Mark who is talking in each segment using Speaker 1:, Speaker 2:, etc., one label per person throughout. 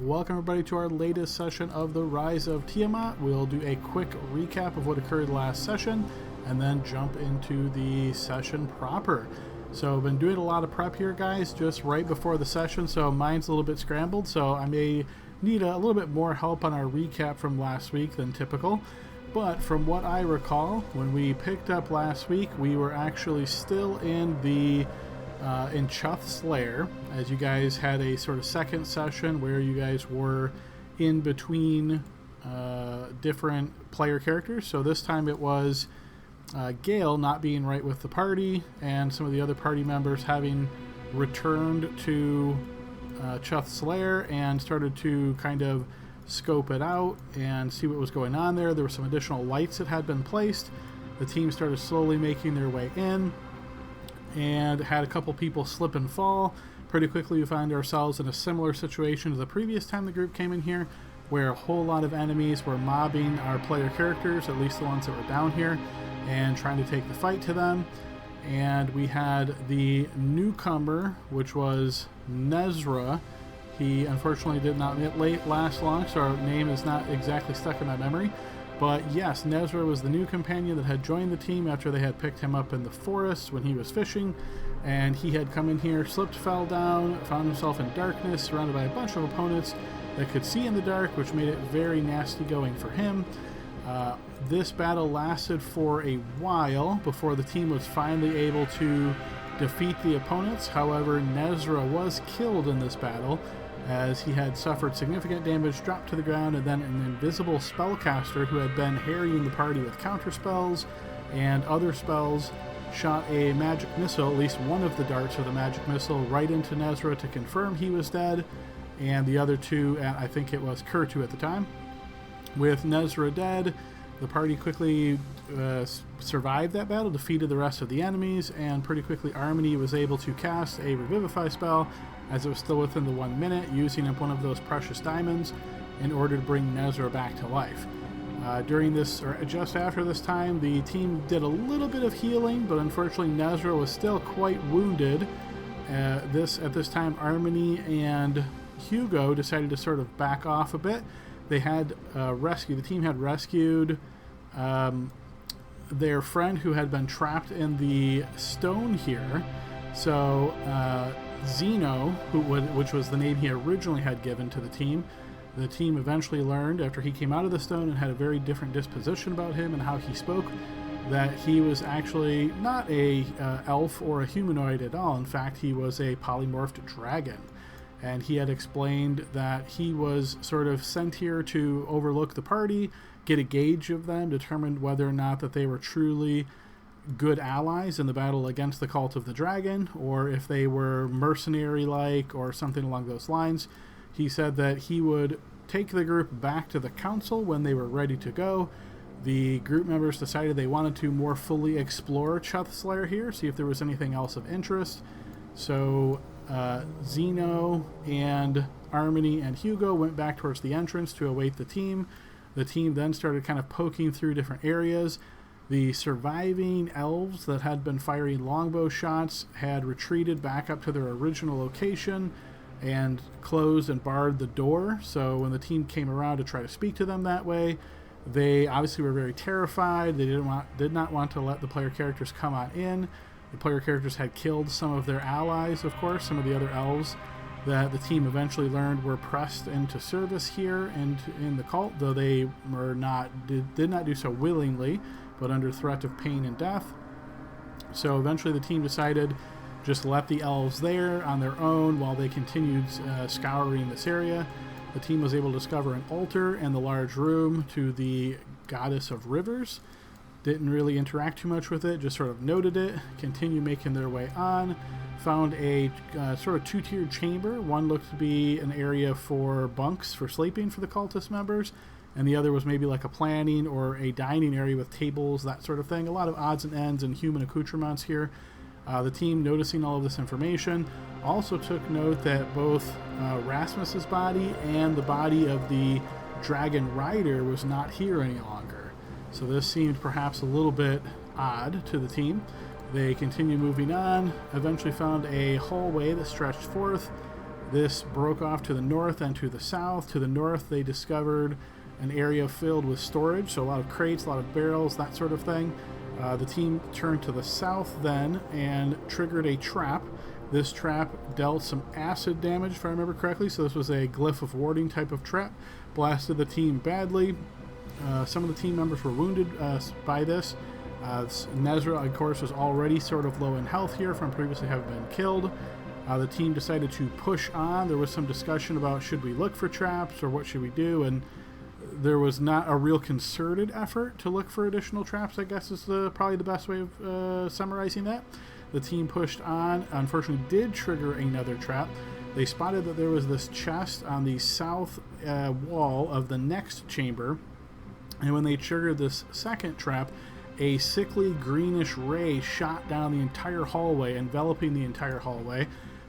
Speaker 1: Welcome everybody to our latest session of the Rise of Tiamat. We'll do a quick recap of what occurred last session and then jump into the session proper. So I've been doing a lot of prep here, guys, just right before the session, so mine's a little bit scrambled, so I may need a little bit more help on our recap from last week than typical. But from what I recall, when we picked up last week, we were actually still in the in Chuth's lair, as you guys had a sort of second session where you guys were in between different player characters. So this time it was Gale not being right with the party and some of the other party members having returned to Chuth's lair and started to kind of scope it out and see what was going on there. There were some additional lights that had been placed. The team started slowly making their way in and had a couple people slip and fall. Pretty quickly we found ourselves in a similar situation to the previous time the group came in here, where a whole lot of enemies were mobbing our player characters, at least the ones that were down here, and trying to take the fight to them. And we had the newcomer, which was Nezra. He unfortunately did not last long, so our name is not exactly stuck in my memory. But yes, Nezra was the new companion that had joined the team after they had picked him up in the forest when he was fishing. And he had come in here, slipped, fell down, found himself in darkness, surrounded by a bunch of opponents that could see in the dark, which made it very nasty going for him. This battle lasted for a while before the team was finally able to defeat the opponents. However, Nezra was killed in this battle, as he had suffered significant damage, dropped to the ground, and then an invisible spellcaster who had been harrying the party with counter spells and other spells shot a magic missile, at least one of the darts of the magic missile, right into Nezra to confirm he was dead, and the other two, I think it was Kurtu at the time. With Nezra dead, the party quickly survived that battle, defeated the rest of the enemies, and pretty quickly Armony was able to cast a Revivify spell, as it was still within the 1 minute, using up one of those precious diamonds in order to bring Nezra back to life. During this, or just after this time, the team did a little bit of healing, but unfortunately Nezra was still quite wounded. At this time, Armony and Hugo decided to sort of back off a bit. They had the team had rescued their friend who had been trapped in the stone here. So Zeno, which was the name he originally had given to the team eventually learned after he came out of the stone and had a very different disposition about him and how he spoke, that he was actually not a elf or a humanoid at all. In fact, he was a polymorphed dragon. And he had explained that he was sort of sent here to overlook the party, get a gauge of them, determine whether or not that they were truly good allies in the battle against the cult of the dragon, or if they were mercenary-like or something along those lines. He said that he would take the group back to the council when they were ready to go. The group members decided they wanted to more fully explore Chuth's lair here, see if there was anything else of interest. So Zeno and Armony and Hugo went back towards the entrance to await the team. The team then started kind of poking through different areas. The surviving elves that had been firing longbow shots had retreated back up to their original location and closed and barred the door. So when the team came around to try to speak to them that way, they obviously were very terrified. They did not want to let the player characters come on in. The player characters had killed some of their allies, of course, some of the other elves that the team eventually learned were pressed into service here and in the cult, though they did not do so willingly, but under threat of pain and death. So eventually the team decided just let the elves there on their own while they continued scouring this area. The team was able to discover an altar in the large room to the goddess of rivers. Didn't really interact too much with it, just sort of noted it, continued making their way on, found a sort of two-tiered chamber. One looked to be an area for bunks for sleeping for the cultist members, and the other was maybe like a planning or a dining area with tables, that sort of thing. A lot of odds and ends and human accoutrements here. The team, noticing all of this information, also took note that both Rasmus's body and the body of the dragon rider was not here any longer. So this seemed perhaps a little bit odd to the team. They continued moving on, eventually found a hallway that stretched forth. This broke off to the north and to the south. To the north, they discovered an area filled with storage, so a lot of crates, a lot of barrels, that sort of thing. The team turned to the south then and triggered a trap. This trap dealt some acid damage, if I remember correctly, so this was a glyph of warding type of trap. Blasted the team badly. Some of the team members were wounded by this. Nezra, of course, was already sort of low in health here from previously having been killed. The team decided to push on. There was some discussion about should we look for traps or what should we do, and there was not a real concerted effort to look for additional traps, I guess is probably the best way of summarizing that. The team pushed on, unfortunately did trigger another trap. They spotted that there was this chest on the south wall of the next chamber, and when they triggered this second trap, a sickly greenish ray shot down the entire hallway, enveloping the entire hallway.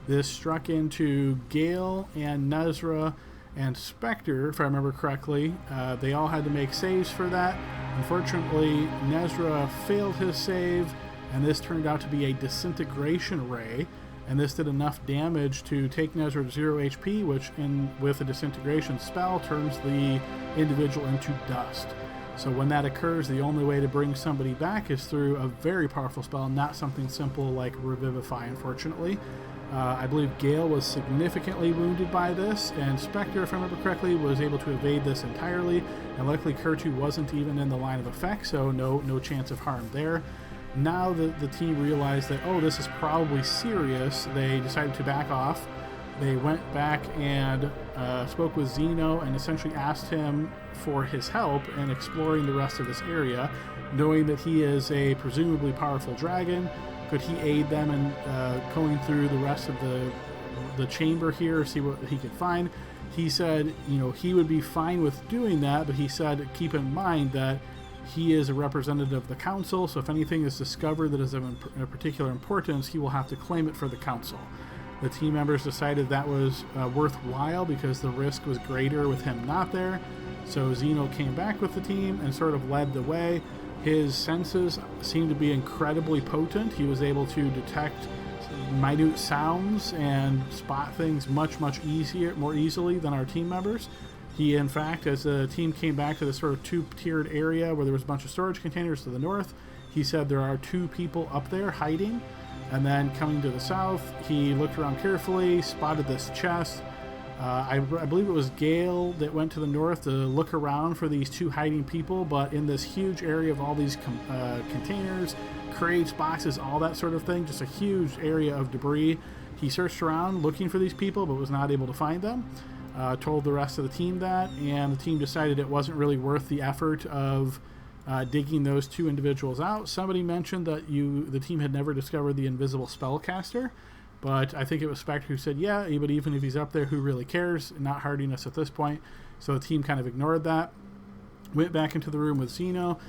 Speaker 1: This struck into Gale and Nezra and Spectre, if I remember correctly. They all had to make saves for that. Unfortunately, Nezra failed his save, and this turned out to be a disintegration ray, and this did enough damage to take Nezra to 0 HP, which with a disintegration spell turns the individual into dust. So when that occurs, the only way to bring somebody back is through a very powerful spell, not something simple like Revivify, unfortunately. I believe Gale was significantly wounded by this, and Spectre, if I remember correctly, was able to evade this entirely, and luckily Kurtu wasn't even in the line of effect, so no chance of harm there. Now that the team realized that, oh, this is probably serious, they decided to back off. They went back and spoke with Zeno and essentially asked him for his help in exploring the rest of this area, knowing that he is a presumably powerful dragon. Could he aid them in going through the rest of the chamber here, see what he could find? He said, he would be fine with doing that, but he said, keep in mind that he is a representative of the council, so if anything is discovered that is of a particular importance, he will have to claim it for the council. The team members decided that was worthwhile because the risk was greater with him not there. So Zeno came back with the team and sort of led the way. His senses seemed to be incredibly potent. He was able to detect minute sounds and spot things much more easily than our team members. He, in fact, as the team came back to this sort of two-tiered area where there was a bunch of storage containers to the north, he said there are 2 people up there hiding. And then coming to the south, he looked around carefully, spotted this chest. I believe it was Gale that went to the north to look around for these 2 hiding people, but in this huge area of all these containers, crates, boxes, all that sort of thing, just a huge area of debris. He searched around looking for these people, but was not able to find them. Told the rest of the team that, and the team decided it wasn't really worth the effort of digging those 2 individuals out. Somebody mentioned that the team had never discovered the invisible spellcaster, but I think it was Spectre who said, yeah, but even if he's up there, who really cares? Not hurting us at this point. So the team kind of ignored that. Went back into the room with Zeno.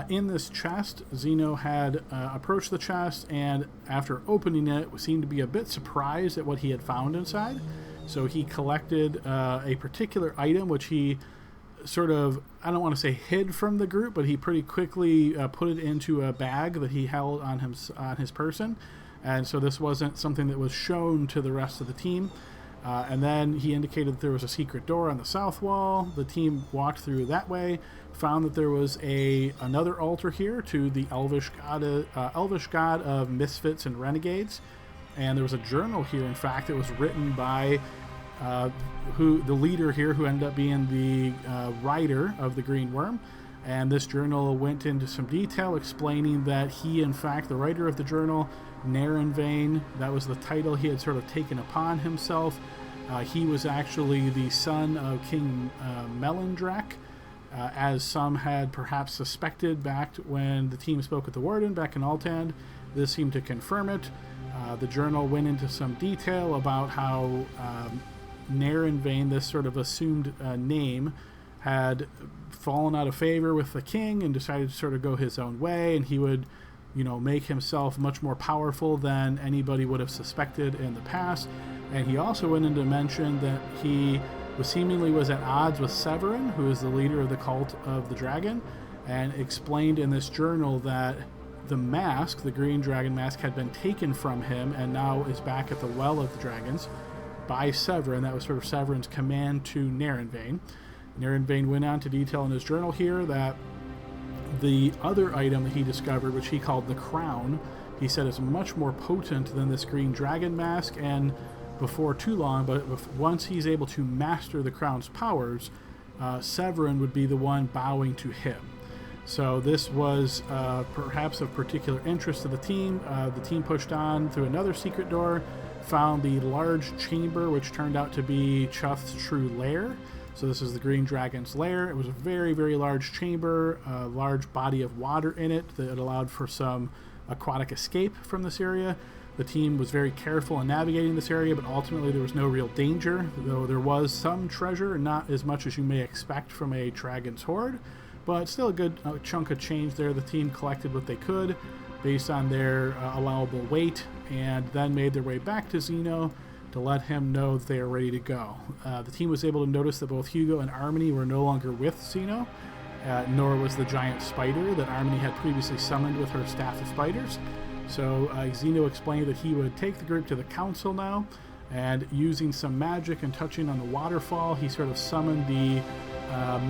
Speaker 1: In this chest, Zeno had approached the chest, and after opening it, seemed to be a bit surprised at what he had found inside. So he collected a particular item, which he sort of, I don't want to say hid from the group, but he pretty quickly put it into a bag that he held on his person. And so this wasn't something that was shown to the rest of the team. And then he indicated that there was a secret door on the south wall. The team walked through that way, found that there was another altar here to the elvish god of misfits and renegades. And there was a journal here, in fact, that was written by the leader here, who ended up being the writer of the Green Worm. And this journal went into some detail explaining that he, in fact, the writer of the journal, Narenvain, that was the title he had sort of taken upon himself. He was actually the son of King Melindrak, as some had perhaps suspected back when the team spoke with the Warden back in Altand. This seemed to confirm it. The journal went into some detail about how Narenvain, this sort of assumed name, had fallen out of favor with the king and decided to sort of go his own way, and he would make himself much more powerful than anybody would have suspected in the past. And he also went into mention that he seemingly was at odds with Severin, who is the leader of the cult of the dragon, and explained in this journal that the mask, the green dragon mask, had been taken from him and now is back at the Well of the Dragons. by Severin. That was sort of Severin's command to Narenvain. Narenvain went on to detail in his journal here that the other item that he discovered, which he called the crown, he said is much more potent than this green dragon mask, and before too long, but once he's able to master the crown's powers, Severin would be the one bowing to him. So this was perhaps of particular interest to the team. The team pushed on through another secret door, found the large chamber, which turned out to be Chuth's true lair. So this is the green dragon's lair. It was a very, very large chamber, a large body of water in it that allowed for some aquatic escape from this area. The team was very careful in navigating this area, but ultimately there was no real danger, though there was some treasure, not as much as you may expect from a dragon's hoard, but still a good chunk of change there. The team collected what they could based on their allowable weight, and then made their way back to Zeno to let him know that they are ready to go. The team was able to notice that both Hugo and Armony were no longer with Zeno, nor was the giant spider that Armony had previously summoned with her staff of spiders. So Zeno explained that he would take the group to the council now, and using some magic and touching on the waterfall, he sort of summoned the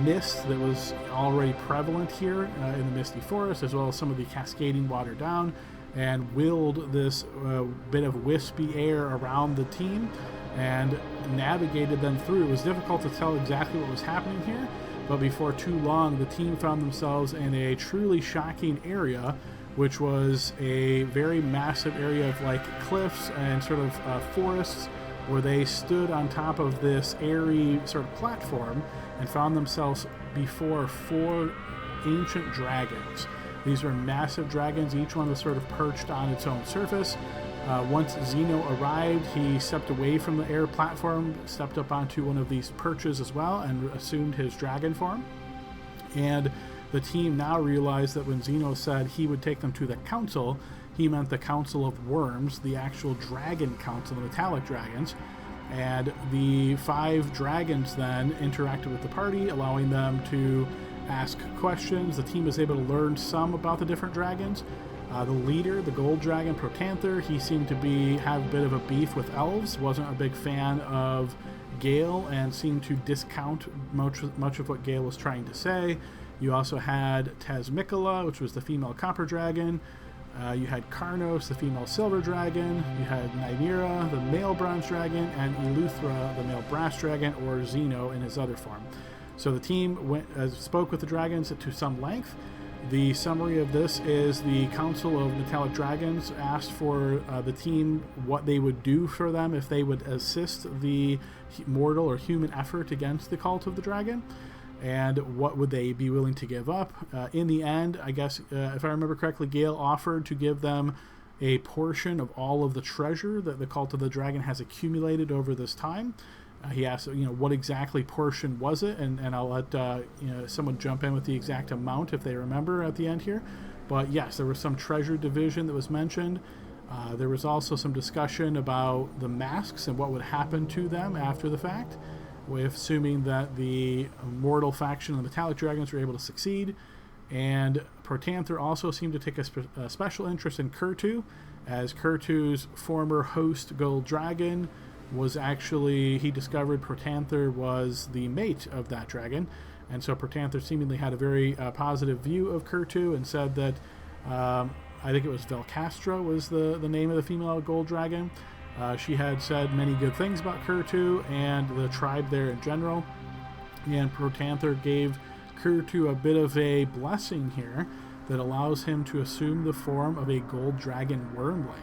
Speaker 1: mist that was already prevalent here in the Misty Forest, as well as some of the cascading water down, and willed this bit of wispy air around the team and navigated them through. It was difficult to tell exactly what was happening here, but before too long, the team found themselves in a truly shocking area, which was a very massive area of like cliffs and sort of forests, where they stood on top of this airy sort of platform and found themselves before 4 ancient dragons. These were massive dragons. Each one was sort of perched on its own surface. Once Zeno arrived, he stepped away from the air platform, stepped up onto one of these perches as well, and assumed his dragon form. And the team now realized that when Zeno said he would take them to the council, he meant the Council of Worms, the actual dragon council, the metallic dragons. And the 5 dragons then interacted with the party, allowing them to ask questions. The team was able to learn some about the different dragons. The leader, the gold dragon Protanther, he seemed to have a bit of a beef with elves, wasn't a big fan of Gale, and seemed to discount much of what Gale was trying to say. You also had Tasmicala, which was the female copper dragon. You had Karnos, the female silver dragon. You had Nymeria, the male bronze dragon, and Eleuthera, the male brass dragon, or Zeno in his other form. So the team spoke with the dragons to some length. The summary of this is the Council of Metallic Dragons asked for the team what they would do for them if they would assist the mortal or human effort against the Cult of the Dragon, and what would they be willing to give up. In the end, I guess, if I remember correctly, Gale offered to give them a portion of all of the treasure that the Cult of the Dragon has accumulated over this time. He asked, what exactly portion was it, and I'll let someone jump in with the exact amount if they remember at the end here. But yes, there was some treasure division that was mentioned. There was also some discussion about the masks and what would happen to them after the fact, with assuming that the mortal faction of the Metallic Dragons were able to succeed. And Protanther also seemed to take a special interest in Kurtu, as Kurtu's former host, Gold Dragon, was actually, he discovered Protanther was the mate of that dragon, and so Protanther seemingly had a very positive view of Kurtu, and said that, I think it was Velcastra was the name of the female gold dragon. She had said many good things about Kurtu and the tribe there in general, and Protanther gave Kurtu a bit of a blessing here that allows him to assume the form of a gold dragon wormling.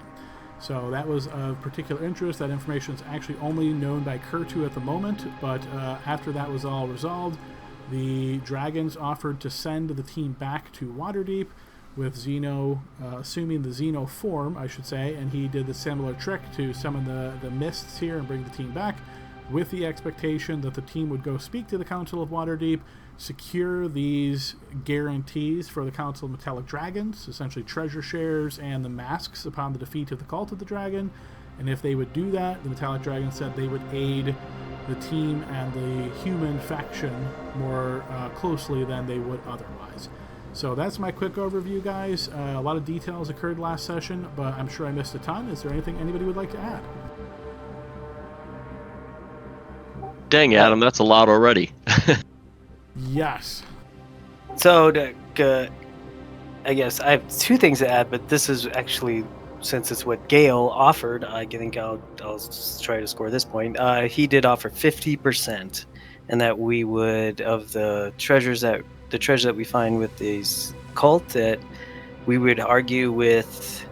Speaker 1: So that was of particular interest. That information is actually only known by Kurtu at the moment, but after that was all resolved, the dragons offered to send the team back to Waterdeep, with Zeno assuming the Zeno form, I should say, and he did the similar trick to summon the mists here and bring the team back, with the expectation that the team would go speak to the Council of Waterdeep, secure these guarantees for the Council of Metallic Dragons, essentially treasure shares and the masks upon the defeat of the Cult of the Dragon. And if they would do that, the Metallic Dragons said they would aid the team and the human faction more closely than they would otherwise. So that's my quick overview, guys. A lot of details occurred last session, but I'm sure I missed a ton. Is there anything anybody would like to add?
Speaker 2: Dang, Adam, that's a lot already.
Speaker 1: Yes.
Speaker 3: So, I guess I have two things to add, but this is actually, since it's what Gale offered, I think I'll try to score this point. He did offer 50%, and that we would, of the treasure that we find with these cult, that we would argue with,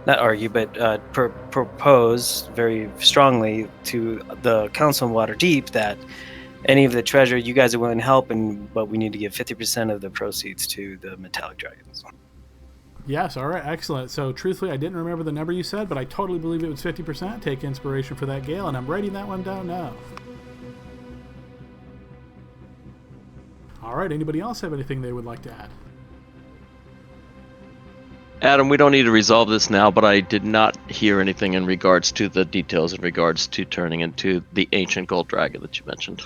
Speaker 3: not argue, but propose very strongly to the Council of Waterdeep that any of the treasure you guys are willing to help, but we need to give 50% of the proceeds to the metallic dragons.
Speaker 1: Yes, all right, excellent. So, truthfully, I didn't remember the number you said, but I totally believe it was 50%. Take inspiration for that, Gale, and I'm writing that one down now. All right, anybody else have anything they would like to add?
Speaker 2: Adam, we don't need to resolve this now, but I did not hear anything in regards to the details in regards to turning into the ancient gold dragon that you mentioned.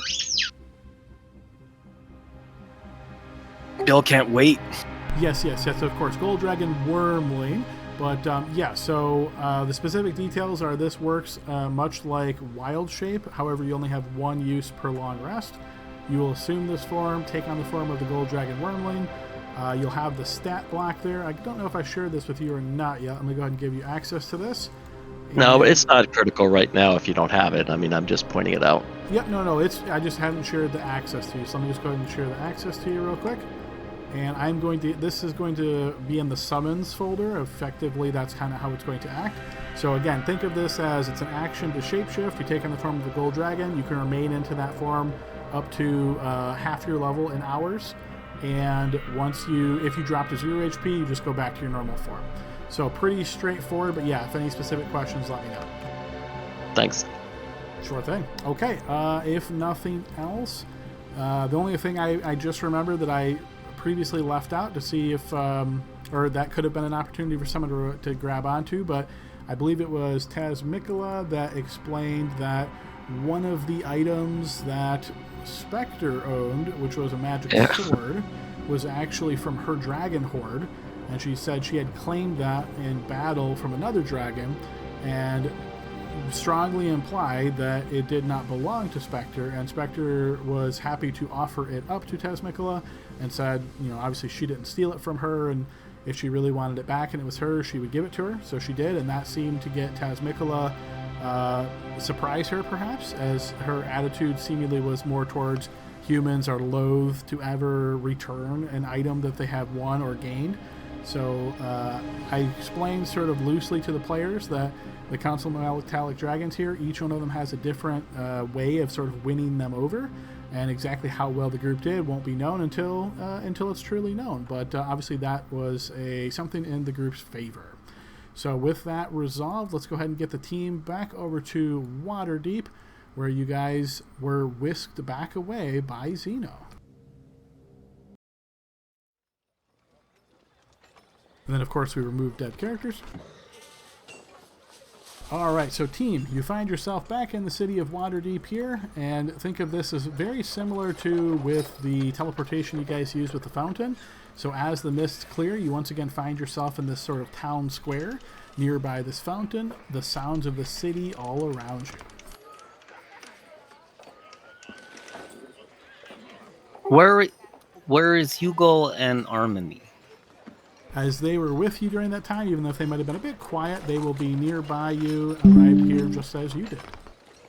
Speaker 3: Bill can't wait.
Speaker 1: Yes, of course. Gold Dragon Wormling. But so the specific details are this works much like Wild Shape. However, you only have one use per long rest. You will assume this form, take on the form of the Gold Dragon Wormling. You'll have the stat block there. I don't know if I shared this with you or not yet. I'm going to go ahead and give you access to this.
Speaker 2: No, it's not critical right now if you don't have it. I mean, I'm just pointing it out.
Speaker 1: Yep, no, I just haven't shared the access to you. So let me just go ahead and share the access to you real quick. And this is going to be in the summons folder. Effectively, that's kind of how it's going to act. So again, think of this as it's an action to shapeshift. You take on the form of the gold dragon. You can remain into that form up to half your level in hours. And if you drop to 0 HP, you just go back to your normal form. So pretty straightforward, but yeah, if any specific questions, let me know.
Speaker 2: Thanks.
Speaker 1: Sure thing. Okay, if nothing else, the only thing I just remembered that I previously left out to see if, or that could have been an opportunity for someone to grab onto, but I believe it was Tasmicala that explained that one of the items that Spectre owned, which was a magic sword, was actually from her dragon horde, and she said she had claimed that in battle from another dragon, and strongly implied that it did not belong to Spectre, and Spectre was happy to offer it up to Tasmicala and said, obviously she didn't steal it from her, and if she really wanted it back and it was hers, she would give it to her. So she did, and that seemed to get Tasmicala surprise her, perhaps, as her attitude seemingly was more towards humans are loath to ever return an item that they have won or gained. So I explained sort of loosely to the players that the Council of Metallic Dragons here, each one of them has a different way of sort of winning them over, and exactly how well the group did won't be known until it's truly known. But obviously that was something in the group's favor. So with that resolved, let's go ahead and get the team back over to Waterdeep, where you guys were whisked back away by Zeno. And then, of course, we removed dead characters. Alright, so team, you find yourself back in the city of Waterdeep here, and think of this as very similar to with the teleportation you guys used with the fountain. So as the mists clear, you once again find yourself in this sort of town square nearby this fountain, the sounds of the city all around you.
Speaker 3: Where is Hugo and Armony?
Speaker 1: As they were with you during that time, even though they might have been a bit quiet, they will be nearby you, arrived here just as you did.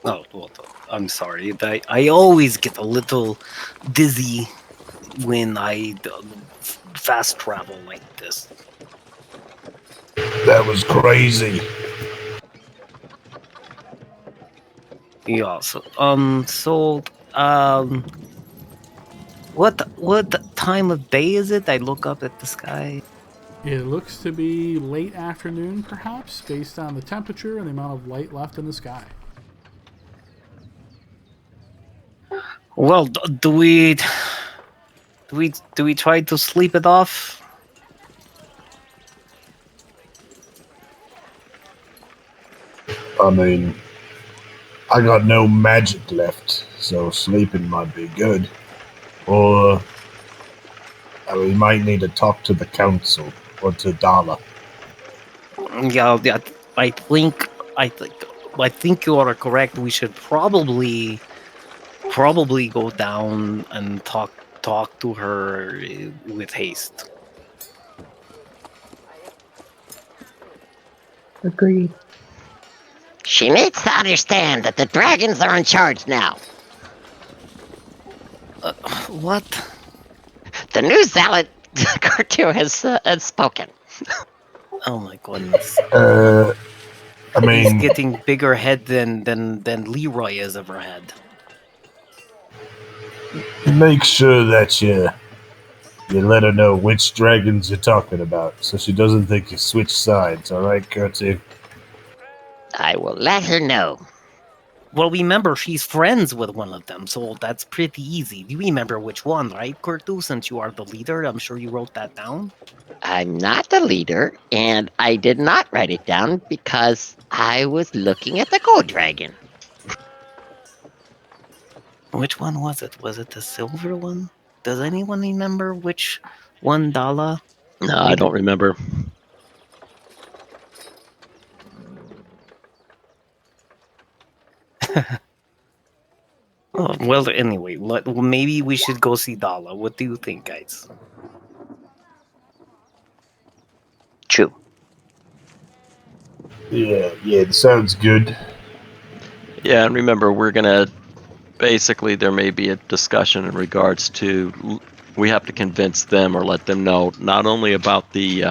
Speaker 3: Oh, well, I'm sorry. I always get a little dizzy when I fast travel like this.
Speaker 4: That was crazy.
Speaker 3: Yeah. What time of day is it? I look up at the sky.
Speaker 1: It looks to be late afternoon, perhaps, based on the temperature and the amount of light left in the sky.
Speaker 3: Well, do we try to sleep it off?
Speaker 4: I mean, I got no magic left, so sleeping might be good. Or we might need to talk to the council or to Dala.
Speaker 3: Yeah, I think you are correct. We should probably probably go down and talk to her with haste.
Speaker 5: Agreed.
Speaker 6: She needs to understand that the dragons are in charge now.
Speaker 3: What?
Speaker 6: The new zealot Cartu has spoken.
Speaker 3: Oh my goodness.
Speaker 4: I
Speaker 3: He's
Speaker 4: mean,
Speaker 3: getting bigger head than Leroy has ever had.
Speaker 4: make sure that you let her know which dragons you're talking about, so she doesn't think you switch sides. All right, Kurtu?
Speaker 6: I will let her know.
Speaker 3: Well, remember, she's friends with one of them, so that's pretty easy. You remember which one, right, Kurtu? Since you are the leader, I'm sure you wrote that down.
Speaker 6: I'm not the leader, and I did not write it down because I was looking at the gold dragon.
Speaker 3: Which one was it? Was it the silver one? Does anyone remember which one, Dala?
Speaker 2: No, I don't remember.
Speaker 3: Oh, well, anyway, maybe we should go see Dala. What do you think, guys?
Speaker 6: True.
Speaker 4: Yeah, it sounds good.
Speaker 2: Yeah, and remember, we're gonna basically there may be a discussion in regards to we have to convince them or let them know not only about the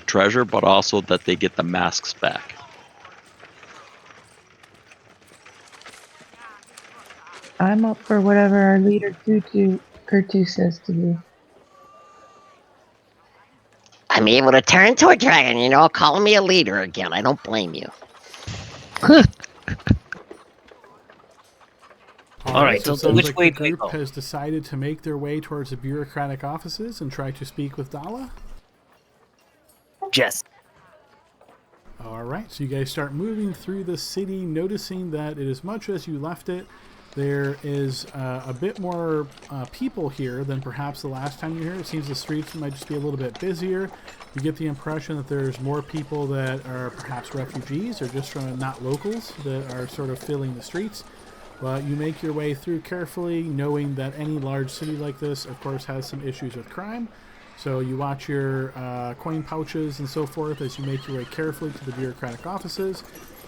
Speaker 2: treasure, but also that they get the masks back.
Speaker 5: I'm up for whatever our leader Kurtu says to do.
Speaker 6: I'm able to turn into a dragon, calling me a leader again. I don't blame you.
Speaker 3: All right,
Speaker 1: so it
Speaker 3: so
Speaker 1: sounds
Speaker 3: which
Speaker 1: like
Speaker 3: way
Speaker 1: the
Speaker 3: do we
Speaker 1: group
Speaker 3: go?
Speaker 1: has decided to make their way towards the bureaucratic offices and try to speak with Dala.
Speaker 3: Jess.
Speaker 1: All right, so you guys start moving through the city, noticing that it as much as you left it, there is a bit more people here than perhaps the last time you were here. It seems the streets might just be a little bit busier. You get the impression that there's more people that are perhaps refugees or just from not locals that are sort of filling the streets. But you make your way through carefully, knowing that any large city like this, of course, has some issues with crime. So you watch your coin pouches and so forth as you make your way carefully to the bureaucratic offices.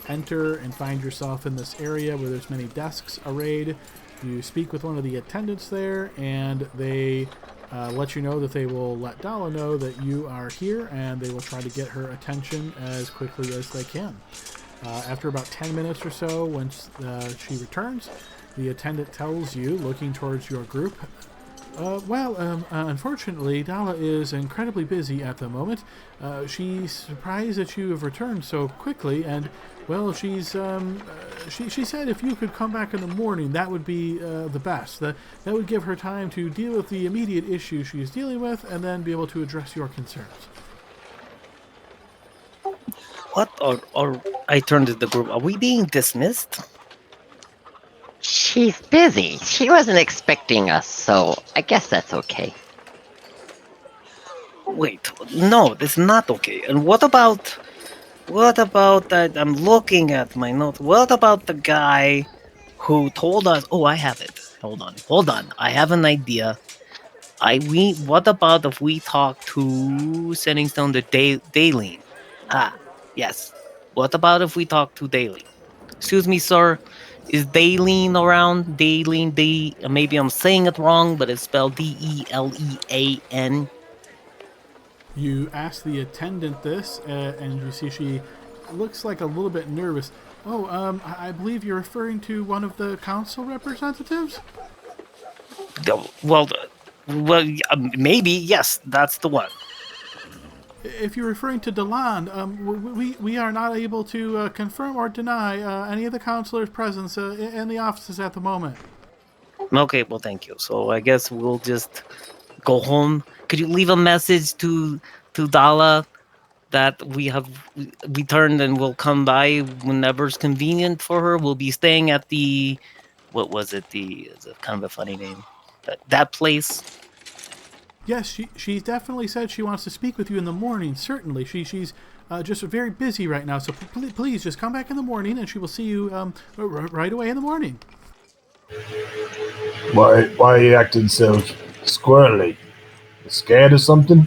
Speaker 1: Enter and find yourself in this area where there's many desks arrayed. You speak with one of the attendants there, and they let you know that they will let Dala know that you are here, and they will try to get her attention as quickly as they can. After about 10 minutes or so, once she returns, the attendant tells you, looking towards your group, unfortunately, Dala is incredibly busy at the moment. She's surprised that you have returned so quickly, and, well, she said if you could come back in the morning, that would be the best. That would give her time to deal with the immediate issue she's dealing with, and then be able to address your concerns.
Speaker 3: What? Or I turned to the group. Are we being dismissed?
Speaker 6: She's busy. She wasn't expecting us, so I guess that's okay.
Speaker 3: Wait, no, that's not okay. And what about that? I'm looking at my notes. What about the guy who told us? Oh, I have it. Hold on. I have an idea. What about if we talk to Setting Stone the Daleen? Yes. What about if we talk to Daleen? Excuse me, sir. Is Daleen around? Daleen, maybe I'm saying it wrong, but it's spelled Delean.
Speaker 1: You ask the attendant this, and you see she looks like a little bit nervous. Oh, I believe you're referring to one of the council representatives?
Speaker 3: Well, maybe, yes, that's the one.
Speaker 1: If you're referring to Deland, we are not able to confirm or deny any of the councilors' presence in the offices at the moment.
Speaker 3: Okay, well, thank you. So I guess we'll just go home. Could you leave a message to Dala that we have returned and we'll come by whenever's convenient for her? We'll be staying at the, what was it? It's kind of a funny name. That place.
Speaker 1: Yes, she definitely said she wants to speak with you in the morning. Certainly, she's just very busy right now. So please just come back in the morning, and she will see you right away in the morning.
Speaker 4: Why are you acting so squirrely? You scared or something?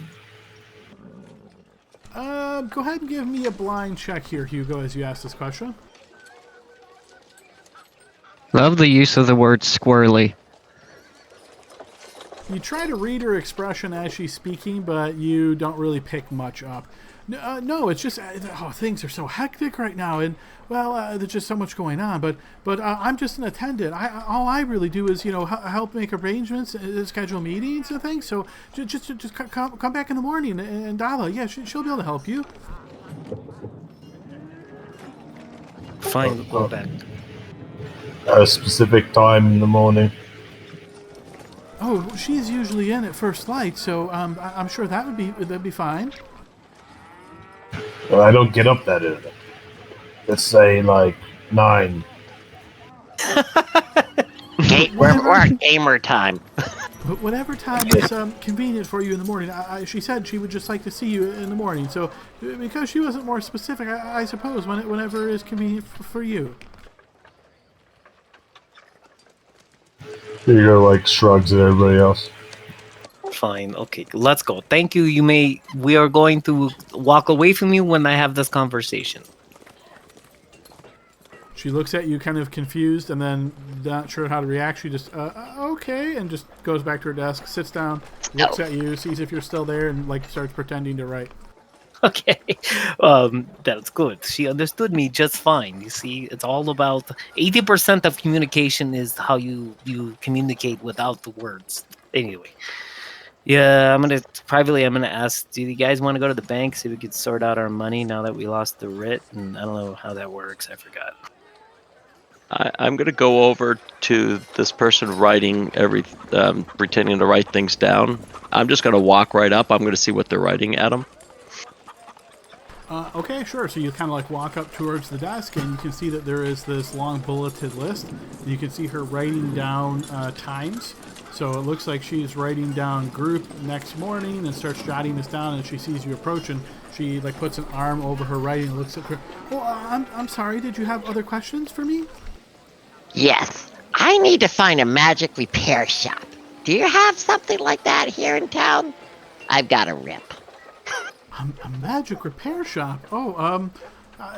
Speaker 1: Go ahead and give me a blind check here, Hugo, as you ask this question.
Speaker 7: Love the use of the word squirrely.
Speaker 1: You try to read her expression as she's speaking, but you don't really pick much up. No, it's just things are so hectic right now, and there's just so much going on. But I'm just an attendant. All I really do is help make arrangements, schedule meetings and things. So just come back in the morning, and Dala, yeah, she'll be able to help you.
Speaker 3: Fine, we'll go back.
Speaker 4: At a specific time in the morning.
Speaker 1: Oh, she's usually in at first light, so I'm sure that'd be fine.
Speaker 4: Well, I don't get up that early. Let's say like 9.
Speaker 6: We're gamer time.
Speaker 1: But whatever time is convenient for you in the morning. She said she would just like to see you in the morning. So because she wasn't more specific, I suppose whenever is convenient for you.
Speaker 4: Hugo like shrugs at everybody else.
Speaker 3: Fine, okay, let's go. Thank you. We are going to walk away from you when I have this conversation.
Speaker 1: She looks at you kind of confused and then not sure how to react. She just, okay, and just goes back to her desk, sits down, looks at you, sees if you're still there, and starts pretending to write.
Speaker 3: Okay, that's good. She understood me just fine. You see, it's all about 80% of communication is how you communicate without the words. Anyway, yeah, I'm gonna ask. Do you guys want to go to the bank so we could sort out our money now that we lost the writ? And I don't know how that works. I forgot.
Speaker 2: I'm going to go over to this person writing pretending to write things down. I'm just going to walk right up. I'm going to see what they're writing at them.
Speaker 1: Okay, sure. So you kind of walk up towards the desk, and you can see that there is this long bulleted list. You can see her writing down times. So it looks like she's writing down group next morning and starts jotting this down. And she sees you approach, and she puts an arm over her writing and looks at her. Oh, I'm sorry. Did you have other questions for me?
Speaker 6: Yes, I need to find a magic repair shop. Do you have something like that here in town? I've got a rip.
Speaker 1: A magic repair shop? Oh,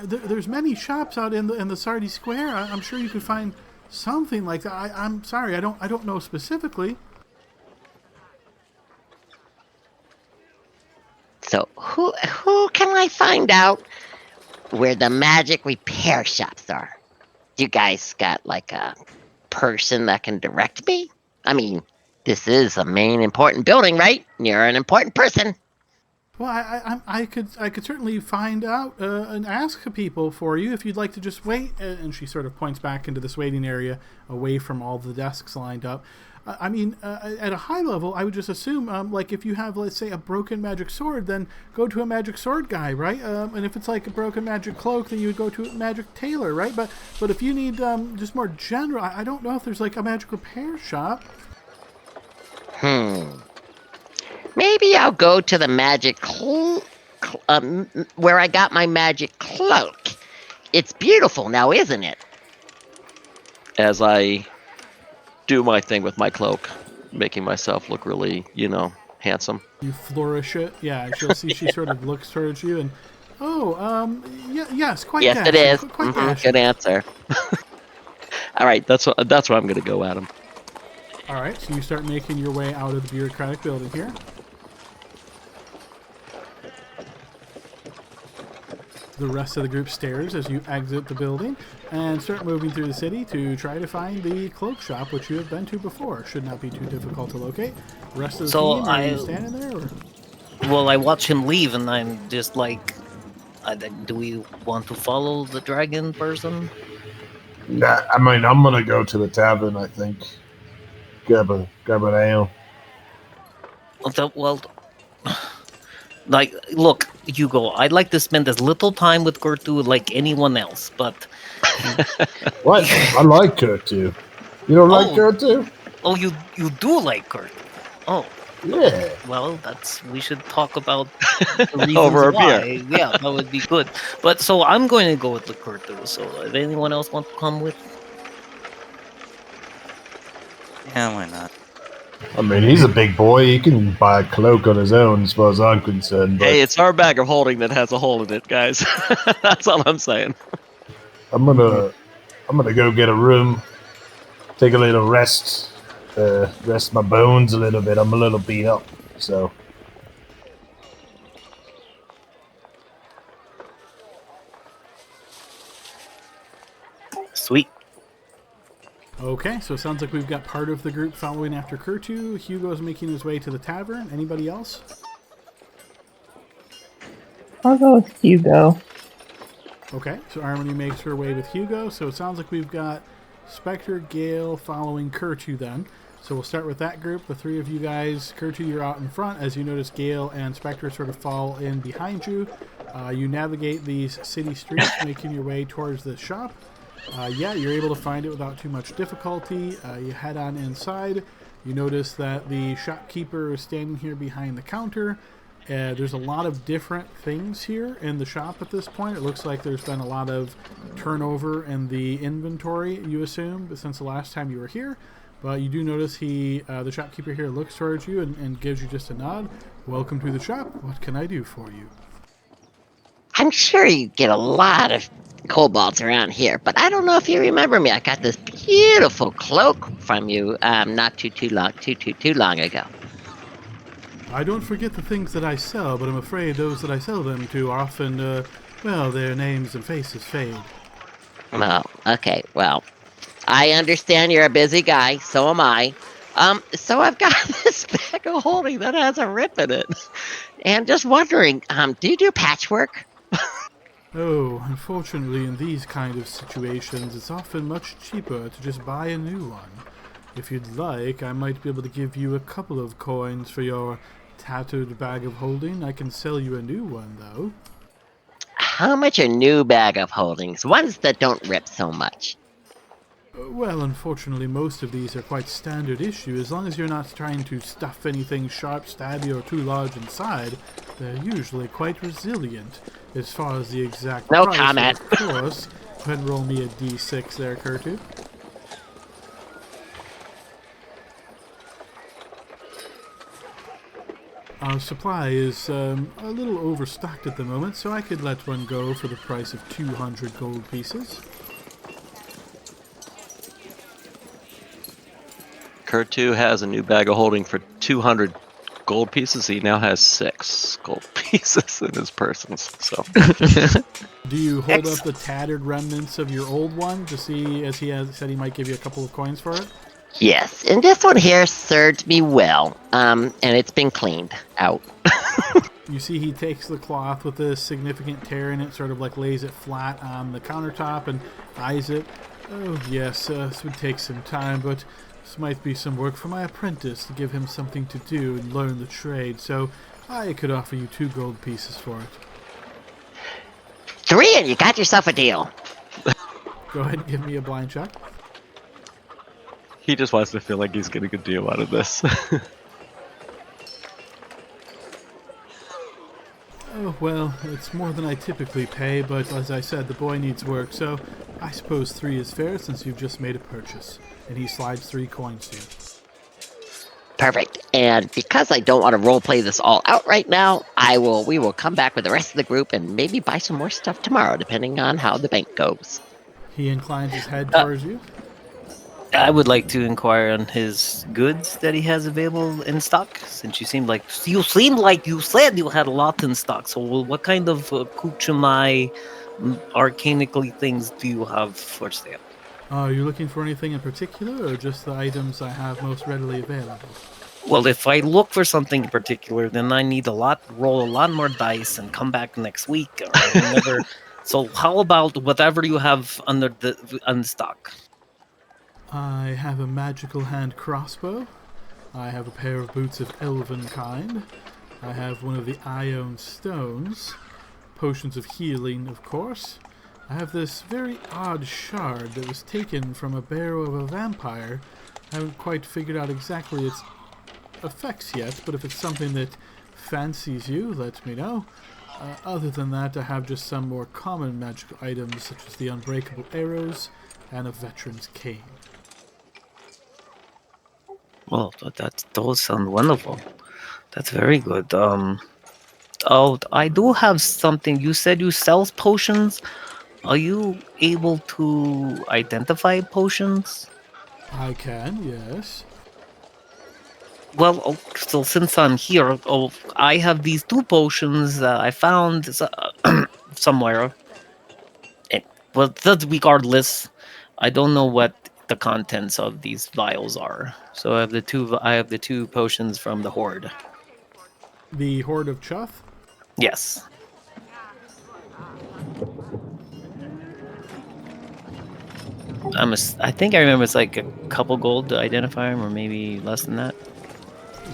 Speaker 1: there's many shops out in the Sardi Square. I'm sure you could find something like that. I'm sorry, I don't know specifically.
Speaker 6: So who can I find out where the magic repair shops are? You guys got a person that can direct me? I mean, this is a main important building, right? You're an important person.
Speaker 1: Well, I could certainly find out and ask people for you if you'd like to just wait. And she sort of points back into this waiting area away from all the desks lined up. At a high level, I would just assume, if you have, let's say, a broken magic sword, then go to a magic sword guy, right? And if it's a broken magic cloak, then you would go to a magic tailor, right? But if you need just more general, I don't know if there's a magic repair shop.
Speaker 6: Maybe I'll go to the magic where I got my magic cloak. It's beautiful now, isn't it?
Speaker 2: As I do my thing with my cloak, making myself look really, handsome.
Speaker 1: You flourish it. Yeah, she'll see she sort of looks towards you and, yes, quite
Speaker 6: yes,
Speaker 1: dashing.
Speaker 6: it is.
Speaker 1: Quite dashing.
Speaker 6: Good answer.
Speaker 2: All right, that's what I'm going to go at him.
Speaker 1: All right, so you start making your way out of the bureaucratic building here. The rest of the group stares as you exit the building and start moving through the city to try to find the cloak shop, which you have been to before. Should not be too difficult to locate. The rest of the team, are you standing there? Or?
Speaker 3: Well, I watch him leave, and I'm just do we want to follow the dragon person?
Speaker 4: Nah, I'm gonna go to the tavern. I think grab an ale.
Speaker 3: Well, look, Hugo, I'd like to spend as little time with Gertrude like anyone else, but...
Speaker 4: What? I like Gertrude. You don't like Gertrude?
Speaker 3: Oh, you do like Gertrude? Oh.
Speaker 4: Yeah.
Speaker 3: Well, we should talk about the reasons
Speaker 2: over a
Speaker 3: why.
Speaker 2: beer.
Speaker 3: Yeah, that would be good. But so I'm going to go with the Gertrude, so if anyone else wants to come with?
Speaker 8: Yeah, why not?
Speaker 4: I mean, he's a big boy. He can buy a cloak on his own, as far as I'm concerned. But
Speaker 2: Hey, it's our bag of holding that has a hole in it, guys. That's all I'm saying.
Speaker 4: I'm gonna go get a room, take a little rest, rest my bones a little bit. I'm a little beat up, so.
Speaker 3: Sweet.
Speaker 1: Okay, so it sounds like we've got part of the group following after Kurtu. Hugo's making his way to the tavern. Anybody else?
Speaker 5: I'll go with Hugo.
Speaker 1: Okay, so Harmony makes her way with Hugo. So it sounds like we've got Spectre, Gale following Kurtu then. So we'll start with that group. The three of you guys, Kurtu, you're out in front. As you notice, Gale and Spectre sort of fall in behind you. You navigate these city streets, making your way towards the shop. Yeah, you're able to find it without too much difficulty. You head on inside. You notice that the shopkeeper is standing here behind the counter. There's a lot of different things here in the shop at this point. It looks like there's been a lot of turnover in the inventory, you assume, since the last time you were here. But you do notice the shopkeeper here looks towards you and gives you just a nod. Welcome to the shop. What can I do for you?
Speaker 6: I'm sure you get a lot of kobolds around here, but I don't know if you remember me. I got this beautiful cloak from you not too long ago.
Speaker 1: I don't forget the things that I sell, but I'm afraid those that I sell them to often, well, their names and faces fade.
Speaker 6: Oh, okay. Well, I understand you're a busy guy. So am I. So I've got this bag of holding that has a rip in it, and just wondering, do you do patchwork?
Speaker 1: Oh, unfortunately, in these kind of situations, it's often much cheaper to just buy a new one. If you'd like, I might be able to give you a couple of coins for your tattered bag of holding. I can sell you a new one, though.
Speaker 6: How much a new bag of holdings? Ones that don't rip so much.
Speaker 1: Well, unfortunately, most of these are quite standard issue. As long as you're not trying to stuff anything sharp, stabby, or too large inside, they're usually quite resilient. As far as the exact
Speaker 6: No
Speaker 1: price,
Speaker 6: comment.
Speaker 1: of course. Go ahead and roll me a d6 there, Kurtu. Our supply is a little overstocked at the moment, so I could let one go for the price of 200 gold pieces.
Speaker 2: Kurtu has a new bag of holding for 200 gold pieces. He now has 6 gold pieces in his persons. So
Speaker 1: Do you hold up the tattered remnants of your old one to see, as he has said he might give you a couple of coins for it?
Speaker 6: Yes, and this one here served me well, and it's been cleaned out.
Speaker 1: You see he takes the cloth with a significant tear in it, sort of like lays it flat on the countertop and eyes it. Oh yes, this would take some time, but this might be some work for my apprentice to give him something to do and learn the trade, so I could offer you 2 gold pieces for it.
Speaker 6: 3 and you got yourself a deal.
Speaker 1: Go ahead and give me a blind check.
Speaker 2: he just wants to feel like he's getting a deal out of this.
Speaker 1: Oh, well, it's more than I typically pay, but as I said, the boy needs work, so I suppose 3 is fair since you've just made a purchase. And he slides 3 coins to you.
Speaker 6: Perfect. And because I don't want to roleplay this all out right now, we will come back with the rest of the group and maybe buy some more stuff tomorrow, depending on how the bank goes.
Speaker 1: He inclines his head towards you.
Speaker 3: I would like to inquire on his goods that he has available in stock, since you seem like you said you had a lot in stock. So, what kind of accoutrement, arcanically things do you have for sale?
Speaker 1: Are you looking for anything in particular, or just the items I have most readily available?
Speaker 3: Well, if I look for something in particular, then I need roll a lot more dice, and come back next week or whenever. So, how about whatever you have on stock?
Speaker 1: I have a magical hand crossbow. I have a pair of boots of elven kind. I have one of the Ione stones. Potions of healing, of course. I have this very odd shard that was taken from a barrow of a vampire. I haven't quite figured out exactly its effects yet, but if it's something that fancies you, let me know. Other than that, I have just some more common magical items, such as the unbreakable arrows and a veteran's cane.
Speaker 3: Well, those sound wonderful. That's very good. I do have something. You said you sell potions. Are you able to identify potions?
Speaker 1: I can, yes.
Speaker 3: Well, so since I'm here, I have these two potions that I found somewhere. And, well, that's regardless. I don't know what the contents of these vials are. So I have the two. I have the two potions from the horde.
Speaker 1: The Horde of Chuff.
Speaker 3: Yes. I think I remember it's like a couple gold to identify him, or maybe less than that.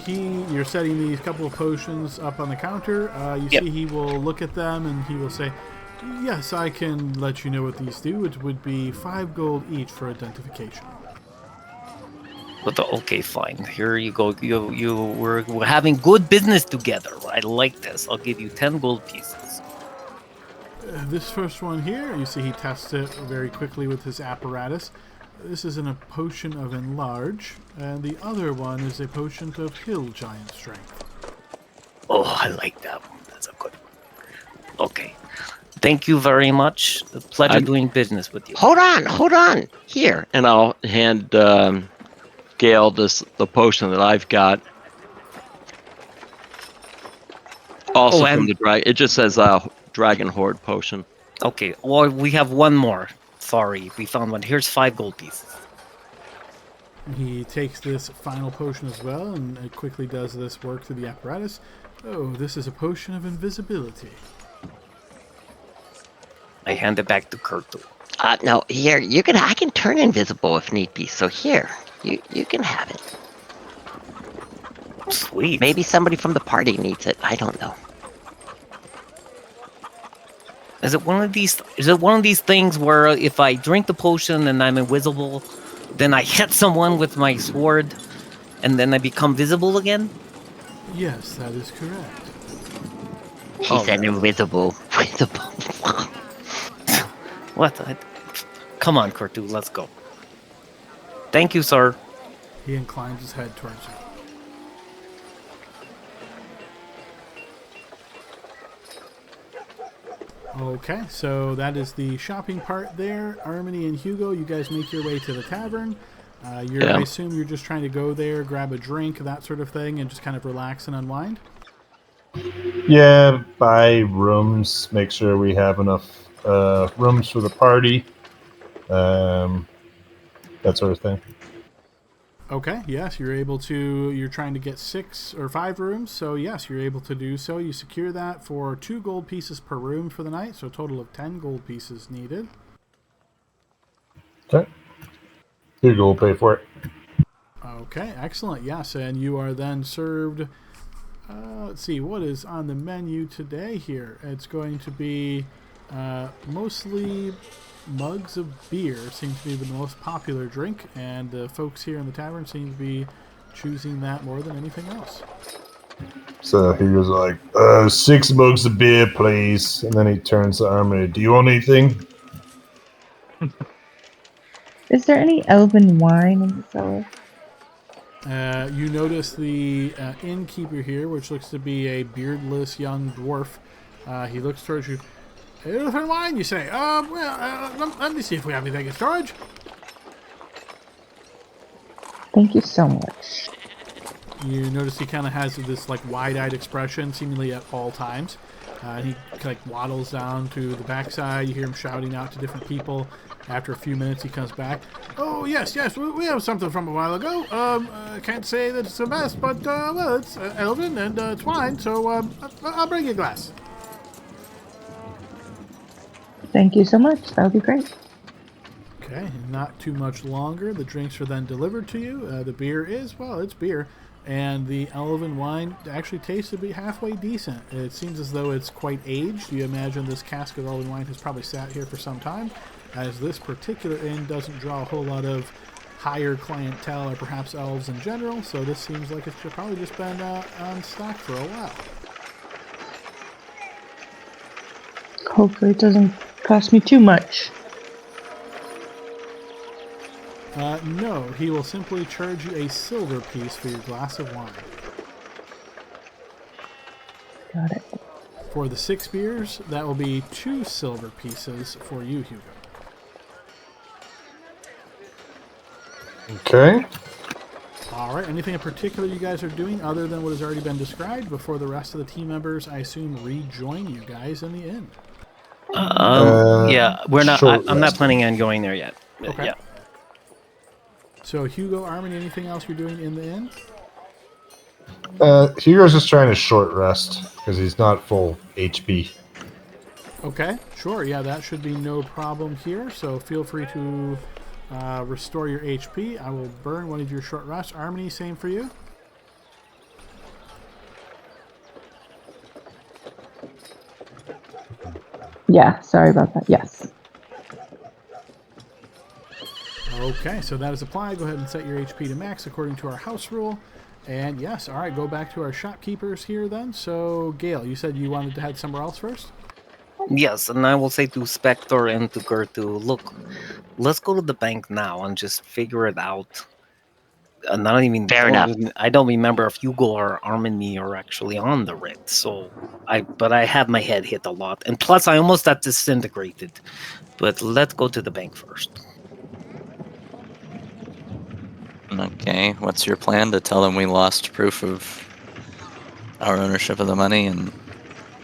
Speaker 1: You're setting these couple of potions up on the counter. You
Speaker 3: Yep.
Speaker 1: see he will look at them and he will say, yes, I can let you know what these do. It would be 5 gold each for identification.
Speaker 3: But okay, fine. Here you go. We're having good business together. I like this. I'll give you 10 gold pieces.
Speaker 1: This first one here, you see he tests it very quickly with his apparatus. This is a potion of Enlarge, and the other one is a potion of Hill Giant Strength.
Speaker 3: Oh, I like that one. That's a good one. Okay. Thank you very much. A pleasure doing business with you.
Speaker 6: Hold on. Here.
Speaker 2: And I'll hand Gale the potion that I've got. Also from the dragon. It just says Dragon Horde potion.
Speaker 3: Okay. Well, we have one more. Sorry, we found one. Here's 5 gold pieces.
Speaker 1: He takes this final potion as well, and it quickly does this work through the apparatus. Oh, this is a potion of invisibility.
Speaker 3: I hand it back to Kurtu.
Speaker 6: No, here, I can turn invisible if need be, so here, you can have it.
Speaker 3: Sweet.
Speaker 6: Maybe somebody from the party needs it, I don't know.
Speaker 3: Is it one of these things where if I drink the potion and I'm invisible, then I hit someone with my sword, and then I become visible again?
Speaker 1: Yes, that is correct.
Speaker 6: He said invisible.
Speaker 3: What? Come on, Kurtu, let's go. Thank you, sir.
Speaker 1: He inclines his head towards you. Okay, so that is the shopping part there. Armini and Hugo, you guys make your way to the tavern. I assume you're just trying to go there, grab a drink, that sort of thing, and just kind of relax and unwind?
Speaker 4: Yeah, buy rooms, make sure we have enough rooms for the party, that sort of thing.
Speaker 1: Okay, yes, you're trying to get 6 or 5 rooms, so yes, you're able to do so. You secure that for 2 gold pieces per room for the night, so a total of 10 gold pieces needed.
Speaker 4: Okay. Here you go, we'll pay for it.
Speaker 1: Okay, excellent, yes, and you are then served, let's see, what is on the menu today here? It's going to be mostly mugs of beer, seems to be the most popular drink, and the folks here in the tavern seem to be choosing that more than anything else.
Speaker 4: So he was like, 6 mugs of beer, please. And then he turns to Armory. Do you want anything?
Speaker 5: Is there any elven wine in the cellar?
Speaker 1: You notice the innkeeper here, which looks to be a beardless young dwarf. He looks towards you. Elven wine, you say? Let me see if we have anything in storage.
Speaker 5: Thank you so much.
Speaker 1: You notice he kind of has this like wide-eyed expression, seemingly at all times. He like waddles down to the backside. You hear him shouting out to different people. After a few minutes, he comes back. Oh yes, we have something from a while ago. Can't say that it's the best, but well, it's elven and it's wine, so I'll bring you a glass.
Speaker 5: Thank you so much. That would be great.
Speaker 1: Okay, not too much longer. The drinks are then delivered to you. The beer is, well, it's beer. And the elven wine actually tastes to be halfway decent. It seems as though it's quite aged. You imagine this cask of elven wine has probably sat here for some time, as this particular inn doesn't draw a whole lot of higher clientele or perhaps elves in general, so this seems like it's probably just been on stock for a while.
Speaker 5: Hopefully it doesn't cost me too much.
Speaker 1: No, he will simply charge you a silver piece for your glass of wine.
Speaker 5: Got it.
Speaker 1: For the 6 beers, that will be 2 silver pieces for you, Hugo.
Speaker 4: Okay.
Speaker 1: All right, anything in particular you guys are doing other than what has already been described before the rest of the team members, I assume, rejoin you guys in the inn?
Speaker 3: Yeah, we're not.
Speaker 4: short
Speaker 3: I'm not
Speaker 4: rest.
Speaker 3: planning on going there yet.
Speaker 1: Okay.
Speaker 3: Yeah.
Speaker 1: So, Hugo, Armin, anything else you're doing in the inn?
Speaker 4: Hugo's just trying to short rest because he's not full HP.
Speaker 1: Okay, sure. Yeah, that should be no problem here. So feel free to restore your HP. I will burn one of your short rests. Armony, same for you.
Speaker 5: Yeah, sorry about that. Yes.
Speaker 1: Okay, so that is applied. Go ahead and set your HP to max according to our house rule. And yes, all right, go back to our shopkeepers here then. So, Gail, you said you wanted to head somewhere else first?
Speaker 3: Yes, and I will say to Spectre and to Gertu, look, let's go to the bank now and just figure it out. Not even.
Speaker 6: Fair enough.
Speaker 3: I don't remember if Hugo or Armini are actually on the writ. So but I have my head hit a lot, and plus I almost got disintegrated. But let's go to the bank first.
Speaker 8: Okay, what's your plan? To tell them we lost proof of our ownership of the money and...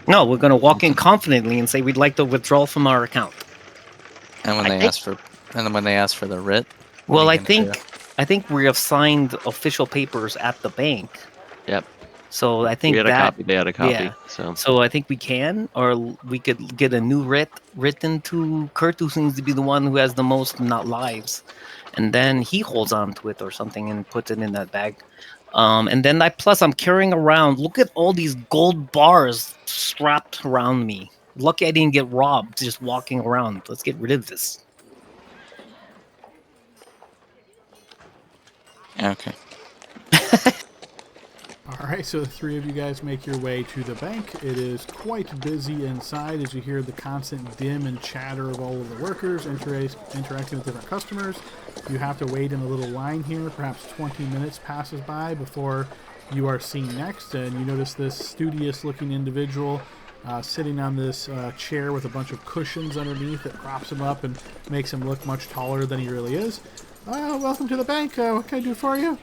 Speaker 3: No, we're gonna walk in confidently and say we'd like to withdraw from our account.
Speaker 8: And when they ask for the writ?
Speaker 3: Well, I think we have signed official papers at the bank.
Speaker 2: Yep.
Speaker 3: So I think
Speaker 2: We had a copy. They had a copy.
Speaker 3: Yeah.
Speaker 2: So
Speaker 3: So I think we can, or we could get a new writ written to Kurt, who seems to be the one who has the most not lives, and then he holds on to it or something and puts it in that bag. And then I'm carrying around. Look at all these gold bars strapped around me. Lucky I didn't get robbed just walking around. Let's get rid of this.
Speaker 8: Okay.
Speaker 1: All right, so the 3 of you guys make your way to the bank. It is quite busy inside as you hear the constant din and chatter of all of the workers interacting with different customers. You have to wait in a little line here. Perhaps 20 minutes passes by before you are seen next, and you notice this studious-looking individual sitting on this chair with a bunch of cushions underneath that props him up and makes him look much taller than he really is. Welcome to the bank. What can I do for you?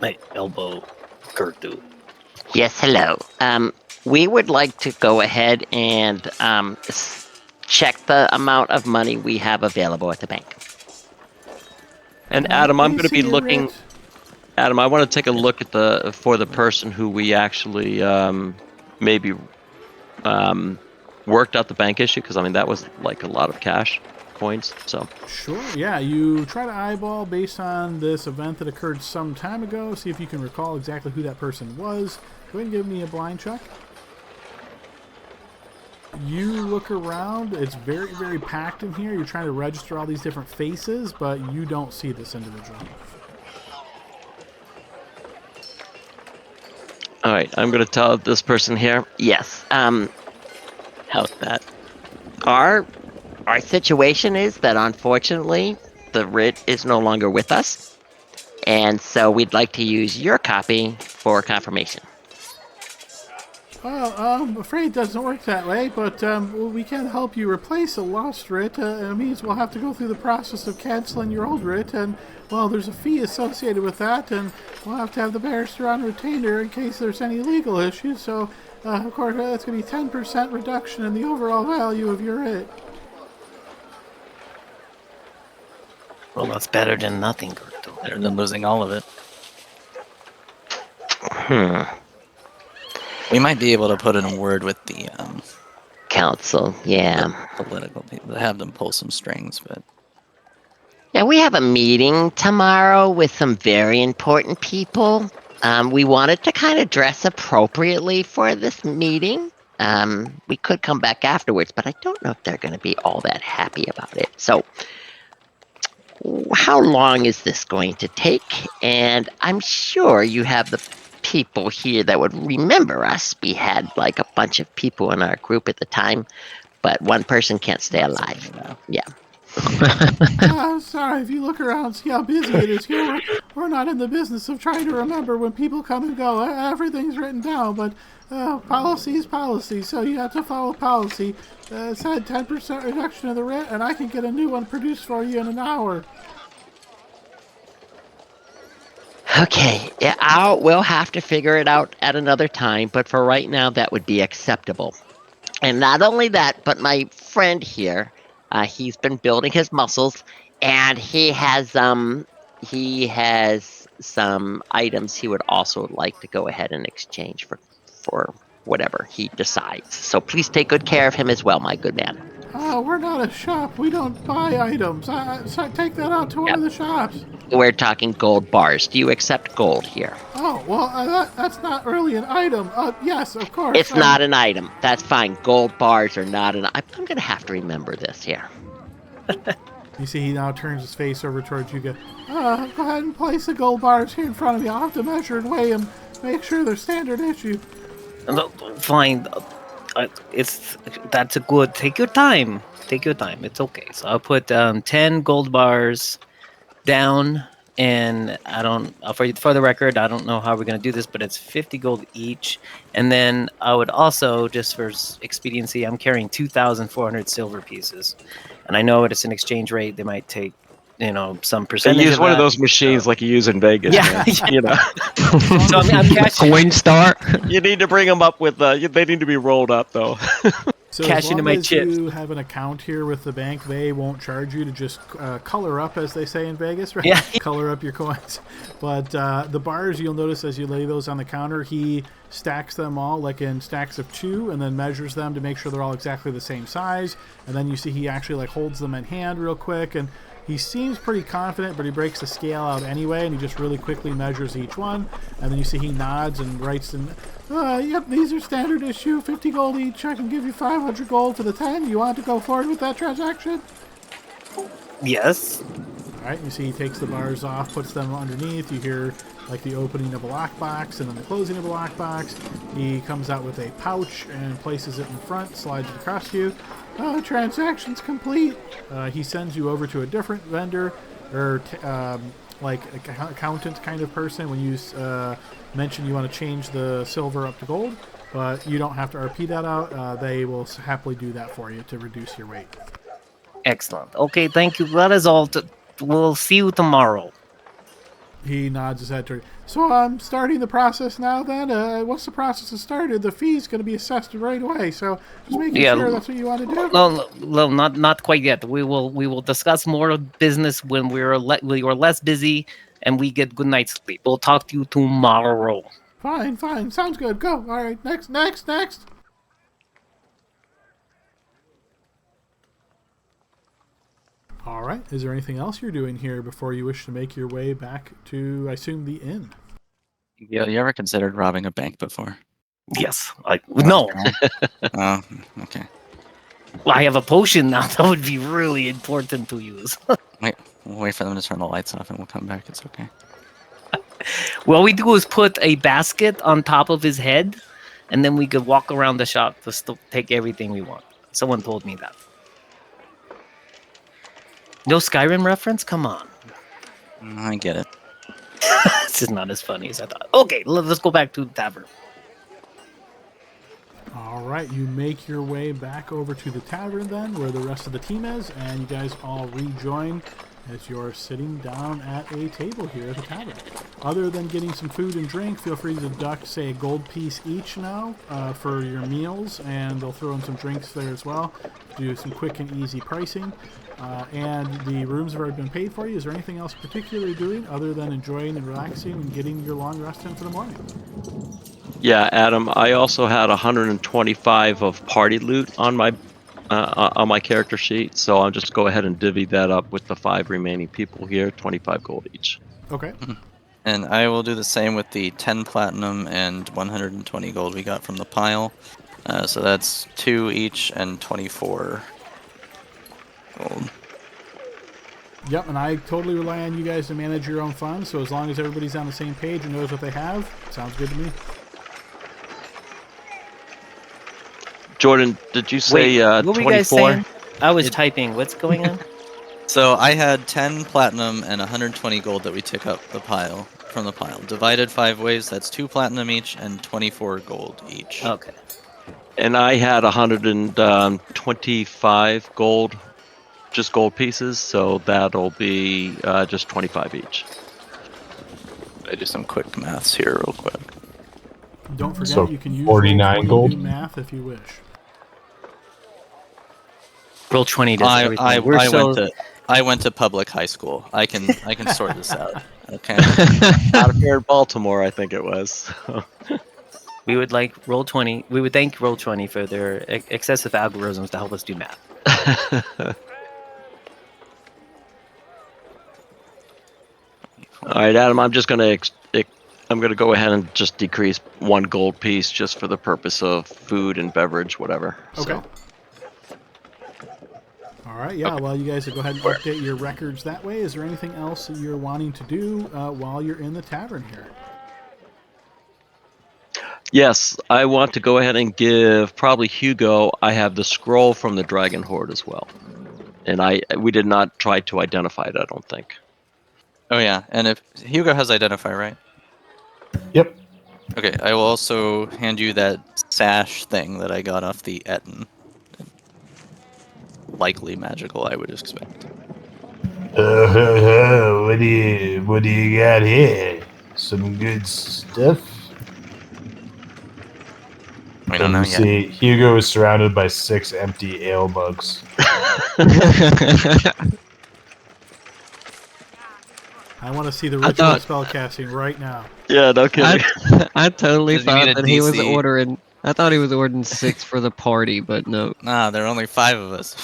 Speaker 3: My elbow, Gertu.
Speaker 6: Yes, hello. We would like to go ahead and check the amount of money we have available at the bank.
Speaker 2: And Adam, I'm going to be looking.
Speaker 1: Writ.
Speaker 2: Adam, I want to take a look at the person who we actually maybe worked out the bank issue, because I mean that was like a lot of cash coins. So
Speaker 1: Sure, yeah. You try to eyeball based on this event that occurred some time ago. See if you can recall exactly who that person was. Go ahead and give me a blind check. You look around. It's very, very packed in here. You're trying to register all these different faces, but you don't see this individual.
Speaker 2: all right, I'm going to tell this person here.
Speaker 6: Yes.
Speaker 2: How's that?
Speaker 6: Our situation is that unfortunately the writ is no longer with us, and so we'd like to use your copy for confirmation.
Speaker 1: Well, I'm afraid it doesn't work that way, but we can help you replace a lost writ. It means we'll have to go through the process of canceling your old writ, and, well, there's a fee associated with that, and we'll have to have the barrister on retainer in case there's any legal issues, so, of course, that's going to be 10% reduction in the overall value of your writ.
Speaker 3: Well, that's better than nothing, Gertu.
Speaker 8: Better than losing all of it. We might be able to put in a word with the
Speaker 6: Council, yeah.
Speaker 8: political people to have them pull some strings, but
Speaker 6: Yeah, we have a meeting tomorrow with some very important people. We wanted to kind of dress appropriately for this meeting. We could come back afterwards, but I don't know if they're going to be all that happy about it. So, how long is this going to take? And I'm sure you have the people here that would remember us. We had like a bunch of people in our group at the time, but one person can't stay alive. Yeah.
Speaker 1: Sorry, if you look around, see how busy it is here. We're not in the business of trying to remember when people come and go. Everything's written down, but policy is policy, so you have to follow policy. It said 10% reduction of the rent, and I can get a new one produced for you in an hour.
Speaker 6: Okay, yeah, we'll have to figure it out at another time, but for right now, that would be acceptable. And not only that, but my friend here, he's been building his muscles, and he has some items he would also like to go ahead and exchange for whatever he decides. So please take good care of him as well, my good man.
Speaker 1: We're not a shop. We don't buy items. So take that out to one of the shops.
Speaker 6: We're talking gold bars. Do you accept gold here?
Speaker 1: Oh, well, that's not really an item. Yes, of course.
Speaker 6: It's not an item. That's fine. Gold bars are not an item. I'm going to have to remember this here.
Speaker 1: You see, he now turns his face over towards you. Go ahead and place the gold bars here in front of me. I'll have to measure and weigh them. Make sure they're standard issue.
Speaker 3: Fine. That's a good. Take your time. Take your time. It's okay. So I'll put 10 gold bars down, and I don't. For the record, I don't know how we're gonna do this, but it's 50 gold each. And then I would also, just for expediency, I'm carrying 2,400 silver pieces, and I know it's an exchange rate. They might take, some
Speaker 2: They
Speaker 3: percentage.
Speaker 2: use one of
Speaker 3: that,
Speaker 2: those machines like you use in Vegas.
Speaker 3: Yeah,
Speaker 2: man.
Speaker 3: yeah.
Speaker 2: You know,
Speaker 3: So I'm cashing.
Speaker 7: Coinstar.
Speaker 2: you need to bring them up with. They need to be rolled up though.
Speaker 1: So
Speaker 3: Cash
Speaker 1: as
Speaker 3: into
Speaker 1: long
Speaker 3: my
Speaker 1: as
Speaker 3: chips.
Speaker 1: you have an account here with the bank, they won't charge you to just color up, as they say in Vegas, right?
Speaker 3: Yeah.
Speaker 1: Color up your coins. But the bars, you'll notice as you lay those on the counter, he stacks them all like in stacks of 2 and then measures them to make sure they're all exactly the same size. And then you see he actually like holds them in hand real quick, and he seems pretty confident, but he breaks the scale out anyway, and he just really quickly measures each one. And then you see he nods and writes in, yep, these are standard issue, 50 gold each. I can give you 500 gold for the 10. You want to go forward with that transaction?
Speaker 3: Yes.
Speaker 1: All right, you see he takes the bars off, puts them underneath. You hear like the opening of a lockbox and then the closing of a lockbox. He comes out with a pouch and places it in front, slides it across to you. Transaction's complete. He sends you over to a different vendor or like accountant kind of person when you mention you want to change the silver up to gold, but you don't have to RP that out. They will happily do that for you to reduce your weight.
Speaker 3: Excellent. Okay, thank you. That is all. We'll see you tomorrow.
Speaker 1: He nods his head toward you. So I'm starting the process now then? Once the process is started, the fee's going to be assessed right away. So just making sure that's what you want to do?
Speaker 3: No, not quite yet. We will discuss more business when we are less busy and we get good night's sleep. We'll talk to you tomorrow.
Speaker 1: Fine. Sounds good. Go. All right. Next. All right. Is there anything else you're doing here before you wish to make your way back to, I assume, the inn?
Speaker 8: Yeah, you ever considered robbing a bank before?
Speaker 3: Yes. No.
Speaker 8: Oh, okay.
Speaker 3: Well, I have a potion now. That would be really important to use.
Speaker 8: We'll wait for them to turn the lights off and we'll come back. It's okay.
Speaker 3: What we do is put a basket on top of his head, and then we could walk around the shop to take everything we want. Someone told me that. No Skyrim reference? Come on.
Speaker 8: I get it.
Speaker 3: This is not as funny as I thought. Okay, let's go back to the tavern.
Speaker 1: All right, you make your way back over to the tavern then, where the rest of the team is, and you guys all rejoin as you're sitting down at a table here at the tavern. Other than getting some food and drink, feel free to deduct, say, a gold piece each now for your meals, and they'll throw in some drinks there as well. Do some quick and easy pricing. And the rooms have already been paid for you. Is there anything else particularly doing other than enjoying and relaxing and getting your long rest in for the morning?
Speaker 2: Yeah, Adam. I also had 125 of party loot on my character sheet, so I'll just go ahead and divvy that up with the 5 remaining people here, 25 gold each.
Speaker 1: Okay.
Speaker 8: And I will do the same with the 10 platinum and 120 gold we got from the pile. So that's 2 each and 24 gold.
Speaker 1: Yep, and I totally rely on you guys to manage your own funds, so as long as everybody's on the same page and knows what they have, sounds good to me.
Speaker 2: Jordan, did you say
Speaker 3: Wait, what were you guys
Speaker 2: 24?
Speaker 3: saying? I was typing. What's going on?
Speaker 8: So I had 10 platinum and 120 gold that we took up from the pile. Divided 5 ways, that's 2 platinum each and 24 gold each.
Speaker 3: Okay.
Speaker 2: And I had 125 gold, just gold pieces, so that'll be just 25 each.
Speaker 8: I do some quick maths here real quick.
Speaker 1: Don't forget,
Speaker 4: So
Speaker 1: you can use
Speaker 4: 49
Speaker 1: Roll20
Speaker 4: gold?
Speaker 1: to do math if you wish.
Speaker 3: Roll 20 does everything.
Speaker 8: I went to public high school. I can sort this out. Okay.
Speaker 2: Out of here in Baltimore, I think it was.
Speaker 3: We would like Roll20. We would thank Roll20 for their excessive algorithms to help us do math.
Speaker 2: All right, Adam. I'm just gonna go ahead and just decrease 1 gold piece just for the purpose of food and beverage, whatever.
Speaker 1: Okay.
Speaker 2: So.
Speaker 1: All right, yeah, while you guys go ahead and update your records that way, is there anything else that you're wanting to do while you're in the tavern here?
Speaker 2: Yes, I want to go ahead and give probably Hugo. I have the scroll from the Dragon Horde as well, and we did not try to identify it. I don't think.
Speaker 8: Oh yeah, and if Hugo has identify, right?
Speaker 4: Yep.
Speaker 8: Okay, I will also hand you that sash thing that I got off the Etten. Likely magical, I would expect.
Speaker 4: What do you got here? Some good stuff.
Speaker 8: We don't know yet.
Speaker 4: See, Hugo is surrounded by 6 empty ale mugs.
Speaker 1: I want to see the ritual spell casting right now.
Speaker 2: Yeah, no kidding.
Speaker 7: I totally
Speaker 8: Does he need
Speaker 7: thought
Speaker 8: a
Speaker 7: that he was
Speaker 8: DC?
Speaker 7: ordering. I thought he was ordering 6 for the party, but no.
Speaker 8: Nah, there are only 5 of us.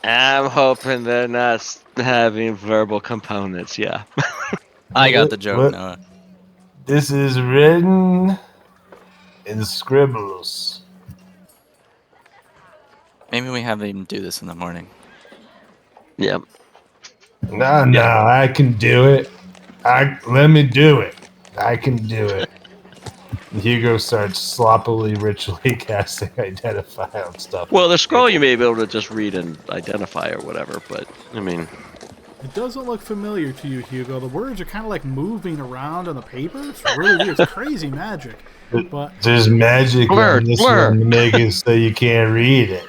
Speaker 2: I'm hoping they're not having verbal components. Yeah.
Speaker 8: I got the joke,
Speaker 4: What?
Speaker 8: Noah.
Speaker 4: This is written in scribbles.
Speaker 8: Maybe we have him do this in the morning.
Speaker 2: Yep.
Speaker 4: No, I can do it. Let me do it. I can do it. Hugo starts sloppily ritually casting identify on stuff.
Speaker 2: Well, the scroll you may be able to just read and identify or whatever, but I mean,
Speaker 1: It doesn't look familiar to you, Hugo. The words are kind of like moving around on the paper. It's really weird. It's crazy magic. But
Speaker 4: there's magic on this
Speaker 2: blur.
Speaker 4: one to make it so you can't read it.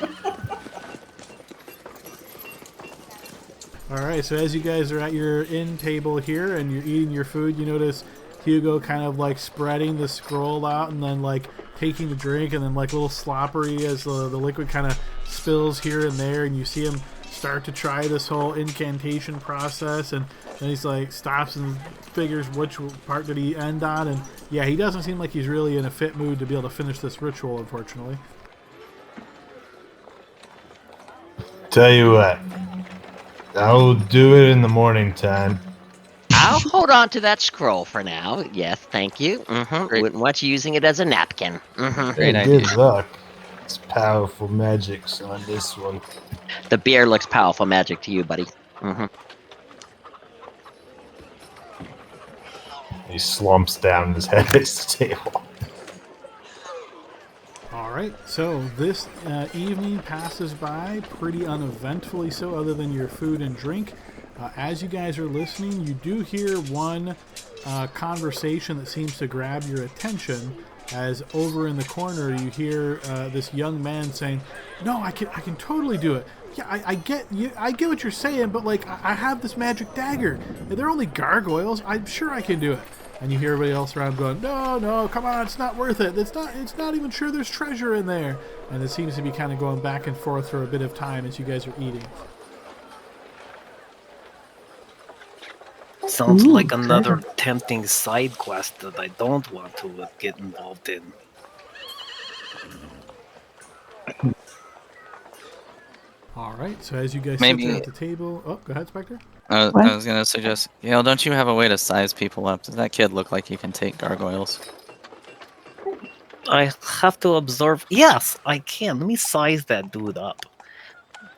Speaker 1: all right, so as you guys are at your inn table here and you're eating your food, you notice Hugo kind of like spreading the scroll out and then like taking the drink and then like a little sloppery as the liquid kind of spills here and there, and you see him start to try this whole incantation process, and then he's like stops and figures which part did he end on, and yeah, he doesn't seem like he's really in a fit mood to be able to finish this ritual, unfortunately.
Speaker 4: Tell you what, I'll do it in the morning time.
Speaker 6: I'll hold on to that scroll for now. Yes, thank you.
Speaker 8: Great.
Speaker 6: Wouldn't want you using it as a napkin.
Speaker 8: Great
Speaker 4: Hey,
Speaker 8: idea.
Speaker 4: good luck. It's powerful magic on this one.
Speaker 6: The beer looks powerful magic to you, buddy.
Speaker 4: He slumps down, his head hits the table.
Speaker 1: All right, so this evening passes by pretty uneventfully so, other than your food and drink. As you guys are listening, you do hear one conversation that seems to grab your attention, as over in the corner you hear this young man saying, "No, I can totally do it. Yeah, I get what you're saying, but like I have this magic dagger. They're only gargoyles. I'm sure I can do it." And you hear everybody else around going, "No, come on, it's not worth it. It's not even sure there's treasure in there." And it seems to be kind of going back and forth for a bit of time as you guys are eating.
Speaker 3: Sounds
Speaker 5: Ooh,
Speaker 3: like another
Speaker 5: treasure.
Speaker 3: tempting side quest that I don't want to get involved in.
Speaker 1: All right, so as you guys
Speaker 8: Maybe-
Speaker 1: sit there at the table, oh, go ahead, Spectre.
Speaker 8: I
Speaker 5: What?
Speaker 8: was gonna suggest, Yale, don't you have a way to size people up? Does that kid look like he can take gargoyles?
Speaker 3: I have to observe. Yes, I can. Let me size that dude up.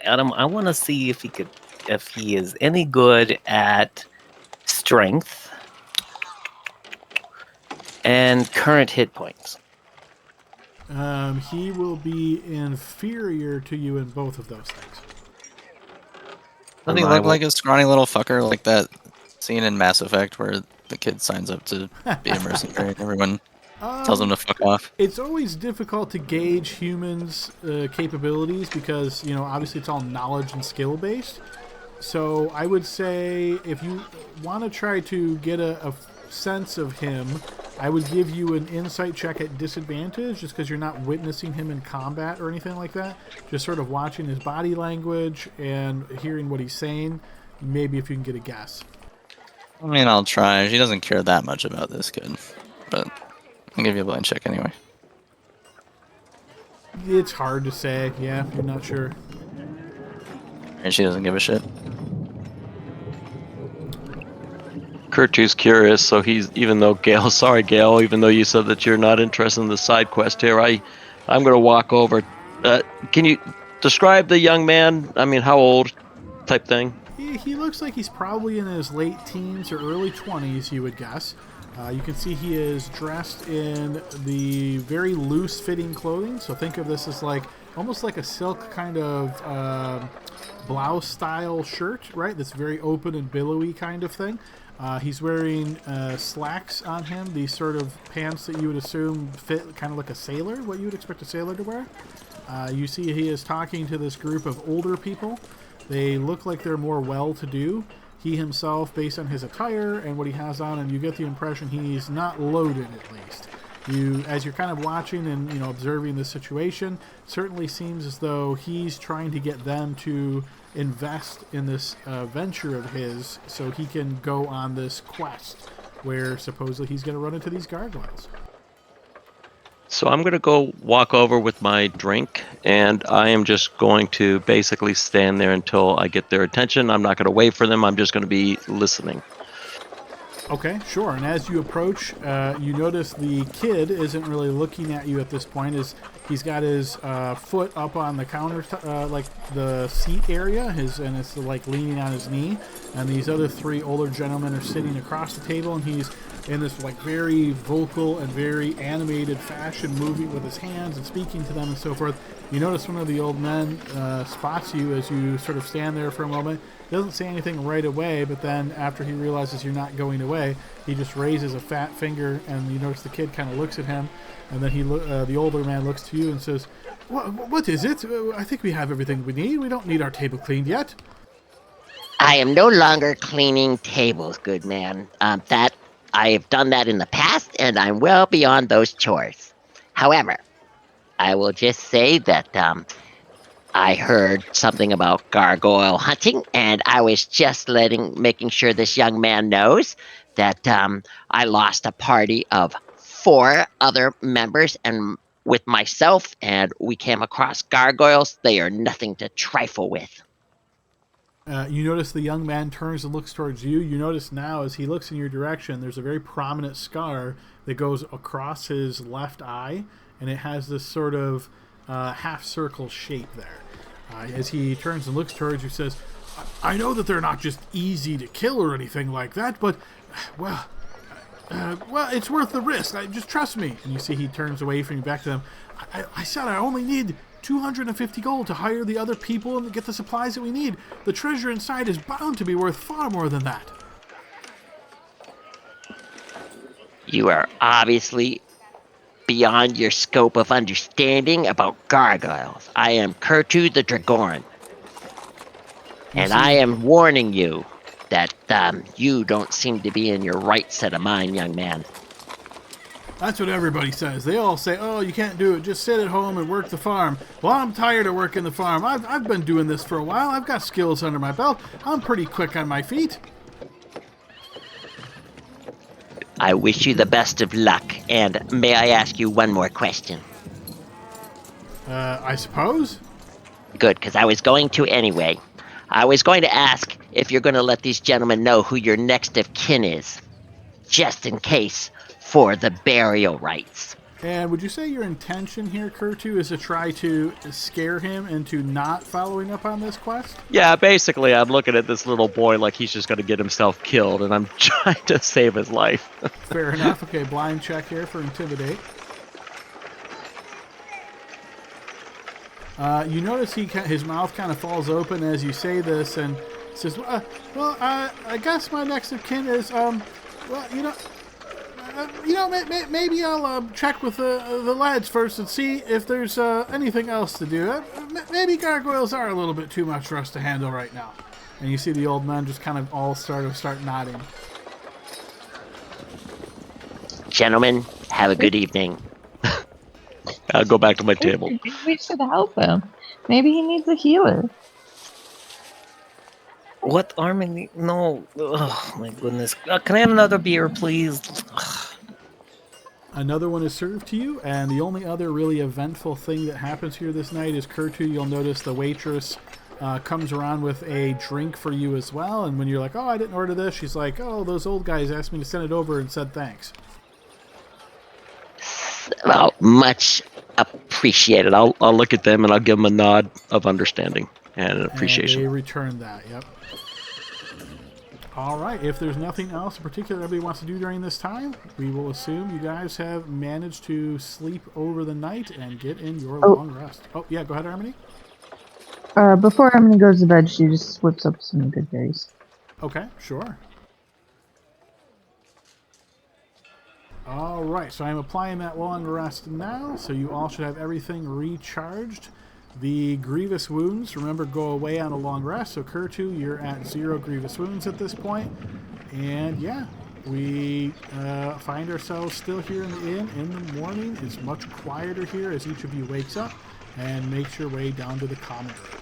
Speaker 3: Adam, I want to see if he is any good at strength and current hit points.
Speaker 1: He will be inferior to you in both of those things.
Speaker 8: Doesn't he look like a scrawny little fucker like that scene in Mass Effect where the kid signs up to be a mercenary and everyone tells him to fuck off?
Speaker 1: It's always difficult to gauge humans' capabilities because, obviously it's all knowledge and skill based. So I would say if you want to try to get a sense of him, I would give you an insight check at disadvantage just because you're not witnessing him in combat or anything like that. Just sort of watching his body language and hearing what he's saying. Maybe if you can get a guess.
Speaker 8: I mean, I'll try. She doesn't care that much about this kid, but I'll give you a blind check anyway.
Speaker 1: It's hard to say. Yeah, you're not sure.
Speaker 8: And she doesn't give a shit.
Speaker 2: Kurtu's curious, so he's even though Gale, even though you said that you're not interested in the side quest here, I'm going to walk over. Can you describe the young man? I mean, how old, type thing?
Speaker 1: He looks like he's probably in his late teens or early 20s, you would guess. You can see he is dressed in the very loose-fitting clothing. So think of this as almost like a silk kind of blouse-style shirt, right? That's very open and billowy kind of thing. He's wearing slacks on him, these sort of pants that you would assume fit kind of like a sailor, what you would expect a sailor to wear. You see he is talking to this group of older people. They look like they're more well-to-do. He himself, based on his attire and what he has on, and you get the impression he's not loaded at least. As you're kind of watching and observing the situation, certainly seems as though he's trying to get them to invest in this venture of his so he can go on this quest where supposedly he's going to run into these gargoyles.
Speaker 2: So I'm going to go walk over with my drink, and I am just going to basically stand there until I get their attention. I'm not going to wait for them. I'm just going to be listening.
Speaker 1: Okay, sure. And as you approach, you notice the kid isn't really looking at you at this point. He's got his foot up on the counter, like the seat area, and it's like leaning on his knee. And these other three older gentlemen are sitting across the table, and he's in this very vocal and very animated fashion, moving with his hands and speaking to them and so forth. You notice one of the old men spots you as you sort of stand there for a moment. He doesn't say anything right away, but then after he realizes you're not going away, he just raises a fat finger, and you notice the kid kind of looks at him, and then the older man looks to you and says, "What is it? I think we have everything we need. We don't need our table cleaned yet."
Speaker 6: I am no longer cleaning tables, good man. I have done that in the past, and I'm well beyond those chores. However, I will just say that I heard something about gargoyle hunting, and I was just making sure this young man knows that I lost a party of 4 other members and with myself, and we came across gargoyles. They are nothing to trifle with.
Speaker 1: You notice the young man turns and looks towards you. You notice now as he looks in your direction, there's a very prominent scar that goes across his left eye, and it has this sort of half-circle shape there. As he turns and looks towards you, says, "I know that they're not just easy to kill or anything like that, but, well, it's worth the risk. Just trust me." And you see he turns away from you back to them. I said I only need 250 gold to hire the other people and get the supplies that we need. The treasure inside is bound to be worth far more than that.
Speaker 6: You are obviously beyond your scope of understanding about gargoyles. I am Kurtu the Dragoran. And I am warning you that you don't seem to be in your right set of mind, young man.
Speaker 1: That's what everybody says. They all say, "Oh, you can't do it. Just sit at home and work the farm." Well, I'm tired of working the farm. I've been doing this for a while. I've got skills under my belt. I'm pretty quick on my feet.
Speaker 6: I wish you the best of luck. And may I ask you one more question?
Speaker 1: I suppose.
Speaker 6: Good, because I was going to anyway. I was going to ask if you're going to let these gentlemen know who your next of kin is. Just in case. For the burial rites.
Speaker 1: And would you say your intention here, Kurtu, is to try to scare him into not following up on this quest?
Speaker 2: Yeah, basically, I'm looking at this little boy like he's just going to get himself killed, and I'm trying to save his life.
Speaker 1: Fair enough. Okay, blind check here for Intimidate. You notice his mouth kind of falls open as you say this, and Says, well, I guess my next of kin is, well, maybe I'll check with the lads first and see if there's anything else to do. Maybe gargoyles are a little bit too much for us to handle right now. And you see the old men just kind of all start nodding.
Speaker 6: Gentlemen, have a good evening.
Speaker 2: I'll go back to my table.
Speaker 5: Maybe we should help him. Maybe he needs a healer.
Speaker 3: What arming? No. Oh my goodness. Can I have another beer, please?
Speaker 1: Another one is served to you, and the only other really eventful thing that happens here this night is Kurtu. You'll notice the waitress comes around with a drink for you as well, and when you're like, oh, I didn't order this, she's like, oh, those old guys asked me to send it over and said thanks.
Speaker 6: Well, much appreciated.
Speaker 2: I'll look at them and I'll give them a nod of understanding and appreciation.
Speaker 1: And they return that, yep. All right, if there's nothing else in particular that everybody wants to do during this time, we will assume you guys have managed to sleep over the night and get in your long rest. Oh, yeah, go ahead, Harmony.
Speaker 5: Before Harmony goes to bed, she just whips up some good berries.
Speaker 1: Okay, sure. All right, so I'm applying that long rest now, so you all should have everything recharged. The grievous wounds, remember, go away on a long rest. So Kurtu, you're at 0 grievous wounds at this point. And yeah, we find ourselves still here in the inn in the morning. It's much quieter here as each of you wakes up and makes your way down to the common room.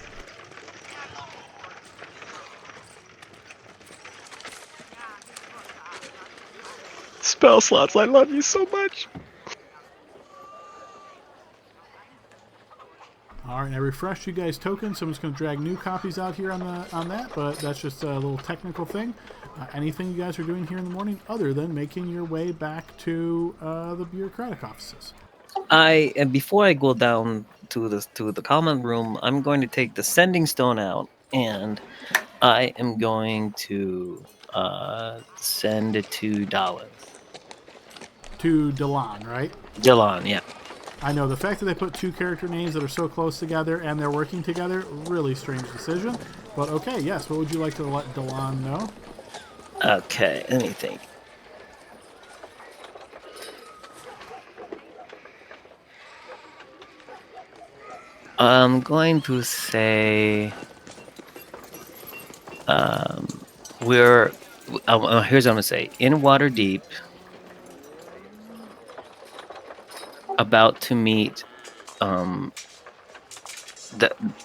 Speaker 2: Spell slots, I love you so much.
Speaker 1: All right, I refreshed you guys' tokens, so I'm just going to drag new copies out here on that, but that's just a little technical thing. Anything you guys are doing here in the morning other than making your way back to the bureaucratic offices?
Speaker 3: And before I go down to the common room, I'm going to take the sending stone out, and I am going to send it to Dalin.
Speaker 1: To Delan, right?
Speaker 3: Dalin, yeah.
Speaker 1: I know, the fact that they put two character names that are so close together and they're working together, really strange decision. But okay, yes, what would you like to let Delan know?
Speaker 3: Okay, let me think. I'm going to say here's what I'm going to say. In Waterdeep, about to meet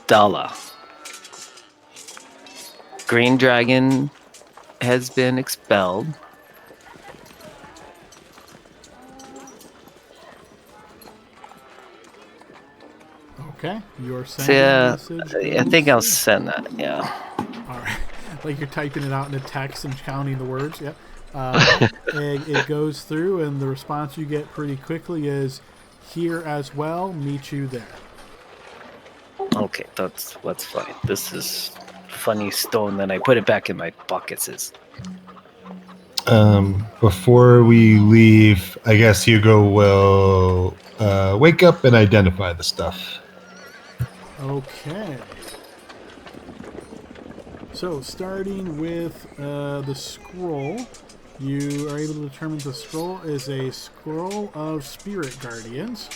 Speaker 3: Dala. Green Dragon has been expelled.
Speaker 1: Okay, you're sending a message.
Speaker 3: I think I'll send that, yeah.
Speaker 1: All right, like you're typing it out in a text and counting the words, yeah. It goes through, and the response you get pretty quickly is, here as well, meet you there.
Speaker 3: Okay, that's fine. This is funny stone, then I put it back in my pockets.
Speaker 4: Before we leave, I guess Hugo will wake up and identify the stuff.
Speaker 1: Okay. So, starting with the scroll, you are able to determine the scroll is a scroll of spirit guardians.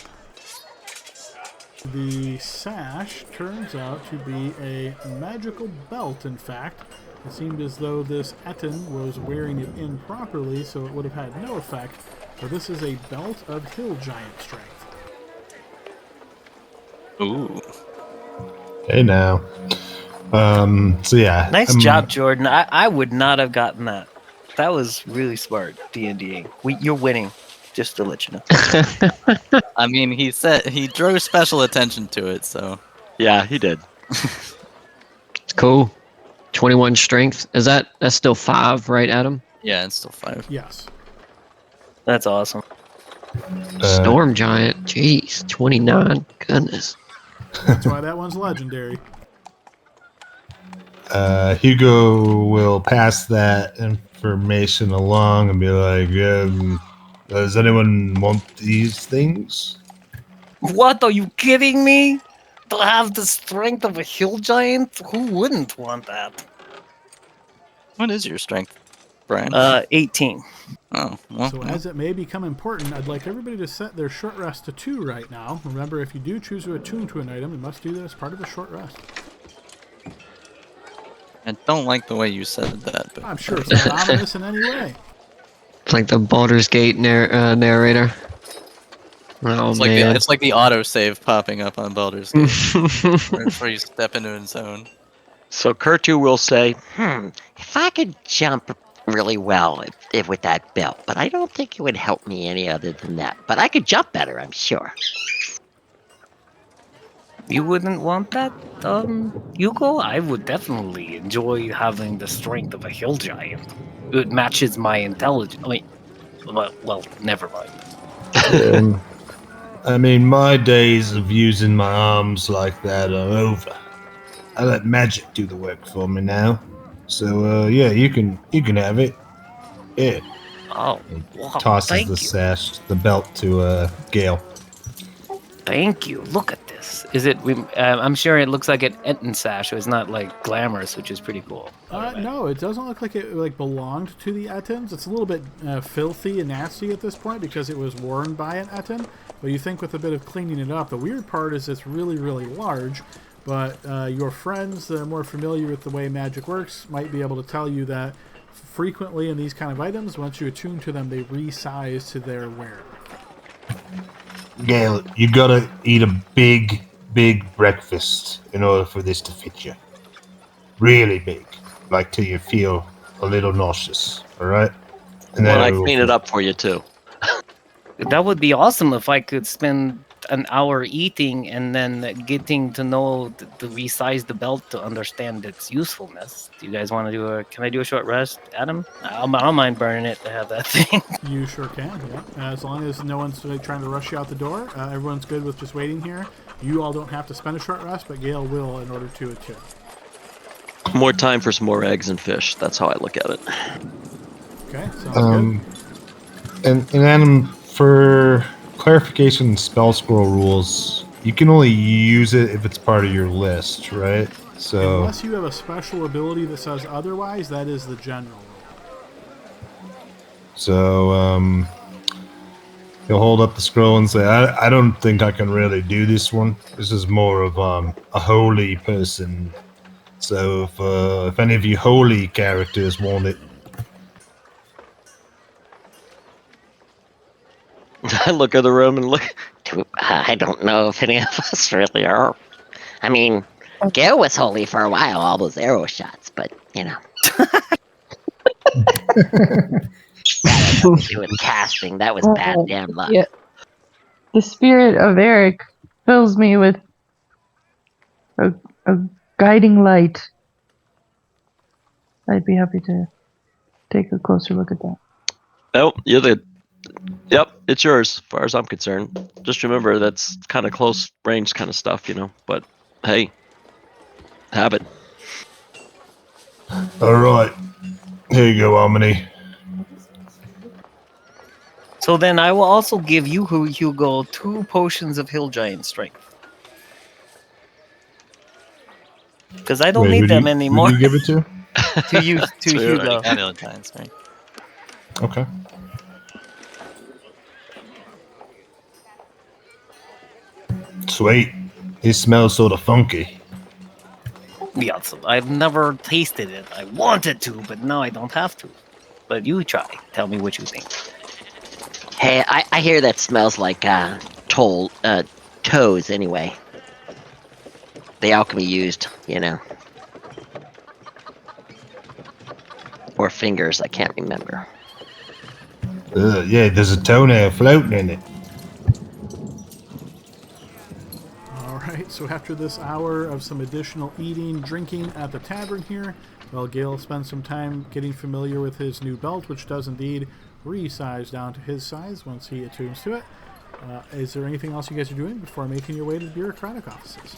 Speaker 1: The sash turns out to be a magical belt, in fact. It seemed as though this Etten was wearing it improperly, so it would have had no effect. But this is a belt of hill giant strength.
Speaker 8: Ooh.
Speaker 4: Hey now. So yeah.
Speaker 3: Nice job, Jordan. I would not have gotten that. That was really smart, D&Ding. You're winning, just to let you know.
Speaker 8: I mean, he drew special attention to it, so.
Speaker 2: Yeah, he did.
Speaker 7: It's cool. 21 strength. That's still 5, right, Adam?
Speaker 8: Yeah, it's still 5.
Speaker 1: Yes.
Speaker 3: That's awesome.
Speaker 7: Storm Giant. Jeez, 29. Goodness.
Speaker 1: That's why that one's legendary.
Speaker 4: Hugo will pass that information along and be like, does anyone want these things?
Speaker 3: What, are you kidding me? To have the strength of a hill giant? Who wouldn't want that?
Speaker 8: What is your strength, Brian?
Speaker 3: 18.
Speaker 8: Oh, well.
Speaker 1: So as it may become important, I'd like everybody to set their short rest to 2 right now. Remember, if you do choose to attune to an item, you must do that as part of a short rest.
Speaker 8: I don't like the way you said that, but
Speaker 1: I'm sure it's not ominous in any way.
Speaker 7: It's like the Baldur's Gate narrator. Oh, man.
Speaker 8: it's like the autosave popping up on Baldur's Gate right before you step into a zone.
Speaker 2: So Kurtu will say,
Speaker 6: If I could jump really well if with that belt, but I don't think it would help me any other than that. But I could jump better, I'm sure.
Speaker 3: You wouldn't want that, Hugo? I would definitely enjoy having the strength of a hill giant. It matches my intelligence. I mean, well, never mind.
Speaker 4: I mean, my days of using my arms like that are over. I let magic do the work for me now. So, yeah, you can have it. Yeah.
Speaker 3: Oh,
Speaker 4: He
Speaker 3: wow,
Speaker 4: tosses
Speaker 3: thank
Speaker 4: the
Speaker 3: you.
Speaker 4: sash, the belt to Gale.
Speaker 3: Thank you. Look at this. Is it? I'm sure it looks like an Enton sash. So it's not like glamorous, which is pretty cool.
Speaker 1: No, it doesn't look like it belonged to the Ettins. It's a little bit filthy and nasty at this point because it was worn by an Ettin. But you think with a bit of cleaning it up, the weird part is it's really, really large. But your friends that are more familiar with the way magic works might be able to tell you that frequently in these kind of items, once you attune to them, they resize to their wear.
Speaker 4: Gale, you gotta eat a big, big breakfast in order for this to fit you. Really big. Like till you feel a little nauseous, alright? And
Speaker 2: well,
Speaker 4: then
Speaker 2: I clean it up for you too.
Speaker 3: That would be awesome if I could spend an hour eating and then getting to know to resize the belt to understand its usefulness. Do you guys want to do can I do a short rest, Adam? I don't mind burning it to have that thing.
Speaker 1: You sure can, yeah. As long as no one's trying to rush you out the door, everyone's good with just waiting here. You all don't have to spend a short rest, but Gale will in order to attune.
Speaker 2: More time for some more eggs and fish. That's how I look at it.
Speaker 1: Okay, sounds good.
Speaker 4: And Adam, for clarification, spell scroll rules, you can only use it if it's part of your list, right? So
Speaker 1: Unless you have a special ability that says otherwise, that is the general rule.
Speaker 4: So he'll hold up the scroll and say, I don't think I can really do this one. This is more of a holy person. So if any of you holy characters want it.
Speaker 2: I look at the room and look.
Speaker 6: I don't know if any of us really are. I mean, Gale was holy for a while, all those arrow shots, but, you know. That had nothing to do with casting. That was bad damn luck.
Speaker 5: Yeah. The spirit of Eric fills me with a guiding light. I'd be happy to take a closer look at that.
Speaker 2: Oh, Yep, it's yours, as far as I'm concerned. Just remember, that's kind of close range kind of stuff, But, hey, have it.
Speaker 4: All right. Here you go, Harmony.
Speaker 3: So then I will also give you, Hugo, 2 potions of hill giant strength. Because I don't
Speaker 4: Wait,
Speaker 3: need
Speaker 4: who
Speaker 3: them
Speaker 4: do you
Speaker 3: anymore.
Speaker 4: give it to?
Speaker 3: To you, to Hugo.
Speaker 8: Right?
Speaker 4: Okay. Sweet. It smells sort of funky.
Speaker 3: Yeah, so I've never tasted it. I wanted to, but now I don't have to. But you try. Tell me what you think.
Speaker 6: Hey, I hear that smells like toes anyway. The alchemy used, Or fingers, I can't remember.
Speaker 4: Yeah, there's a toenail floating in it.
Speaker 1: Alright, so after this hour of some additional eating, drinking at the tavern here, well, Gale spends some time getting familiar with his new belt, which does indeed resize down to his size once he attunes to it. Is there anything else you guys are doing before making your way to the bureaucratic offices?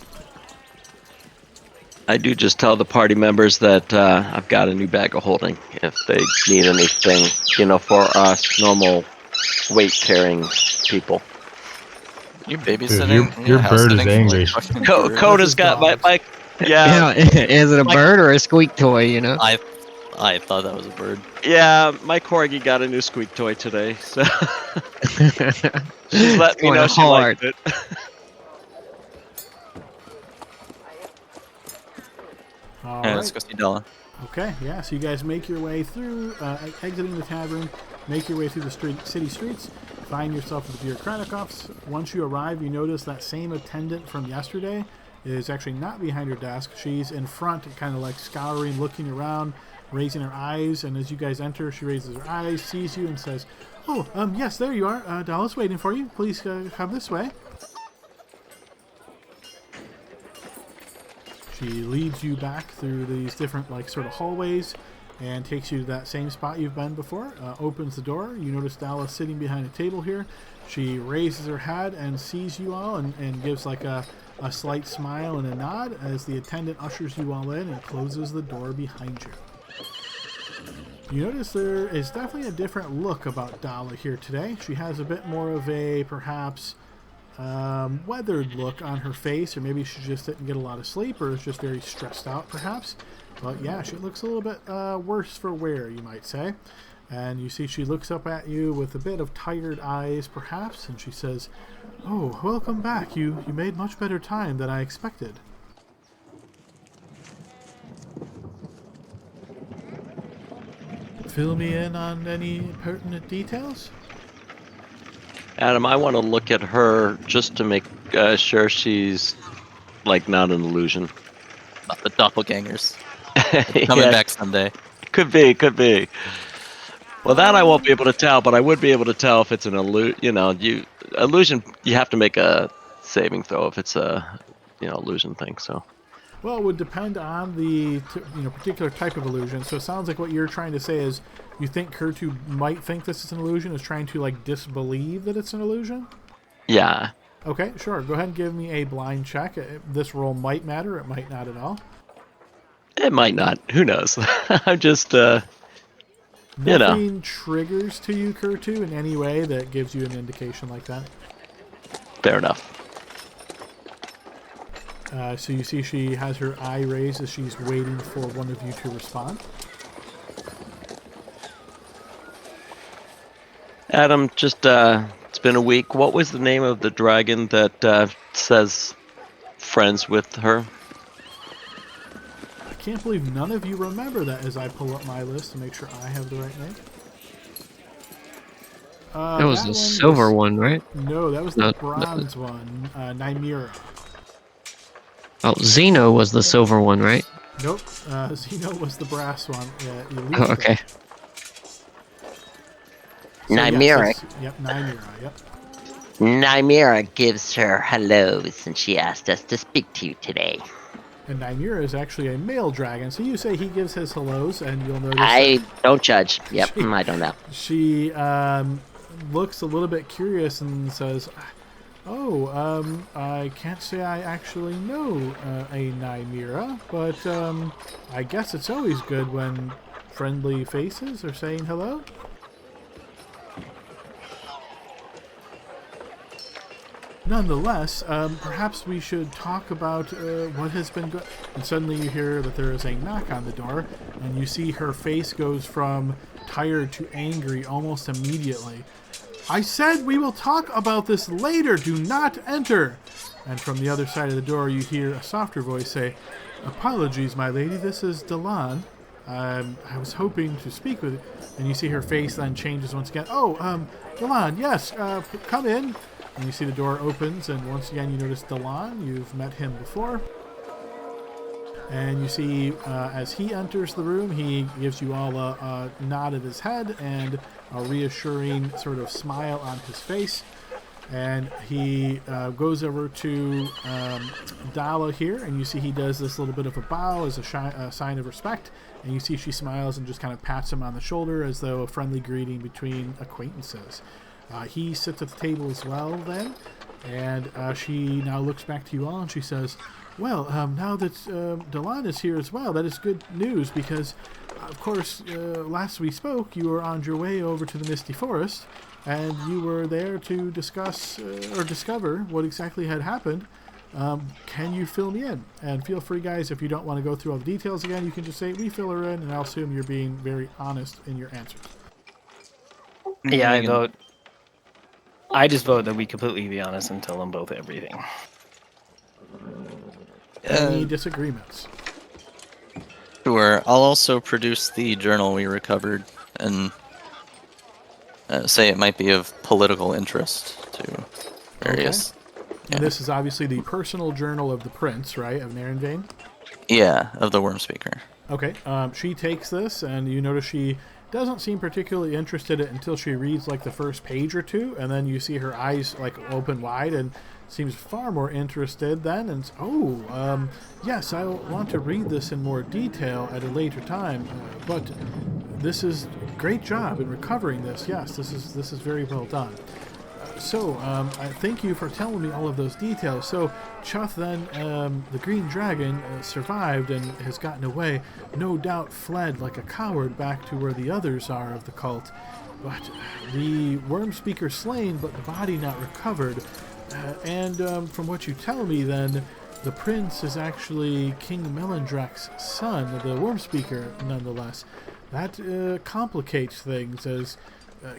Speaker 2: I do just tell the party members that I've got a new bag of holding if they need anything, for us normal weight-carrying people.
Speaker 8: You babysitting?
Speaker 4: Dude, your bird is angry.
Speaker 2: Coda's got my yeah.
Speaker 7: Is it a bird or a squeak toy,
Speaker 8: I thought that was a bird.
Speaker 2: Yeah, my corgi got a new squeak toy today, so she's let me
Speaker 7: Going
Speaker 2: know she
Speaker 7: hard.
Speaker 2: liked it.
Speaker 1: All
Speaker 8: Yeah,
Speaker 1: right.
Speaker 8: let's go see Della.
Speaker 1: Okay, yeah, so you guys make your way through, exiting the tavern, make your way through the city streets, find yourself at the bureaucratic office. Once you arrive, you notice that same attendant from yesterday is actually not behind her desk. She's in front, kind of like scouring, looking around, raising her eyes, and as you guys enter, she raises her eyes, sees you, and says, "Oh, yes, there you are. Dalla's waiting for you. Please come this way." She leads you back through these different, like, sort of hallways and takes you to that same spot you've been before. Opens the door. You notice Dalla sitting behind a table here. She raises her head and sees you all and gives, like, a slight smile and a nod as the attendant ushers you all in and closes the door behind you. You notice there is definitely a different look about Dalla here today. She has a bit more of a, perhaps, weathered look on her face, or maybe she just didn't get a lot of sleep, or is just very stressed out, perhaps. But yeah, she looks a little bit worse for wear, you might say. And you see she looks up at you with a bit of tired eyes, perhaps, and she says, "Oh, welcome back. You made much better time than I expected." Fill me in on any pertinent details?
Speaker 2: Adam, I want to look at her just to make sure she's like not an illusion.
Speaker 8: The doppelgangers. Coming
Speaker 2: Yeah,
Speaker 8: back someday.
Speaker 2: could be. Well, that I won't be able to tell, but I would be able to tell if it's an illusion. Illusion. You have to make a saving throw if it's a illusion thing. So.
Speaker 1: Well, it would depend on the particular type of illusion. So it sounds like what you're trying to say is you think Kurtu might think this is an illusion, is trying to like disbelieve that it's an illusion?
Speaker 2: Yeah.
Speaker 1: Okay, sure. Go ahead and give me a blind check. This roll might matter. It might not at all.
Speaker 2: It might not. Who knows? I'm just,
Speaker 1: Nothing triggers to you, Kurtu, in any way that gives you an indication like that.
Speaker 2: Fair enough.
Speaker 1: So you see she has her eye raised as she's waiting for one of you to respond.
Speaker 2: Adam, just, it's been a week. What was the name of the dragon that says friends with her?
Speaker 1: I can't believe none of you remember that as I pull up my list to make sure I have the right name.
Speaker 7: That was the silver one, right?
Speaker 1: No, that was the bronze one. Nymira.
Speaker 7: Oh, Xeno was the silver one, right?
Speaker 1: Nope. Xeno was the brass one.
Speaker 7: Oh, okay.
Speaker 1: So,
Speaker 6: Nymira.
Speaker 1: Yep, Nymira. Yep.
Speaker 6: Nymira gives her hellos, and she asked us to speak to you today.
Speaker 1: And Nymira is actually a male dragon. So you say he gives his hellos, and you'll notice.
Speaker 6: I don't judge. Yep, I don't know.
Speaker 1: She looks a little bit curious and says, "Oh, I can't say I actually know a Nymira, but I guess it's always good when friendly faces are saying hello." Nonetheless, perhaps we should talk about what has been good. And suddenly you hear that there is a knock on the door, and you see her face goes from tired to angry almost immediately. "I said we will talk about this later. Do not enter." And from the other side of the door, you hear a softer voice say, "Apologies, my lady. This is Delan. I was hoping to speak with you." And you see her face then changes once again. "Oh, Delan, yes, come in." And you see the door opens, and once again you notice Delan. You've met him before. And you see as he enters the room, he gives you all a nod of his head and a reassuring sort of smile on his face. And he goes over to Dalla here, and you see he does this little bit of a bow as a sign of respect. And you see she smiles and just kind of pats him on the shoulder as though a friendly greeting between acquaintances. He sits at the table as well then, and she now looks back to you all and she says, "Well, now that Delan is here as well, that is good news because, of course, last we spoke, you were on your way over to the Misty Forest, and you were there to discuss or discover what exactly had happened. Can you fill me in? And feel free, guys, if you don't want to go through all the details again, you can just say, we fill her in, and I'll assume you're being very honest in your answers.
Speaker 3: Yeah, I vote. I just vote that we completely be honest and tell them both everything.
Speaker 1: Any disagreements?
Speaker 8: Sure. I'll also produce the journal we recovered and say it might be of political interest to various.
Speaker 1: Okay. And this is obviously the personal journal of the prince, right, of Narenvain?
Speaker 8: Yeah, of the Worm Speaker.
Speaker 1: Okay. She takes this, and you notice she doesn't seem particularly interested in it until she reads like the first page or two, and then you see her eyes like open wide and seems far more interested then. And yes, I want to read this in more detail at a later time, but this is a great job in recovering this. Yes, this is very well done. I thank you for telling me all of those details. So, Chuth then, the Green Dragon, survived and has gotten away. No doubt fled like a coward back to where the others are of the cult. But the Worm Speaker slain, but the body not recovered. From what you tell me then, the prince is actually King Melindrak's son, the Worm Speaker, nonetheless. That complicates things, as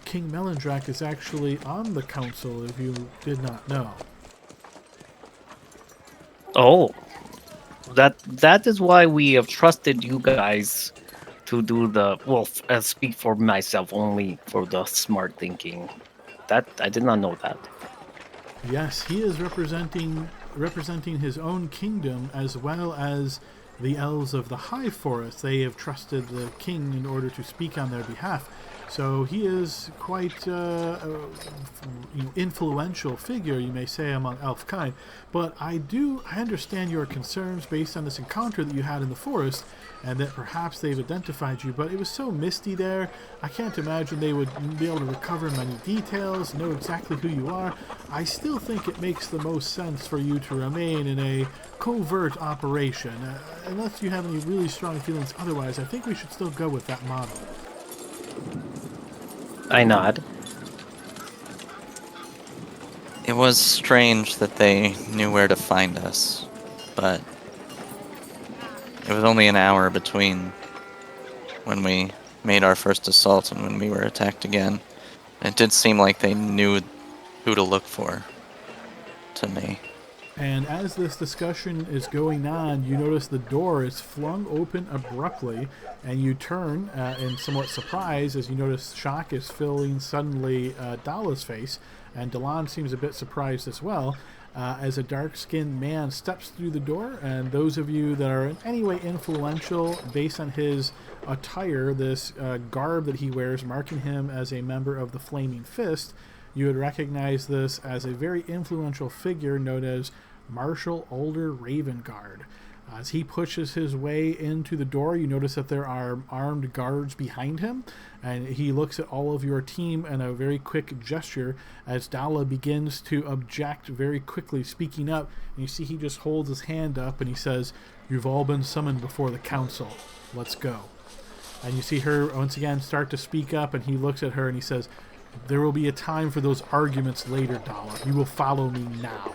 Speaker 1: King Melindrak is actually on the council, if you did not know.
Speaker 3: Oh, that is why we have trusted you guys to do the, well, speak for myself only, for the smart thinking. That I did not know that.
Speaker 1: Yes, he is representing his own kingdom as well as the elves of the High Forest. They have trusted the king in order to speak on their behalf. So he is quite influential figure, you may say, among elf kind. But I understand your concerns based on this encounter that you had in the forest, and that perhaps they've identified you. But it was so misty there, I can't imagine they would be able to recover many details, know exactly who you are. I still think it makes the most sense for you to remain in a covert operation. Unless you have any really strong feelings otherwise, I think we should still go with that model.
Speaker 3: I nod.
Speaker 8: It was strange that they knew where to find us, but it was only an hour between when we made our first assault and when we were attacked again. It did seem like they knew who to look for, to me.
Speaker 1: And as this discussion is going on, you notice the door is flung open abruptly, and you turn in somewhat surprise as you notice shock is filling suddenly Dala's face, and Dalan seems a bit surprised as well, as a dark-skinned man steps through the door. And those of you that are in any way influential based on his attire, this garb that he wears marking him as a member of the Flaming Fist, you would recognize this as a very influential figure known as Marshal Alder Ravengard. As he pushes his way into the door, you notice that there are armed guards behind him, and he looks at all of your team in a very quick gesture as Dala begins to object very quickly, speaking up. And you see he just holds his hand up and he says, "You've all been summoned before the council. Let's go." And you see her once again start to speak up, and he looks at her and he says, "There will be a time for those arguments later, Dala. You will follow me now."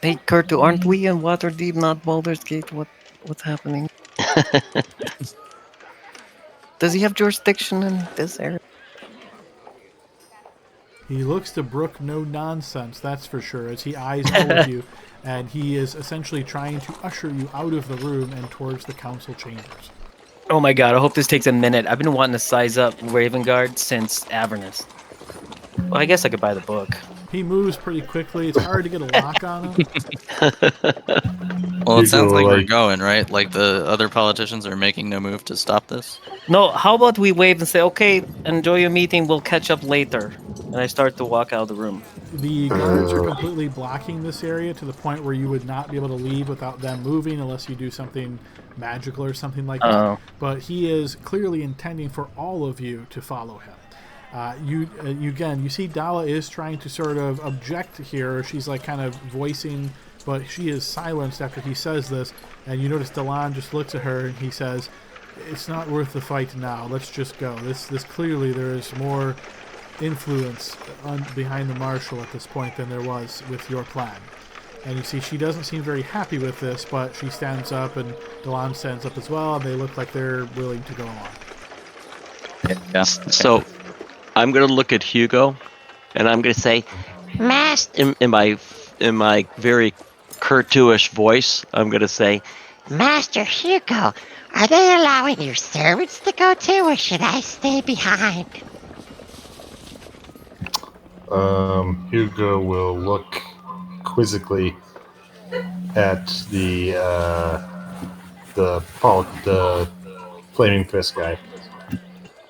Speaker 3: Hey, Kurtu, aren't we in Waterdeep, not Baldur's Gate? What's happening? Does he have jurisdiction in this area?
Speaker 1: He looks to brook no nonsense, that's for sure, as he eyes all of you, and he is essentially trying to usher you out of the room and towards the council chambers.
Speaker 3: Oh my god, I hope this takes a minute. I've been wanting to size up Ravengard since Avernus. Well, I guess I could buy the book.
Speaker 1: He moves pretty quickly. It's hard to get a lock on him.
Speaker 8: Well, it sounds like we're going, right? Like the other politicians are making no move to stop this?
Speaker 3: No, how about we wave and say, okay, enjoy your meeting, we'll catch up later. And I start to walk out of the room.
Speaker 1: The guards are completely blocking this area to the point where you would not be able to leave without them moving unless you do something magical or something like that. But he is clearly intending for all of you to follow him. You see Dala is trying to sort of object here. She's like kind of voicing, but she is silenced after he says this. And you notice Dalan just looks at her and he says, "It's not worth the fight now. Let's just go. This clearly there is more influence behind the marshal at this point than there was with your plan. And you see she doesn't seem very happy with this, but she stands up and Delan stands up as well, and they look like they're willing to go along.
Speaker 8: Yeah.
Speaker 2: So I'm going to look at Hugo, and I'm going to say,
Speaker 6: Master,
Speaker 2: in my very cartoonish voice, I'm going to say,
Speaker 6: Master Hugo, are they allowing your servants to go too, or should I stay behind?
Speaker 4: Hugo will look quizzically at the flaming fist guy.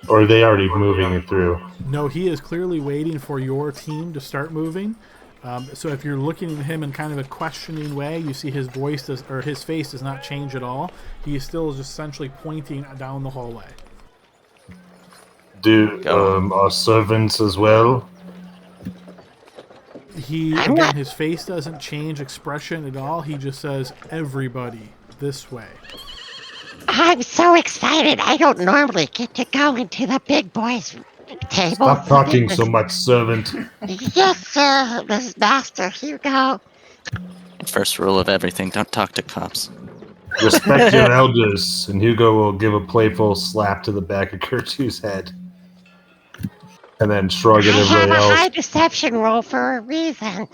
Speaker 4: Or are they already moving it through?
Speaker 1: No, he is clearly waiting for your team to start moving. So if you're looking at him in kind of a questioning way, you see his his face does not change at all. He is still just essentially pointing down the hallway.
Speaker 4: Do our servants as well?
Speaker 1: His face doesn't change expression at all. He just says, "Everybody, this way."
Speaker 6: I'm so excited. I don't normally get to go into the big boys' table.
Speaker 4: Stop talking so much, servant.
Speaker 6: Yes, sir, Master Hugo.
Speaker 8: First rule of everything: don't talk to cops.
Speaker 4: Respect your elders, and Hugo will give a playful slap to the back of Kurtu's head. And then shrug at
Speaker 6: I have
Speaker 4: everybody
Speaker 6: a
Speaker 4: else.
Speaker 6: high deception roll for a reason.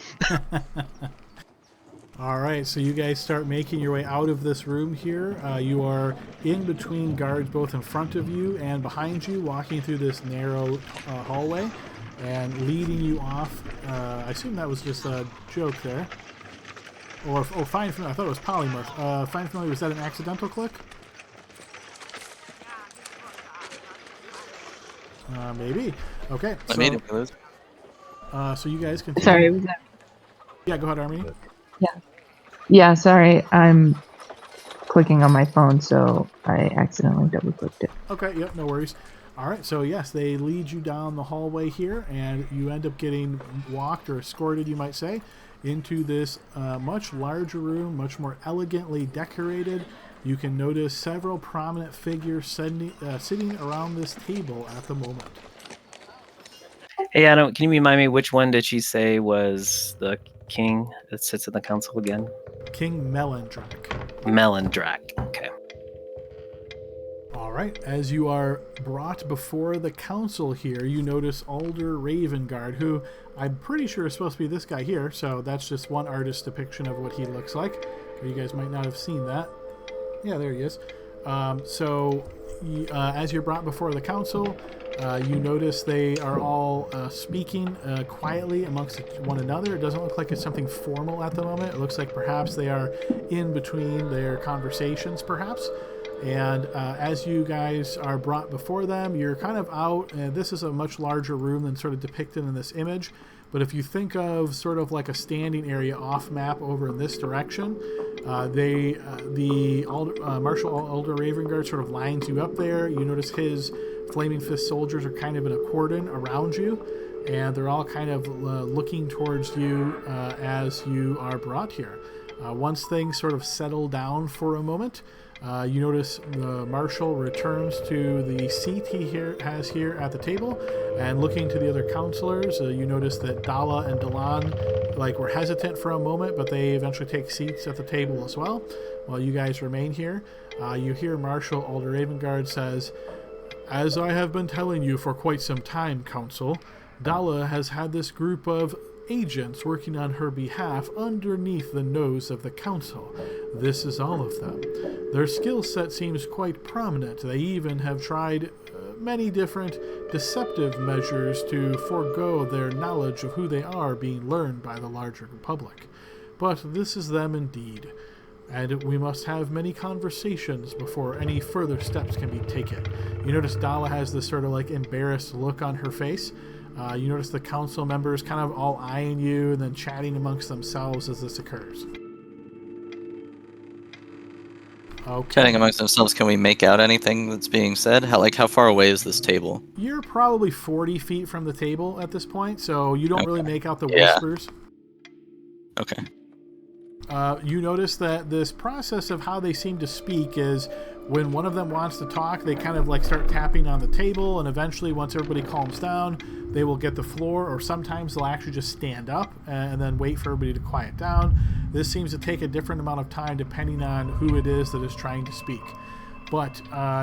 Speaker 1: All right, so you guys start making your way out of this room here. You are in between guards both in front of you and behind you, walking through this narrow hallway and leading you off. I assume that was just a joke there. Find familiar. I thought it was polymorph. Find familiar, was that an accidental click? Maybe. Okay.
Speaker 8: I made it lose.
Speaker 1: So you guys can.
Speaker 5: Sorry, was that?
Speaker 1: Yeah, go ahead, Army.
Speaker 5: Yeah, sorry. I'm clicking on my phone, so I accidentally double-clicked it.
Speaker 1: Okay, yep, no worries. All right, so yes, they lead you down the hallway here, and you end up getting walked or escorted, you might say, into this much larger room, much more elegantly decorated. You can notice several prominent figures sitting around this table at the moment.
Speaker 3: Hey, Adam, can you remind me which one did she say was the king that sits in the council again?
Speaker 1: King Melendrak.
Speaker 3: Melendrak. Okay.
Speaker 1: All right. As you are brought before the council here, you notice Alder Ravengard, who I'm pretty sure is supposed to be this guy here. So that's just one artist's depiction of what he looks like. Or you guys might not have seen that. Yeah, there he is. As you're brought before the council, you notice they are all speaking quietly amongst one another. It doesn't look like it's something formal at the moment. It looks like perhaps they are in between their conversations, perhaps. And as you guys are brought before them, you're kind of out. This is a much larger room than sort of depicted in this image. But if you think of sort of like a standing area off map over in this direction, Marshal Alder Ravengard sort of lines you up there. You notice his Flaming Fist soldiers are kind of in a cordon around you, and they're all kind of looking towards you as you are brought here. Once things sort of settle down for a moment, you notice the marshal returns to the seat he has here at the table, and looking to the other counselors, you notice that Dala and Delan were hesitant for a moment, but they eventually take seats at the table as well. While you guys remain here, you hear Marshal Alder Ravengard says, "As I have been telling you for quite some time, Council, Dala has had this group of agents working on her behalf underneath the nose of the Council. This is all of them. Their skill set seems quite prominent. They even have tried many different deceptive measures to forego their knowledge of who they are being learned by the larger public. But this is them indeed. And we must have many conversations before any further steps can be taken." You notice Dala has this sort of embarrassed look on her face. You notice the council members kind of all eyeing you and then chatting amongst themselves as this occurs. Okay.
Speaker 8: Chatting amongst themselves, can we make out anything that's being said? How far away is this table?
Speaker 1: You're probably 40 feet from the table at this point, so you don't really make out the whispers.
Speaker 8: Okay.
Speaker 1: You notice that this process of how they seem to speak is When one of them wants to talk, they kind of like start tapping on the table, and eventually, once everybody calms down, they will get the floor, or sometimes they'll actually just stand up and then wait for everybody to quiet down. This seems to take a different amount of time depending on who it is that is trying to speak. But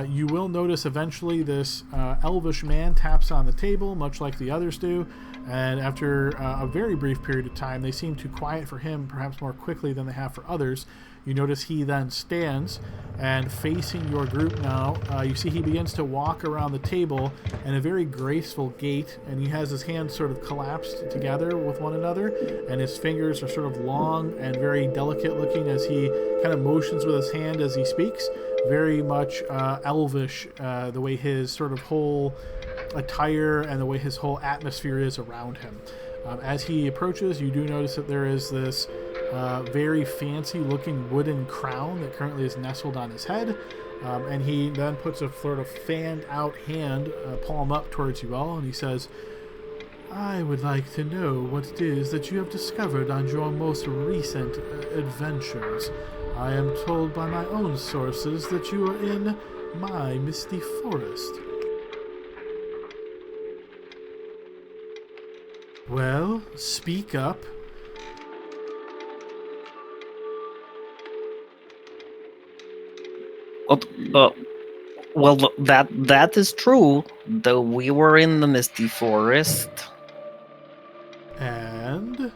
Speaker 1: you will notice eventually this elvish man taps on the table, much like the others do, and after a very brief period of time, they seem to quiet for him perhaps more quickly than they have for others. You notice he then stands, and facing your group now, you see he begins to walk around the table in a very graceful gait, and he has his hands sort of collapsed together with one another, and his fingers are sort of long and very delicate looking as he kind of motions with his hand as he speaks. Very much elvish, the way his sort of whole attire and the way his whole atmosphere is around him. As he approaches, you do notice that there is this very fancy looking wooden crown that currently is nestled on his head, and he then puts a sort of fanned out hand, palm up towards you all, and he says, "I would like to know what it is that you have discovered on your most recent adventures. I am told by my own sources that you are in my misty forest." "Well, speak up."
Speaker 9: Well, that is true. Though we were in the misty forest.
Speaker 1: And?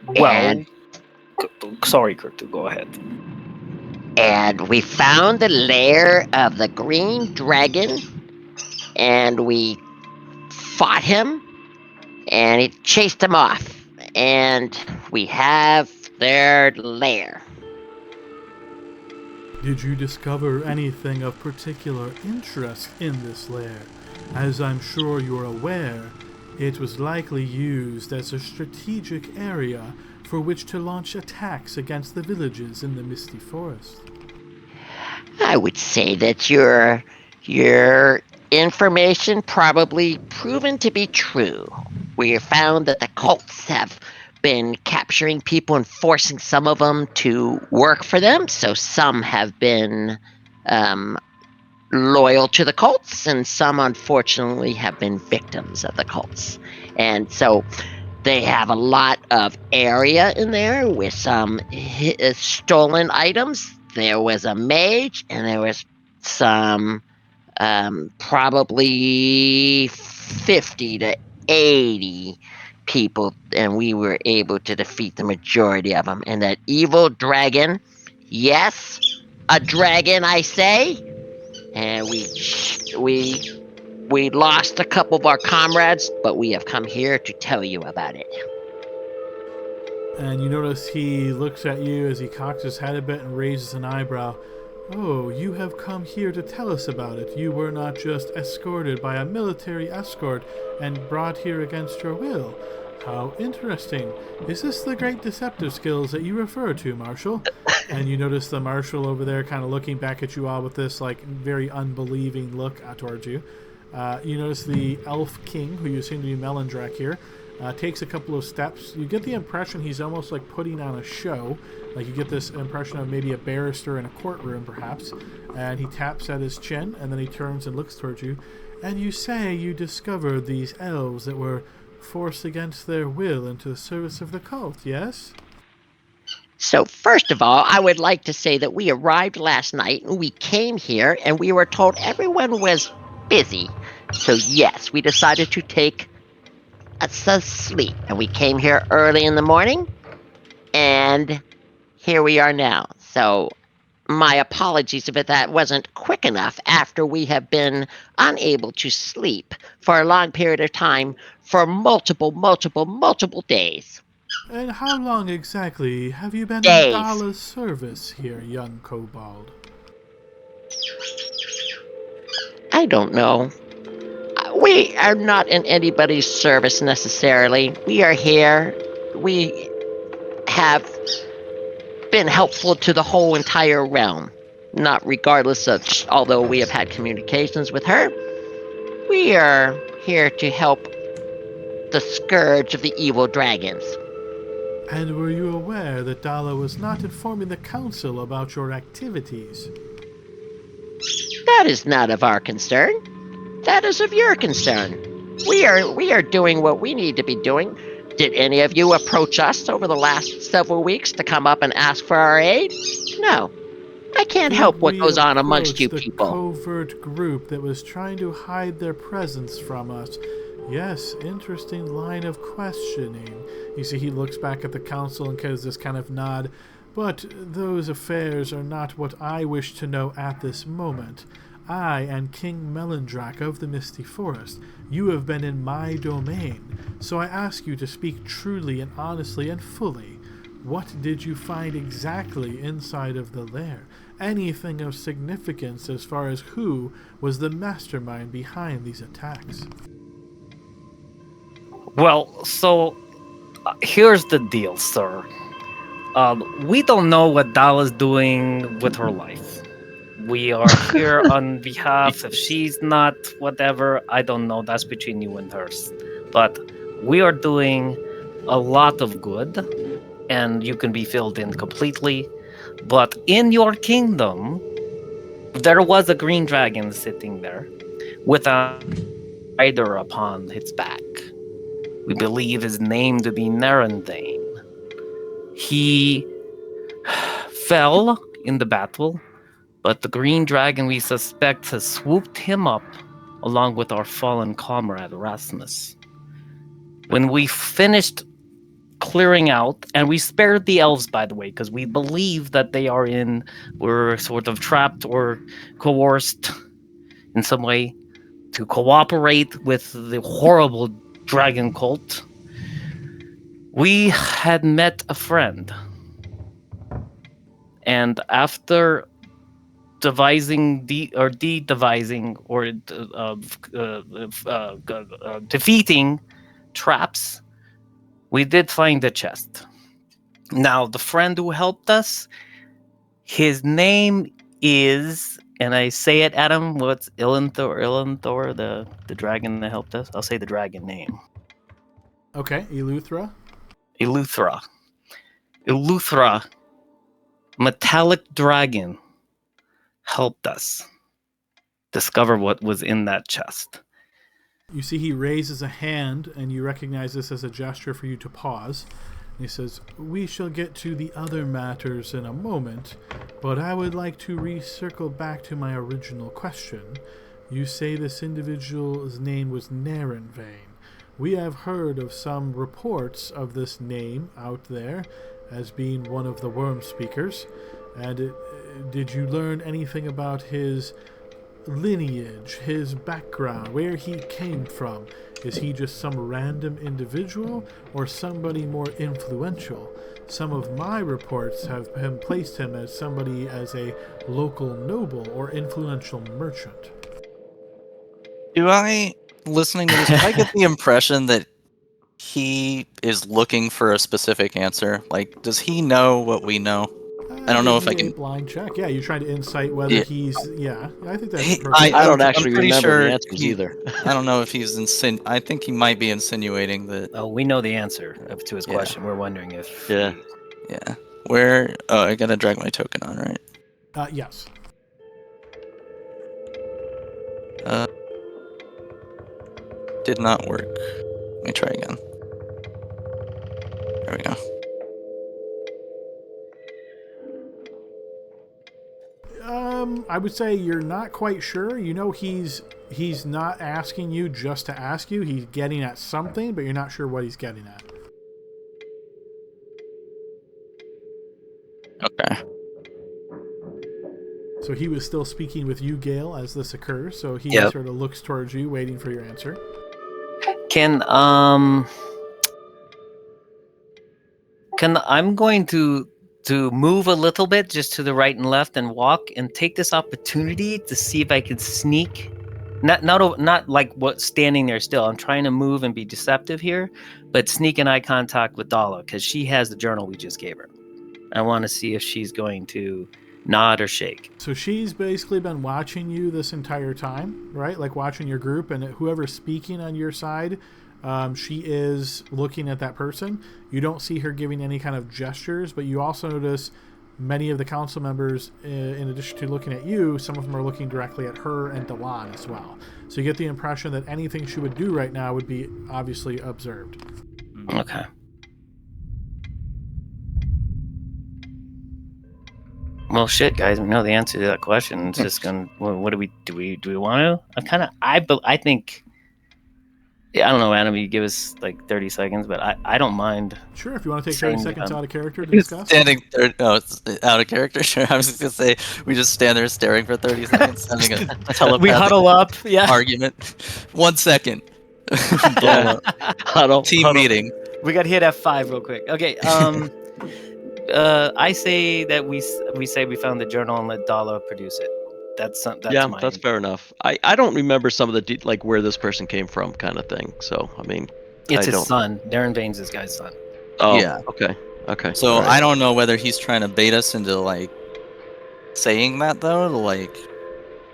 Speaker 9: Well, sorry, Kurtu, go ahead.
Speaker 6: And we found the lair of the green dragon, and we fought him, and he chased him off. And we have their lair.
Speaker 1: Did you discover anything of particular interest in this lair? As I'm sure you're aware, it was likely used as a strategic area for which to launch attacks against the villages in the Misty Forest.
Speaker 6: I would say that your information probably proven to be true. We have found that the cults have been capturing people and forcing some of them to work for them, so some have been loyal to the cults, and some unfortunately have been victims of the cults. And so they have a lot of area in there with some stolen items. There was a mage, and there was some probably 50 to 80 people, and we were able to defeat the majority of them. And that evil dragon, yes, a dragon, I say, and we lost a couple of our comrades, but we have come here to tell you about it.
Speaker 1: And you notice he looks at you as he cocks his head a bit and raises an eyebrow. "Oh, you have come here to tell us about it. You were not just escorted by a military escort and brought here against your will. How interesting. Is this the great deceptive skills that you refer to, Marshal?" And you notice the Marshal over there kind of looking back at you all with this like very unbelieving look towards you. You notice the Elf King, who you seem to be Melindrak here, takes a couple of steps. You get the impression he's almost like putting on a show. Like you get this impression of maybe a barrister in a courtroom, perhaps. And he taps at his chin, and then he turns and looks towards you. "And you say you discovered these elves that were forced against their will into the service of the cult, yes?"
Speaker 6: So first of all, I would like to say that we arrived last night, and we came here, and we were told everyone was busy. So yes, we decided to take a sleep, and we came here early in the morning, and here we are now. So my apologies if that wasn't quick enough after we have been unable to sleep for a long period of time for multiple days.
Speaker 1: "And how long exactly have you been
Speaker 6: Days.
Speaker 1: in Dala's service here, young kobold?"
Speaker 6: I don't know. We are not in anybody's service necessarily. We are here. We have been helpful to the whole entire realm. Not regardless of, although we have had communications with her, we are here to help the scourge of the evil dragons.
Speaker 1: And were you aware that Dala was not informing the council about your activities?
Speaker 6: That is not of our concern. That is of your concern. We are doing what we need to be doing. Did any of you approach us over the last several weeks to come up and ask for our aid? No. I can't
Speaker 1: Did
Speaker 6: help what
Speaker 1: we
Speaker 6: goes on amongst
Speaker 1: approach
Speaker 6: you
Speaker 1: the
Speaker 6: people.
Speaker 1: covert group that was trying to hide their presence from us? Yes, interesting line of questioning. You see, he looks back at the council and gives this kind of nod. But those affairs are not what I wish to know at this moment. I am King Melindrak of the Misty Forest. You have been in my domain, so I ask you to speak truly and honestly and fully. What did you find exactly inside of the lair? Anything of significance as far as who was the mastermind behind these attacks?
Speaker 9: Well, so here's the deal, sir. We don't know what Dala's doing with her life. We are here on behalf. If she's not whatever, I don't know. That's between you and her. But we are doing a lot of good, and you can be filled in completely. But in your kingdom, there was a green dragon sitting there with a rider upon its back. We believe his name to be Narendane. He fell in the battle, but the green dragon we suspect has swooped him up along with our fallen comrade Rasmus. When we finished clearing out, and we spared the elves, by the way, because we believe that were sort of trapped or coerced in some way to cooperate with the horrible dragon cult. We had met a friend, and after defeating traps, we did find a chest. Now, the friend who helped us, his name is, and I say it, Adam, what's Ilanthor, the dragon that helped us? I'll say the dragon name.
Speaker 1: Okay, Eleuthera.
Speaker 9: Eleuthera, metallic dragon, helped us discover what was in that chest.
Speaker 1: You see he raises a hand, and you recognize this as a gesture for you to pause. And he says, "We shall get to the other matters in a moment, but I would like to recircle back to my original question. You say this individual's name was Narendane. We have heard of some reports of this name out there as being one of the worm speakers. And did you learn anything about his lineage, his background, where he came from? Is he just some random individual or somebody more influential? Some of my reports have placed him as a local noble or influential merchant."
Speaker 8: Listening to this, do I get the impression that he is looking for a specific answer? Like, does he know what we know? I don't know if I can.
Speaker 1: Blind check. Yeah, you try to insight whether he's. Yeah, I think that's perfect.
Speaker 2: I don't
Speaker 8: I'm
Speaker 2: actually
Speaker 8: pretty
Speaker 2: remember
Speaker 8: sure
Speaker 2: the answers either.
Speaker 8: I don't know if he's I think he might be insinuating that.
Speaker 3: Oh, we know the answer to his question. We're wondering if.
Speaker 2: Yeah.
Speaker 8: Yeah. Where? Oh, I gotta drag my token on, right?
Speaker 1: Yes.
Speaker 8: Did not work. Let me try again. There we go.
Speaker 1: I would say you're not quite sure. You know he's not asking you just to ask you. He's getting at something, but you're not sure what he's getting at.
Speaker 8: Okay.
Speaker 1: So he was still speaking with you, Gale, as this occurs. So he sort of looks towards you, waiting for your answer.
Speaker 9: I'm going to move a little bit just to the right and left and walk and take this opportunity to see if I can sneak. Not like what standing there still. I'm trying to move and be deceptive here, but sneak an eye contact with Dala because she has the journal we just gave her. I want to see if she's going to nod or shake.
Speaker 1: So she's basically been watching you this entire time, right? Like watching your group, and whoever's speaking on your side, She is looking at that person. You don't see her giving any kind of gestures, but you also notice many of the council members, in addition to looking at you, some of them are looking directly at her and Delan as well. So you get the impression that anything she would do right now would be obviously observed.
Speaker 9: Okay. Well, shit, guys, we know the answer to that question. It's just gonna. What do we want to? I think. Yeah, I don't know, Adam. You give us like 30 seconds, but I don't mind.
Speaker 1: Sure, if you want to take 30 seconds out of character to
Speaker 8: He's
Speaker 1: discuss.
Speaker 8: standing there. Oh, it's out of character. Sure. I was just gonna say we just stand there staring for 30 seconds, having a telepathic
Speaker 9: We huddle up. Yeah.
Speaker 8: argument. 1 second.
Speaker 2: Yeah. Huddle.
Speaker 8: Team meeting.
Speaker 3: We got hit F5 real quick. Okay. I say that we say we found the journal and let Dala produce it. That's my...
Speaker 2: That's fair enough. I don't remember some of the like where this person came from, kind of thing. So I mean,
Speaker 3: it's his son. Darren Baines, this guy's son.
Speaker 2: Oh,
Speaker 8: Yeah.
Speaker 2: Okay.
Speaker 8: So
Speaker 2: All right.
Speaker 8: I don't know whether he's trying to bait us into like saying that though, to like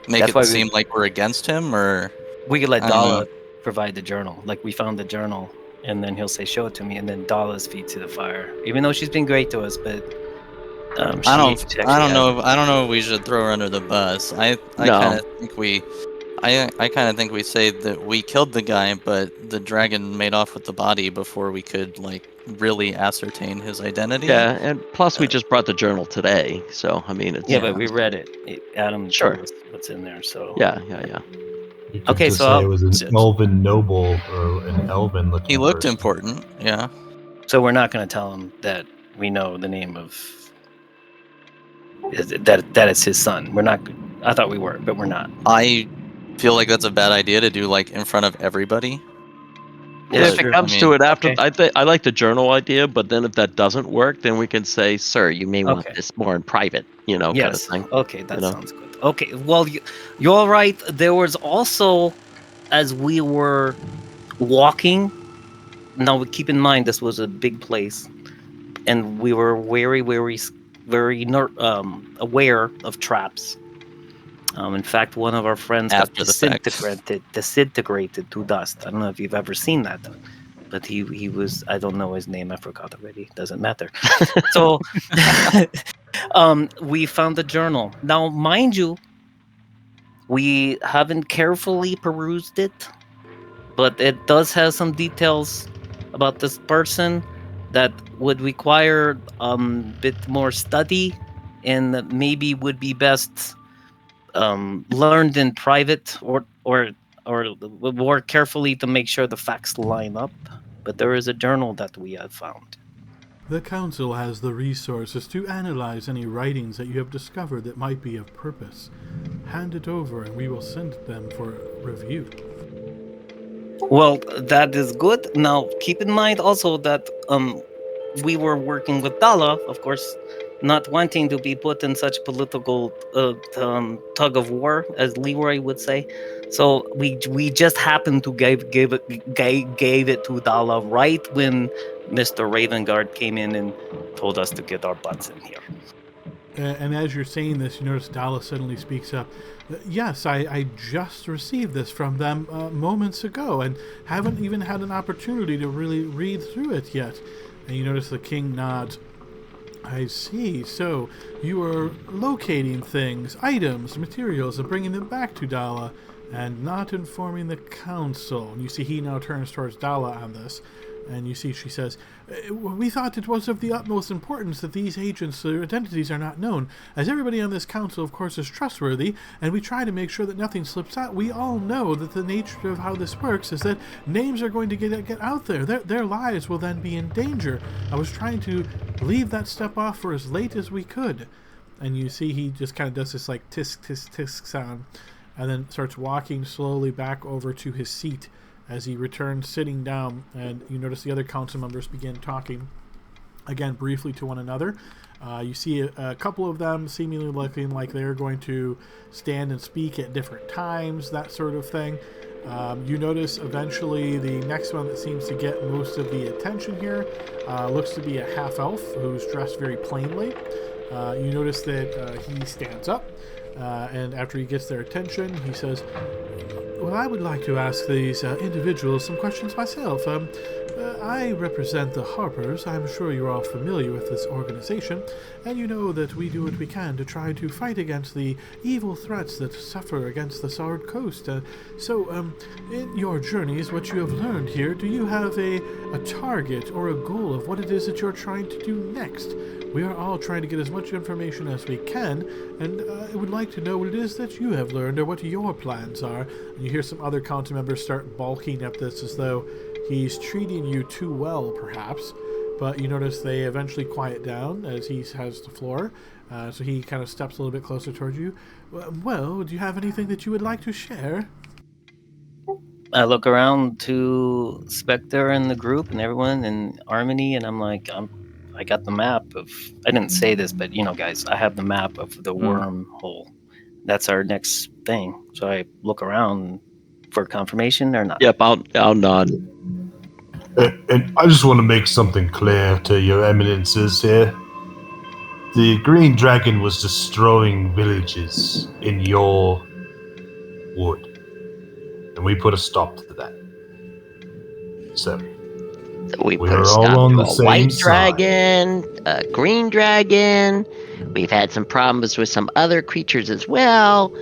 Speaker 8: make
Speaker 3: That's why
Speaker 8: it seem like we're against him, or
Speaker 3: We could let
Speaker 8: I don't
Speaker 3: Dala
Speaker 8: know.
Speaker 3: provide the journal. Like, we found the journal, and then he'll say, show it to me, and then Dala's feet to the fire. Even though she's been great to us, but
Speaker 8: I don't know if we should throw her under the bus. I kind of think I kind of think we say that we killed the guy, but the dragon made off with the body before we could like really ascertain his identity.
Speaker 2: Yeah, and plus we just brought the journal today, so I mean it's
Speaker 3: but we read it. Adam
Speaker 2: Sure.
Speaker 3: told us what's in there, so
Speaker 2: Yeah.
Speaker 10: You could
Speaker 3: Okay,
Speaker 10: just
Speaker 3: so
Speaker 10: say it was an elven noble or an elven looking.
Speaker 8: He looked
Speaker 10: person.
Speaker 8: important. Yeah.
Speaker 3: So we're not going to tell him that we know the name of that it's his son. We're not. I thought we were, but we're not.
Speaker 8: I feel like that's a bad idea to do like in front of everybody.
Speaker 2: Yeah, if it comes to it after,
Speaker 3: okay.
Speaker 2: I like the journal idea, but then if that doesn't work, then we can say, "Sir, you may want
Speaker 3: Okay.
Speaker 2: this more in private," kind of
Speaker 3: Yes.
Speaker 2: thing.
Speaker 3: Okay, that
Speaker 2: you know?
Speaker 3: sounds good. Okay, well, you're right. There was also, as we were walking. Now, keep in mind this was a big place, and we were very aware of traps. In fact, one of our friends got disintegrated to dust. I don't know if you've ever seen that, but he was, I don't know his name, I forgot already. Doesn't matter. So we found the journal. Now, mind you, we haven't carefully perused it, but it does have some details about this person that would require a bit more study, and maybe would be best learned in private or more carefully to make sure the facts line up. But there is a journal that we have found.
Speaker 1: The council has the resources to analyze any writings that you have discovered that might be of purpose. Hand it over and we will send them for review.
Speaker 3: Well, that is good. Now, keep in mind also that we were working with Dala, of course, not wanting to be put in such political tug of war, as Leroy would say. So we just happened to gave it to Dala right when Mr. Ravengard came in and told us to get our butts in here.
Speaker 1: And as you're saying this, you notice Dala suddenly speaks up. Yes, I just received this from them moments ago and haven't even had an opportunity to really read through it yet. And you notice the king nods. I see. So you are locating things, items, materials, and bringing them back to Dala and not informing the council. And you see he now turns towards Dala on this. And you see she says, we thought it was of the utmost importance that these agents' their identities are not known, as everybody on this council, of course, is trustworthy, and we try to make sure that nothing slips out. We all know that the nature of how this works is that names are going to get out there. Their lives will then be in danger. I was trying to leave that step off for as late as we could. And you see he just kind of does this like tisk, tisk, tisk sound, and then starts walking slowly back over to his seat. As he returns sitting down, and you notice the other council members begin talking again briefly to one another. You see a couple of them seemingly looking like they're going to stand and speak at different times, that sort of thing. You notice eventually the next one that seems to get most of the attention here looks to be a half-elf who's dressed very plainly. You notice that he stands up, and after he gets their attention, he says, Well, I would like to ask these individuals some questions myself. I represent the Harpers. I'm sure you're all familiar with this organization, and you know that we do what we can to try to fight against the evil threats that suffer against the Sard Coast. In your journeys, what you have learned here, do you have a target or a goal of what it is that you're trying to do next? We are all trying to get as much information as we can, and I would like to know what it is that you have learned or what your plans are. And you hear some other council members start balking at this as though he's treating you too well, perhaps. But you notice they eventually quiet down as he has the floor. So he kind of steps a little bit closer towards you. Well, do you have anything that you would like to share?
Speaker 9: I look around to Spectre and the group and everyone and Harmony, and I'm like, I got the map of. I didn't say this, but guys, I have the map of the wormhole. That's our next thing. So I look around for confirmation or not.
Speaker 2: Yep, I'll nod.
Speaker 10: And I just want to make something clear to your eminences here. The Green Dragon was destroying villages in your wood. And we put a stop to that. So
Speaker 6: We put
Speaker 10: are
Speaker 6: a
Speaker 10: all
Speaker 6: stop
Speaker 10: on
Speaker 6: to
Speaker 10: the
Speaker 6: a
Speaker 10: same
Speaker 6: white
Speaker 10: side.
Speaker 6: dragon, a green dragon. We've had some problems with some other creatures as well.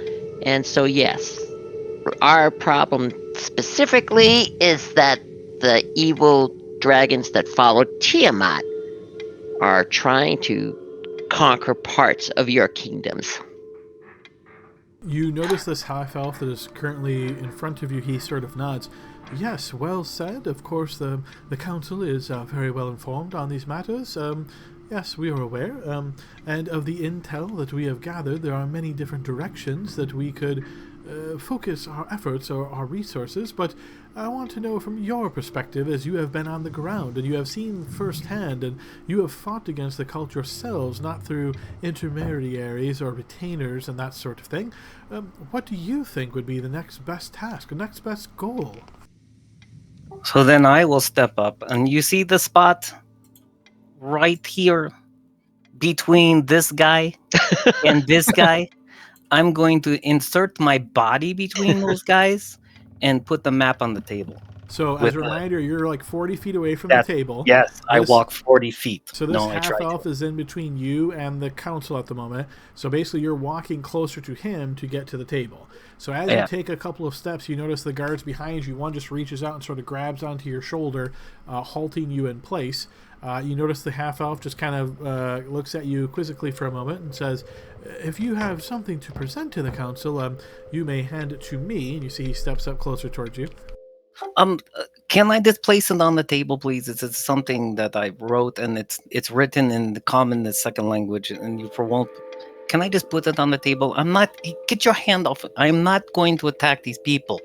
Speaker 6: And so, yes, our problem specifically is that the evil dragons that follow Tiamat are trying to conquer parts of your kingdoms.
Speaker 1: You notice this half-elf that is currently in front of you. He sort of nods. Yes, well said. Of course, the council is very well informed on these matters. Yes, we are aware. And of the intel that we have gathered, there are many different directions that we could focus our efforts or our resources. But I want to know from your perspective, as you have been on the ground and you have seen firsthand and you have fought against the cult yourselves, not through intermediaries or retainers and that sort of thing. What do you think would be the next best task, the next best goal?
Speaker 9: So then I will step up, and you see the spot right here between this guy and this guy. I'm going to insert my body between those guys and put the map on the table.
Speaker 1: So, as a reminder, you're like 40 feet away from the table.
Speaker 9: Yes, I walk 40 feet.
Speaker 1: So this half-elf is in between you and the council at the moment. So basically, you're walking closer to him to get to the table. So as you take a couple of steps, you notice the guards behind you. One just reaches out and sort of grabs onto your shoulder, halting you in place. You notice the half-elf just kind of looks at you quizzically for a moment and says, if you have something to present to the council, you may hand it to me. And you see he steps up closer towards you.
Speaker 9: Can I just place it on the table, please? It's something that I wrote, and it's written in the common, the second language, and you won't. Can I just put it on the table? I'm not. Get your hand off it. I'm not going to attack these people.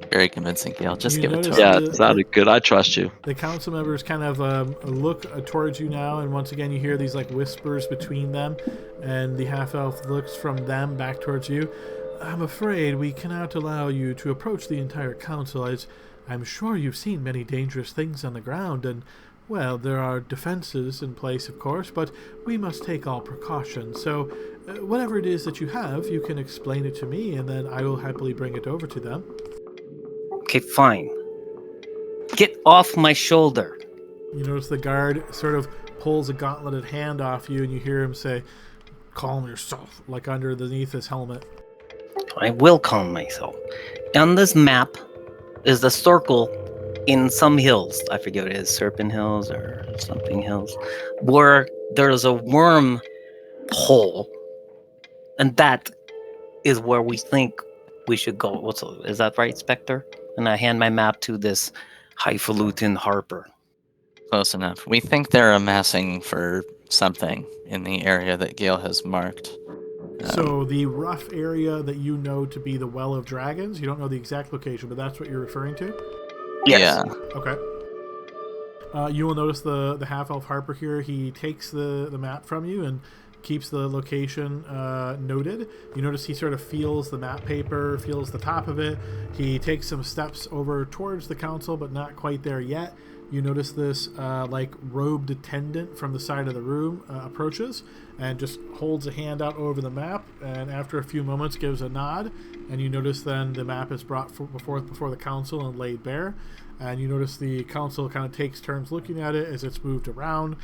Speaker 8: Very convincing, Gale. Just give it to
Speaker 2: him.
Speaker 8: her.
Speaker 2: Yeah, it sounded good. I trust you.
Speaker 1: The council members kind of look towards you now, and once again you hear these like whispers between them, and the half-elf looks from them back towards you. I'm afraid we cannot allow you to approach the entire council, as I'm sure you've seen many dangerous things on the ground, and, well, there are defenses in place, of course, but we must take all precautions. So, whatever it is that you have, you can explain it to me, and then I will happily bring it over to them.
Speaker 9: Okay, fine. Get off my shoulder.
Speaker 1: You notice the guard sort of pulls a gauntleted hand off you, and you hear him say, calm yourself, like underneath his helmet.
Speaker 9: I will calm myself. On this map is the circle in some hills. I forget what it is, Serpent Hills or something hills, where there's a worm hole, and that is where we think we should go. Is that right, Spectre? And I hand my map to this highfalutin Harper.
Speaker 8: Close enough. We think they're amassing for something in the area that Gale has marked.
Speaker 1: So the rough area that you know to be the Well of Dragons, you don't know the exact location, but that's what you're referring to?
Speaker 8: Yes.
Speaker 1: Yeah. Okay. You will notice the half-elf Harper here, he takes the map from you, and keeps the location noted. You notice he sort of feels the map paper, feels the top of it. He takes some steps over towards the council, but not quite there yet. You notice this like robed attendant from the side of the room approaches and just holds a hand out over the map, and after a few moments gives a nod, and you notice then the map is brought before the council and laid bare, and you notice the council kind of takes turns looking at it as it's moved around.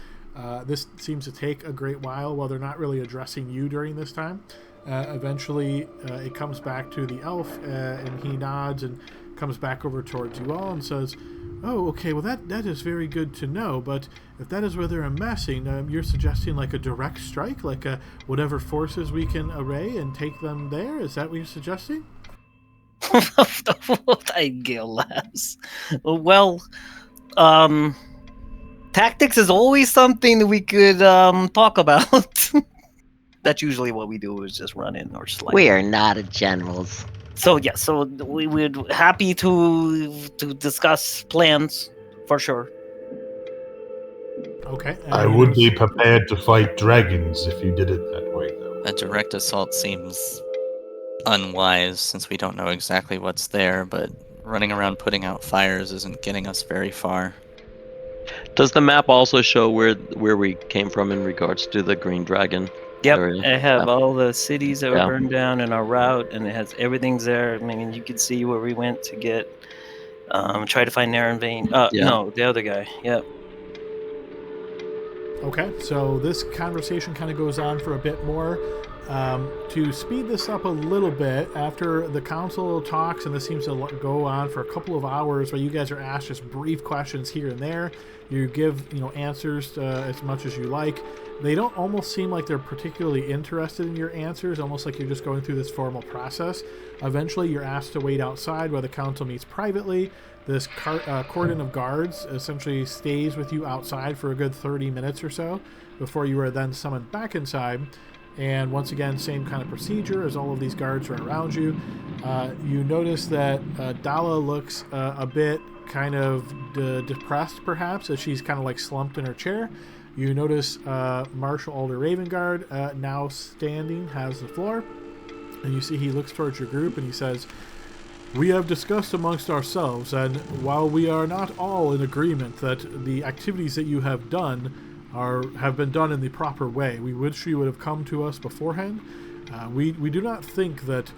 Speaker 1: This seems to take a great while they're not really addressing you during this time. Eventually, it comes back to the elf, and he nods and comes back over towards you all and says, "Oh, okay, well that is very good to know, but if that is where they're amassing, you're suggesting like a direct strike, like whatever forces we can array and take them there? Is that what you're suggesting?"
Speaker 9: Gale laughs. Well, tactics is always something that we could talk about. That's usually what we do, is just run in or slide.
Speaker 6: We are not generals.
Speaker 9: So yeah, so we would happy to discuss plans for sure.
Speaker 1: Okay.
Speaker 10: I would be prepared to fight dragons if you did it that way, though.
Speaker 8: A direct assault seems unwise since we don't know exactly what's there, but running around putting out fires isn't getting us very far.
Speaker 2: Does the map also show where we came from in regards to the Green Dragon?
Speaker 9: Yep,
Speaker 2: area?
Speaker 9: I have all the cities that were
Speaker 2: Yeah.
Speaker 9: burned down in our route, and it has everything's there. I mean, you can see where we went to get try to find Naren Vane.
Speaker 2: Yeah.
Speaker 9: No, the other guy. Yep.
Speaker 1: Okay, so this conversation kind of goes on for a bit more. To speed this up a little bit, after the council talks, and this seems to go on for a couple of hours, where you guys are asked just brief questions here and there. You give answers as much as you like. They don't almost seem like they're particularly interested in your answers, almost like you're just going through this formal process. Eventually, you're asked to wait outside while the council meets privately. This cordon of guards essentially stays with you outside for a good 30 minutes or so before you are then summoned back inside. And once again, same kind of procedure as all of these guards are around you. You notice that Dala looks a bit kind of depressed, perhaps, as she's kind of like slumped in her chair. You notice Marshal Alder Ravengard now standing, has the floor. And you see he looks towards your group and he says, "We have discussed amongst ourselves, and while we are not all in agreement that the activities that you have done have been done in the proper way, we wish you would have come to us beforehand. We do not think that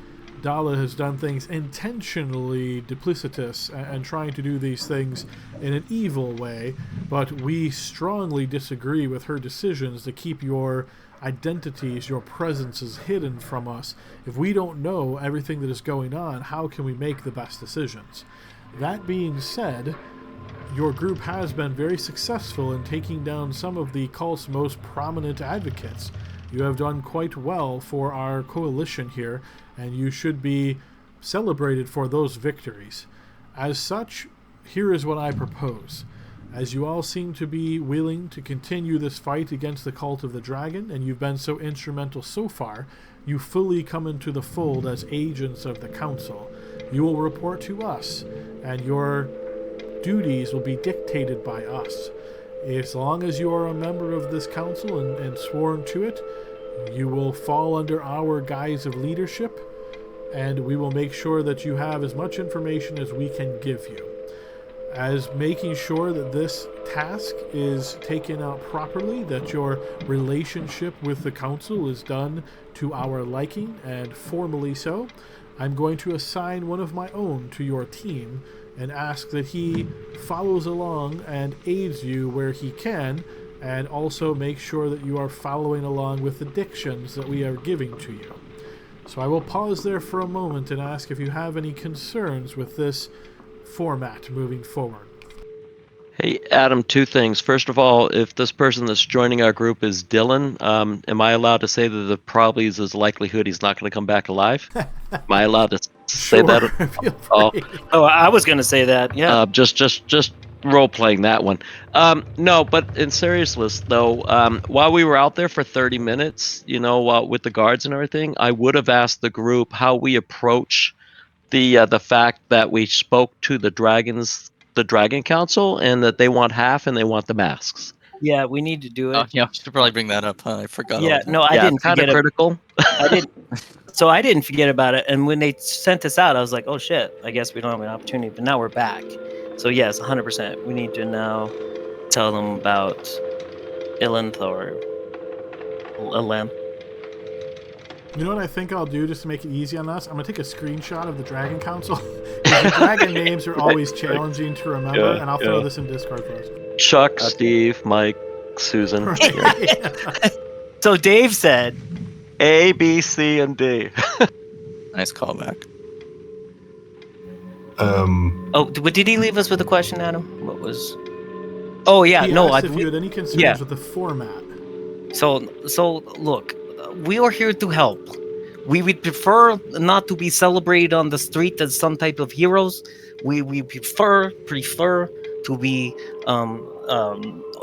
Speaker 1: Dala has done things intentionally duplicitous and trying to do these things in an evil way, but we strongly disagree with her decisions to keep your identities, your presences hidden from us. If we don't know everything that is going on, how can we make the best decisions? That being said, your group has been very successful in taking down some of the cult's most prominent advocates. You have done quite well for our coalition here, and you should be celebrated for those victories. As such, here is what I propose. As you all seem to be willing to continue this fight against the cult of the dragon, and you've been so instrumental so far, you fully come into the fold as agents of the council. You will report to us, and your duties will be dictated by us. As long as you are a member of this council and sworn to it, you will fall under our guise of leadership, and we will make sure that you have as much information as we can give you. As making sure that this task is taken out properly, that your relationship with the council is done to our liking, and formally so, I'm going to assign one of my own to your team and ask that he follows along and aids you where he can, and also make sure that you are following along with the dictions that we are giving to you. So I will pause there for a moment and ask if you have any concerns with this format moving forward.
Speaker 2: Hey, Adam, two things. First of all, if this person that's joining our group is Dylan, am I allowed to say that there probably is a likelihood he's not going to come back alive? Am I allowed to say that?
Speaker 1: Feel free.
Speaker 9: Oh, I was gonna say that. Yeah.
Speaker 2: Just role playing that one. No, but in seriousness though, while we were out there for 30 minutes, with the guards and everything, I would have asked the group how we approach the fact that we spoke to the Dragon Council and that they want half and they want the masks.
Speaker 3: Yeah, we need to do
Speaker 8: Oh,
Speaker 3: it.
Speaker 8: yeah, I should probably bring that up. Huh? I forgot.
Speaker 3: Yeah,
Speaker 8: all that.
Speaker 3: no, I
Speaker 2: yeah,
Speaker 3: didn't
Speaker 2: it's kind of
Speaker 3: forget.
Speaker 2: critical.
Speaker 3: I didn't. So I didn't forget about it. And when they sent us out, I was like, "Oh shit! I guess we don't have an opportunity." But now we're back. So yes, 100%. We need to now tell them about Ilanth or Ilanth.
Speaker 1: You know what I think I'll do just to make it easy on us? I'm gonna take a screenshot of the Dragon Council because the dragon names are always challenging to remember,
Speaker 2: Yeah,
Speaker 1: and I'll throw this in Discord for us.
Speaker 2: Chuck, Steve, Mike, Susan.
Speaker 1: Right.
Speaker 3: So Dave said,
Speaker 2: A, B, C, and D.
Speaker 8: Nice callback.
Speaker 3: "Oh, did he leave us with a question, Adam? What was? Oh yeah,
Speaker 1: He
Speaker 3: no,
Speaker 1: asked if you had any concerns with the format.
Speaker 3: So look, we are here to help. We would prefer not to be celebrated on the street as some type of heroes. We prefer to be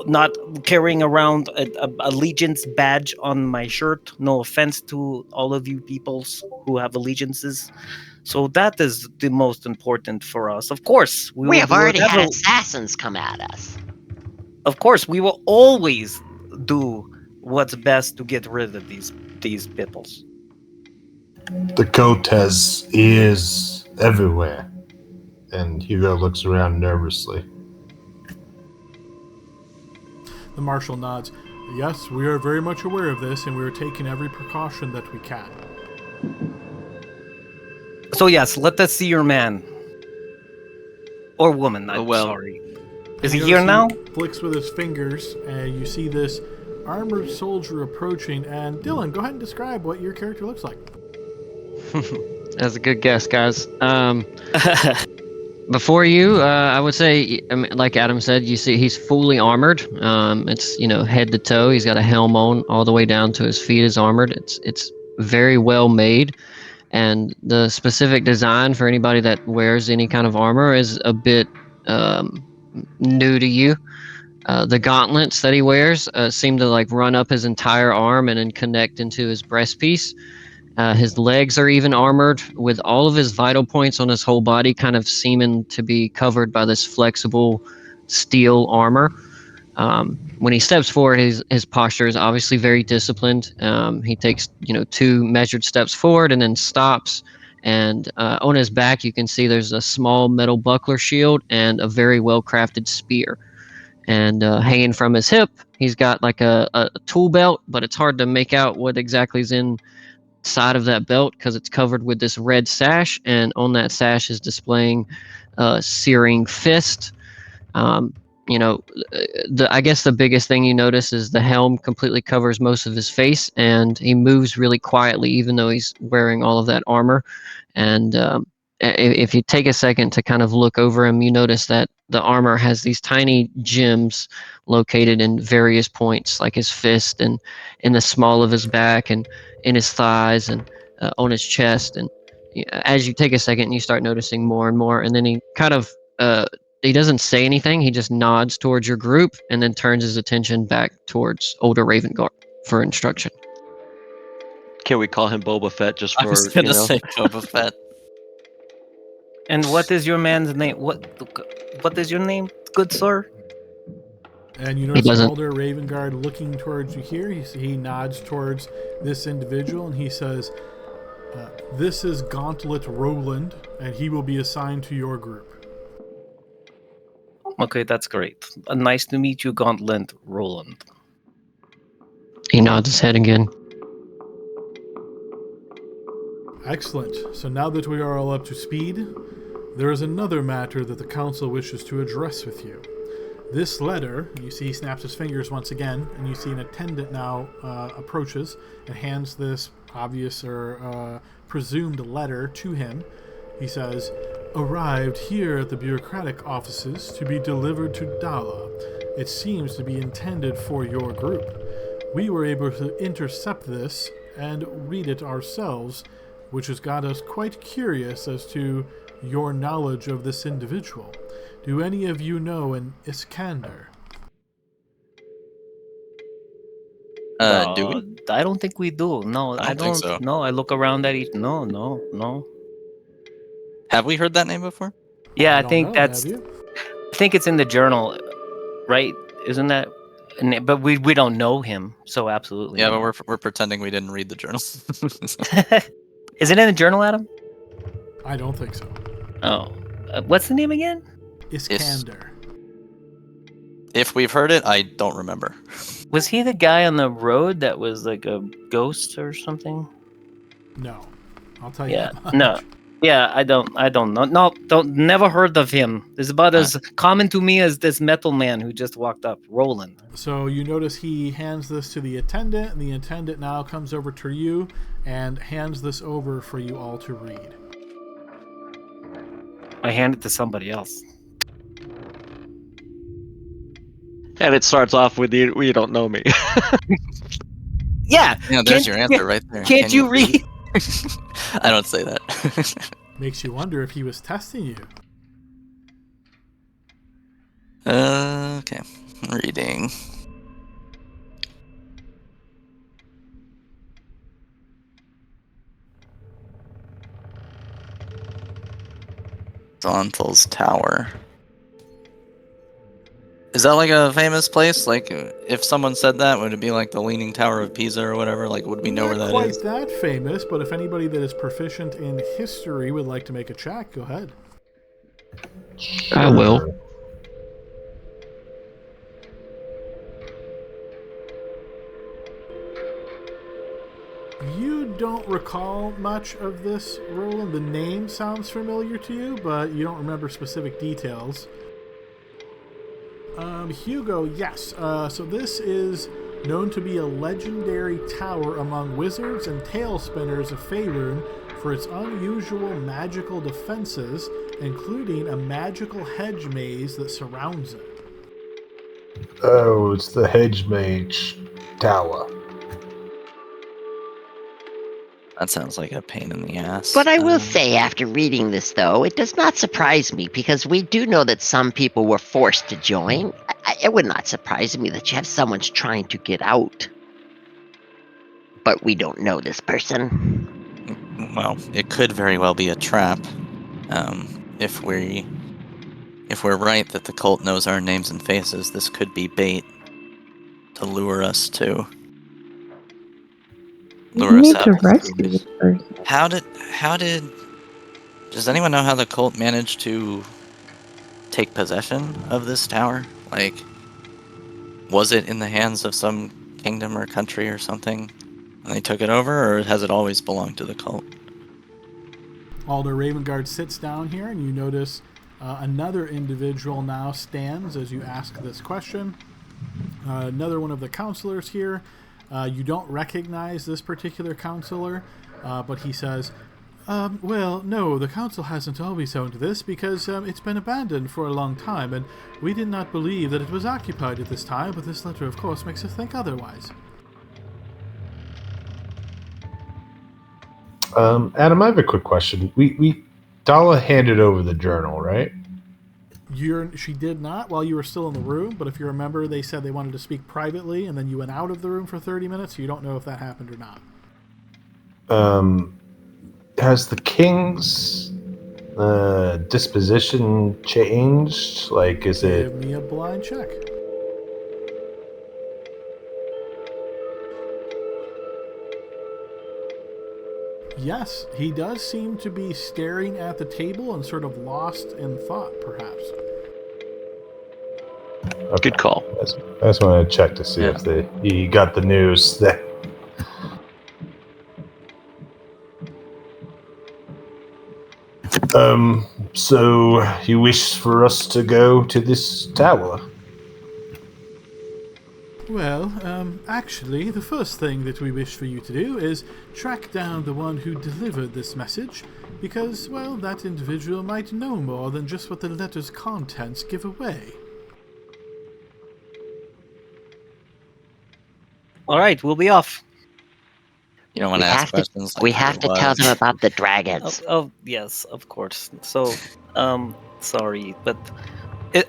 Speaker 3: not carrying around a allegiance badge on my shirt. No offense to all of you peoples who have allegiances. So that is the most important for us. Of course,
Speaker 6: We have already had assassins come at us.
Speaker 3: Of course, we will always do what's best to get rid of these pipples.
Speaker 10: The coat has ears everywhere. And Hugo looks around nervously.
Speaker 1: The marshal nods. Yes, we are very much aware of this, and we are taking every precaution that we can.
Speaker 3: So yes, let us see your man. Or woman, I'm sorry. Is he here now?
Speaker 1: He flicks with his fingers, and you see this armored soldier approaching. And Dylan, go ahead and describe what your character looks like.
Speaker 7: That's a good guess, guys. Before you, I would say, like Adam said, you see he's fully armored. It's head to toe. He's got a helm on, all the way down to his feet is armored. It's very well made, and the specific design for anybody that wears any kind of armor is a bit new to you. The gauntlets that he wears seem to run up his entire arm and then connect into his breastpiece. His legs are even armored, with all of his vital points on his whole body kind of seeming to be covered by this flexible steel armor. When he steps forward, his posture is obviously very disciplined. He takes 2 measured steps forward and then stops. And on his back, you can see there's a small metal buckler shield and a very well-crafted spear. And hanging from his hip, he's got a tool belt, but it's hard to make out what exactly is inside of that belt because it's covered with this red sash, and on that sash is displaying searing fist. I guess the biggest thing you notice is the helm completely covers most of his face, and he moves really quietly even though he's wearing all of that armor. And if you take a second to kind of look over him, you notice that the armor has these tiny gems located in various points, like his fist and in the small of his back and in his thighs and on his chest. And as you take a second, you start noticing more and more. And then he kind of he doesn't say anything. He just nods towards your group and then turns his attention back towards older Ravengard for instruction.
Speaker 2: Can we call him Boba Fett just for,
Speaker 8: I was gonna say Boba Fett.
Speaker 3: And what is your man's name? What is your name, good sir?
Speaker 1: And you notice Elder Ravengard looking towards you here. He nods towards this individual, and he says, this is Gauntlet Roland, and he will be assigned to your group.
Speaker 3: Okay, that's great. Nice to meet you, Gauntlet Roland.
Speaker 7: He nods his head again.
Speaker 1: Excellent. So now that we are all up to speed, there is another matter that the council wishes to address with you. This letter, you see he snaps his fingers once again, and you see an attendant now approaches and hands this obvious or presumed letter to him. He says, arrived here at the bureaucratic offices to be delivered to Dala. It seems to be intended for your group. We were able to intercept this and read it ourselves, which has got us quite curious as to your knowledge of this individual. Do any of you know an Iskander?
Speaker 8: Do we?
Speaker 3: I don't think we do. No, I don't
Speaker 8: think so.
Speaker 3: No, I look around at each. No.
Speaker 8: Have we heard that name before?
Speaker 3: Yeah, I
Speaker 1: don't
Speaker 3: think
Speaker 1: know,
Speaker 3: that's.
Speaker 1: have you?
Speaker 3: I think it's in the journal, right? Isn't that
Speaker 9: But we don't know him, so absolutely.
Speaker 8: Yeah,
Speaker 9: no.
Speaker 8: but we're pretending we didn't read the journal.
Speaker 9: Is it in the journal, Adam?
Speaker 1: I don't think so.
Speaker 9: Oh, what's the name again?
Speaker 1: Iskander.
Speaker 8: If we've heard it, I don't remember.
Speaker 9: Was he the guy on the road that was like a ghost or something?
Speaker 1: No. I'll tell you
Speaker 9: Yeah.
Speaker 1: that much.
Speaker 9: No. Yeah, I don't know. No, never heard of him. It's about as common to me as this metal man who just walked up, Roland.
Speaker 1: So you notice he hands this to the attendant, and the attendant now comes over to you and hands this over for you all to read.
Speaker 9: I hand it to somebody else.
Speaker 2: And it starts off with you don't know me.
Speaker 9: Yeah.
Speaker 8: Yeah, there's your answer right there.
Speaker 9: Can't you read?
Speaker 8: I don't say that.
Speaker 1: Makes you wonder if he was testing you.
Speaker 8: Okay. Reading. Zonthal's Tower. Is that like a famous place? Like, if someone said that, would it be like the Leaning Tower of Pisa or whatever? Like, would we know where that
Speaker 1: Not
Speaker 8: is?
Speaker 1: quite that famous, but if anybody that is proficient in history would like to make a check, go ahead.
Speaker 7: I will.
Speaker 1: You don't recall much of this, Roland. The name sounds familiar to you, but you don't remember specific details. Hugo, yes. So this is known to be a legendary tower among wizards and tail spinners of Faerun for its unusual magical defenses, including a magical hedge maze that surrounds it.
Speaker 4: Oh, it's the Hedge Mage Tower.
Speaker 8: That sounds like a pain in the ass.
Speaker 6: But I will say, after reading this, though, it does not surprise me because we do know that some people were forced to join. It would not surprise me that you have someone's trying to get out. But we don't know this person.
Speaker 8: Well, it could very well be a trap. If we're right that the cult knows our names and faces, this could be bait to lure us to.
Speaker 5: We need to rescue this person.
Speaker 8: How did does anyone know how the cult managed to take possession of this tower? Like, was it in the hands of some kingdom or country or something and they took it over, or has it always belonged to the cult?
Speaker 1: Alder Ravengard sits down here, and you notice another individual now stands as you ask this question. Another one of the counselors here. You don't recognize this particular counselor, but he says, well, no, the council hasn't always owned this because it's been abandoned for a long time, and we did not believe that it was occupied at this time, but this letter, of course, makes us think otherwise.
Speaker 4: Adam, I have a quick question. Dala handed over the journal, right?
Speaker 1: She did not while you were still in the room, but if you remember, they said they wanted to speak privately, and then you went out of the room for 30 minutes, so you don't know if that happened or not.
Speaker 4: Has the king's disposition changed? Like, is it...
Speaker 1: Give me a blind check. Yes, he does seem to be staring at the table and sort of lost in thought, perhaps.
Speaker 4: Okay.
Speaker 2: Good call.
Speaker 4: I just wanted to check to see if he got the news that... So you wish for us to go to this tower?
Speaker 1: Well, actually, the first thing that we wish for you to do is track down the one who delivered this message, because, well, that individual might know more than just what the letter's contents give away.
Speaker 9: All right, we'll be off.
Speaker 8: You don't want to ask questions.
Speaker 6: We have to tell them about the dragons.
Speaker 9: Oh, yes, of course. So, sorry, but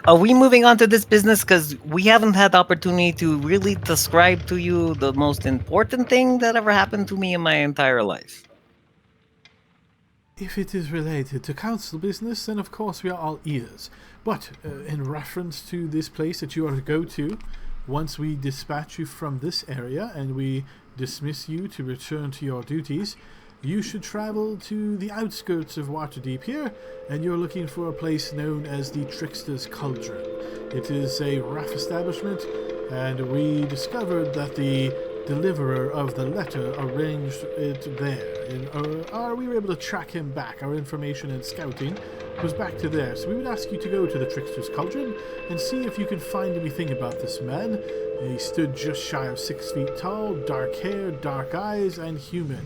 Speaker 9: are we moving on to this business? Because we haven't had the opportunity to really describe to you the most important thing that ever happened to me in my entire life.
Speaker 1: If it is related to council business, then of course we are all ears. But in reference to this place that you are to go to, once we dispatch you from this area and we dismiss you to return to your duties, you should travel to the outskirts of Waterdeep here, and you're looking for a place known as the Trickster's Cauldron. It is a rough establishment, and we discovered that the deliverer of the letter arranged it there. And we were able to track him back. Our information and scouting was back to there. So we would ask you to go to the Trickster's Cauldron and see if you can find anything about this man. He stood just shy of 6 feet tall, dark hair, dark eyes, and human.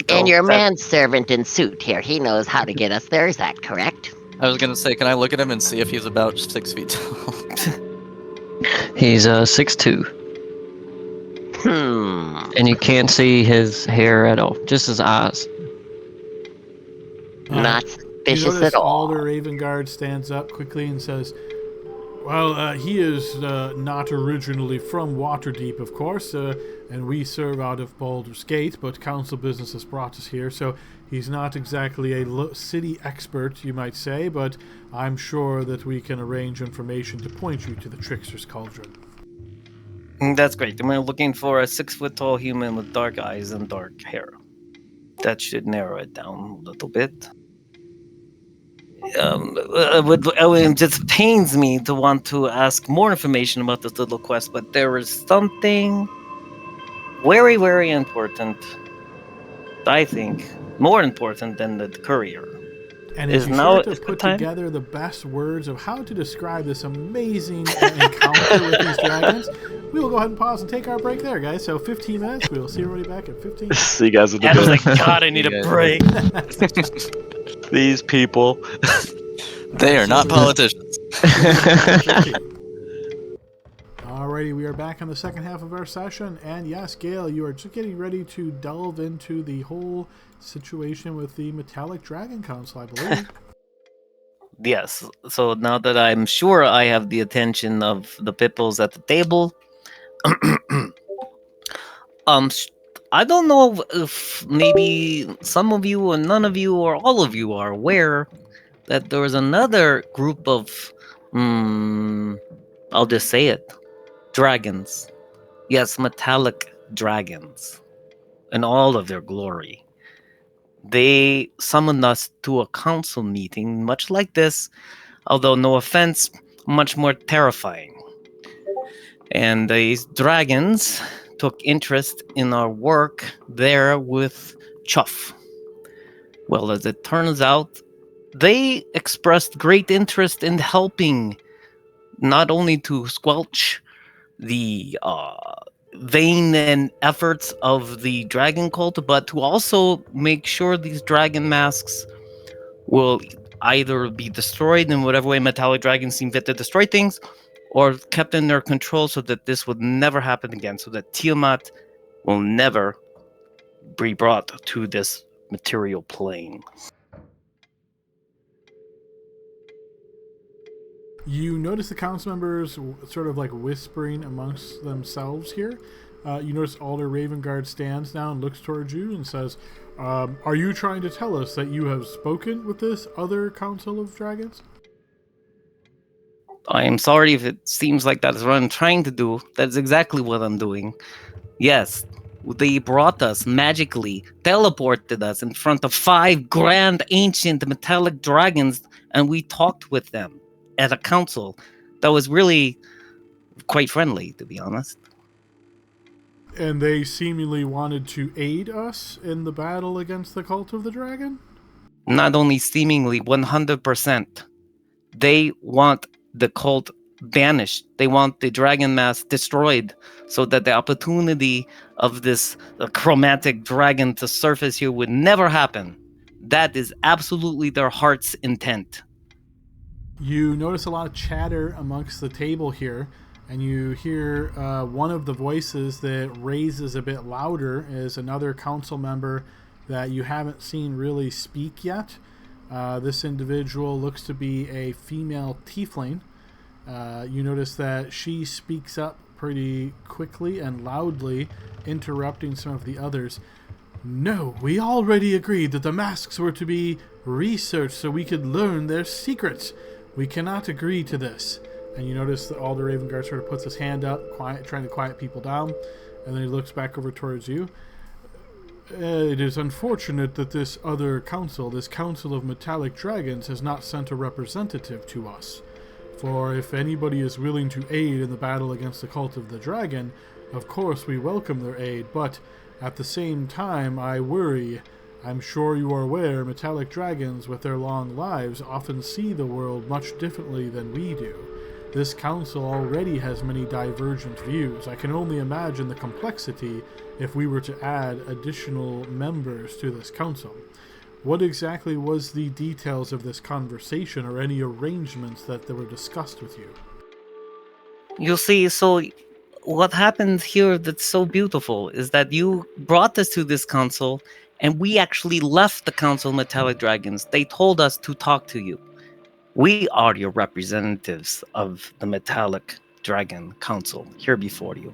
Speaker 6: And your manservant in suit here, he knows how to get us there, is that correct?
Speaker 8: I was gonna say, can I look at him and see if he's about 6 feet tall?
Speaker 7: He's 6'2", and you can't see his hair at all, just his eyes.
Speaker 6: Not
Speaker 1: You
Speaker 6: suspicious
Speaker 1: notice
Speaker 6: at all.
Speaker 1: Alder Ravengard stands up quickly and says, well, he is not originally from Waterdeep, of course, and we serve out of Baldur's Gate, but council business has brought us here, so he's not exactly a city expert, you might say, but I'm sure that we can arrange information to point you to the Trickster's Cauldron.
Speaker 9: That's great. And we're looking for a 6-foot-tall human with dark eyes and dark hair. That should narrow it down a little bit. It just pains me to want to ask more information about this little quest, but there is something very, very important, I think, more important than the courier.
Speaker 1: And
Speaker 9: Is
Speaker 1: if you
Speaker 9: now
Speaker 1: start to
Speaker 9: a
Speaker 1: put
Speaker 9: good time?
Speaker 1: together the best words of how to describe this amazing encounter with these dragons, we will go ahead and pause and take our break there, guys. So 15 minutes. We will see everybody back at 15 minutes.
Speaker 2: See you guys at the
Speaker 9: I was
Speaker 2: bit.
Speaker 9: like, God, I need a break.
Speaker 2: These people.
Speaker 8: They are not politicians.
Speaker 1: Alrighty, we are back on the second half of our session, and yes, Gale, you are just getting ready to delve into the whole situation with the Metallic Dragon Council, I believe.
Speaker 9: Yes. So now that I'm sure I have the attention of the pipples at the table, I don't know if maybe some of you or none of you or all of you are aware that there was another group of, I'll just say it, dragons. Yes, metallic dragons in all of their glory. They summoned us to a council meeting, much like this, although no offense, much more terrifying. And these dragons took interest in our work there with Chuff. Well, as it turns out, they expressed great interest in helping not only to squelch the vain and efforts of the dragon cult, but to also make sure these dragon masks will either be destroyed in whatever way metallic dragons seem fit to destroy things, or kept in their control so that this would never happen again, so that Tiamat will never be brought to this material plane.
Speaker 1: You notice the council members sort of like whispering amongst themselves here. You notice Alder Ravengard stands now and looks towards you and says, are you trying to tell us that you have spoken with this other Council of Dragons?
Speaker 9: I am sorry if it seems like that is what I'm trying to do. That's exactly what I'm doing. Yes, they brought us magically, teleported us in front of 5 grand ancient metallic dragons, and we talked with them at a council that was really quite friendly, to be honest.
Speaker 1: And they seemingly wanted to aid us in the battle against the Cult of the Dragon?
Speaker 9: Not only seemingly, 100%. They want the cult banished. They want the dragon mask destroyed so that the opportunity of this chromatic dragon to surface here would never happen. That is absolutely their heart's intent.
Speaker 1: You notice a lot of chatter amongst the table here, and you hear one of the voices that raises a bit louder is another council member that you haven't seen really speak yet. This individual looks to be a female tiefling. You notice that she speaks up pretty quickly and loudly, interrupting some of the others. No, we already agreed that the masks were to be researched so we could learn their secrets. We cannot agree to this. And you notice that Alder Ravengard sort of puts his hand up, trying to quiet people down, and then he looks back over towards you. It is unfortunate that this other council, this Council of Metallic Dragons, has not sent a representative to us. For if anybody is willing to aid in the battle against the Cult of the Dragon, of course we welcome their aid, but at the same time I worry. I'm sure you are aware metallic dragons with their long lives often see the world much differently than we do. This council already has many divergent views. I can only imagine the complexity if we were to add additional members to this council. What exactly was the details of this conversation or any arrangements that were discussed with you?
Speaker 9: You see, so what happened here that's so beautiful is that you brought us to this council, and we actually left the Council of Metallic Dragons. They told us to talk to you. We are your representatives of the Metallic Dragon Council here before you.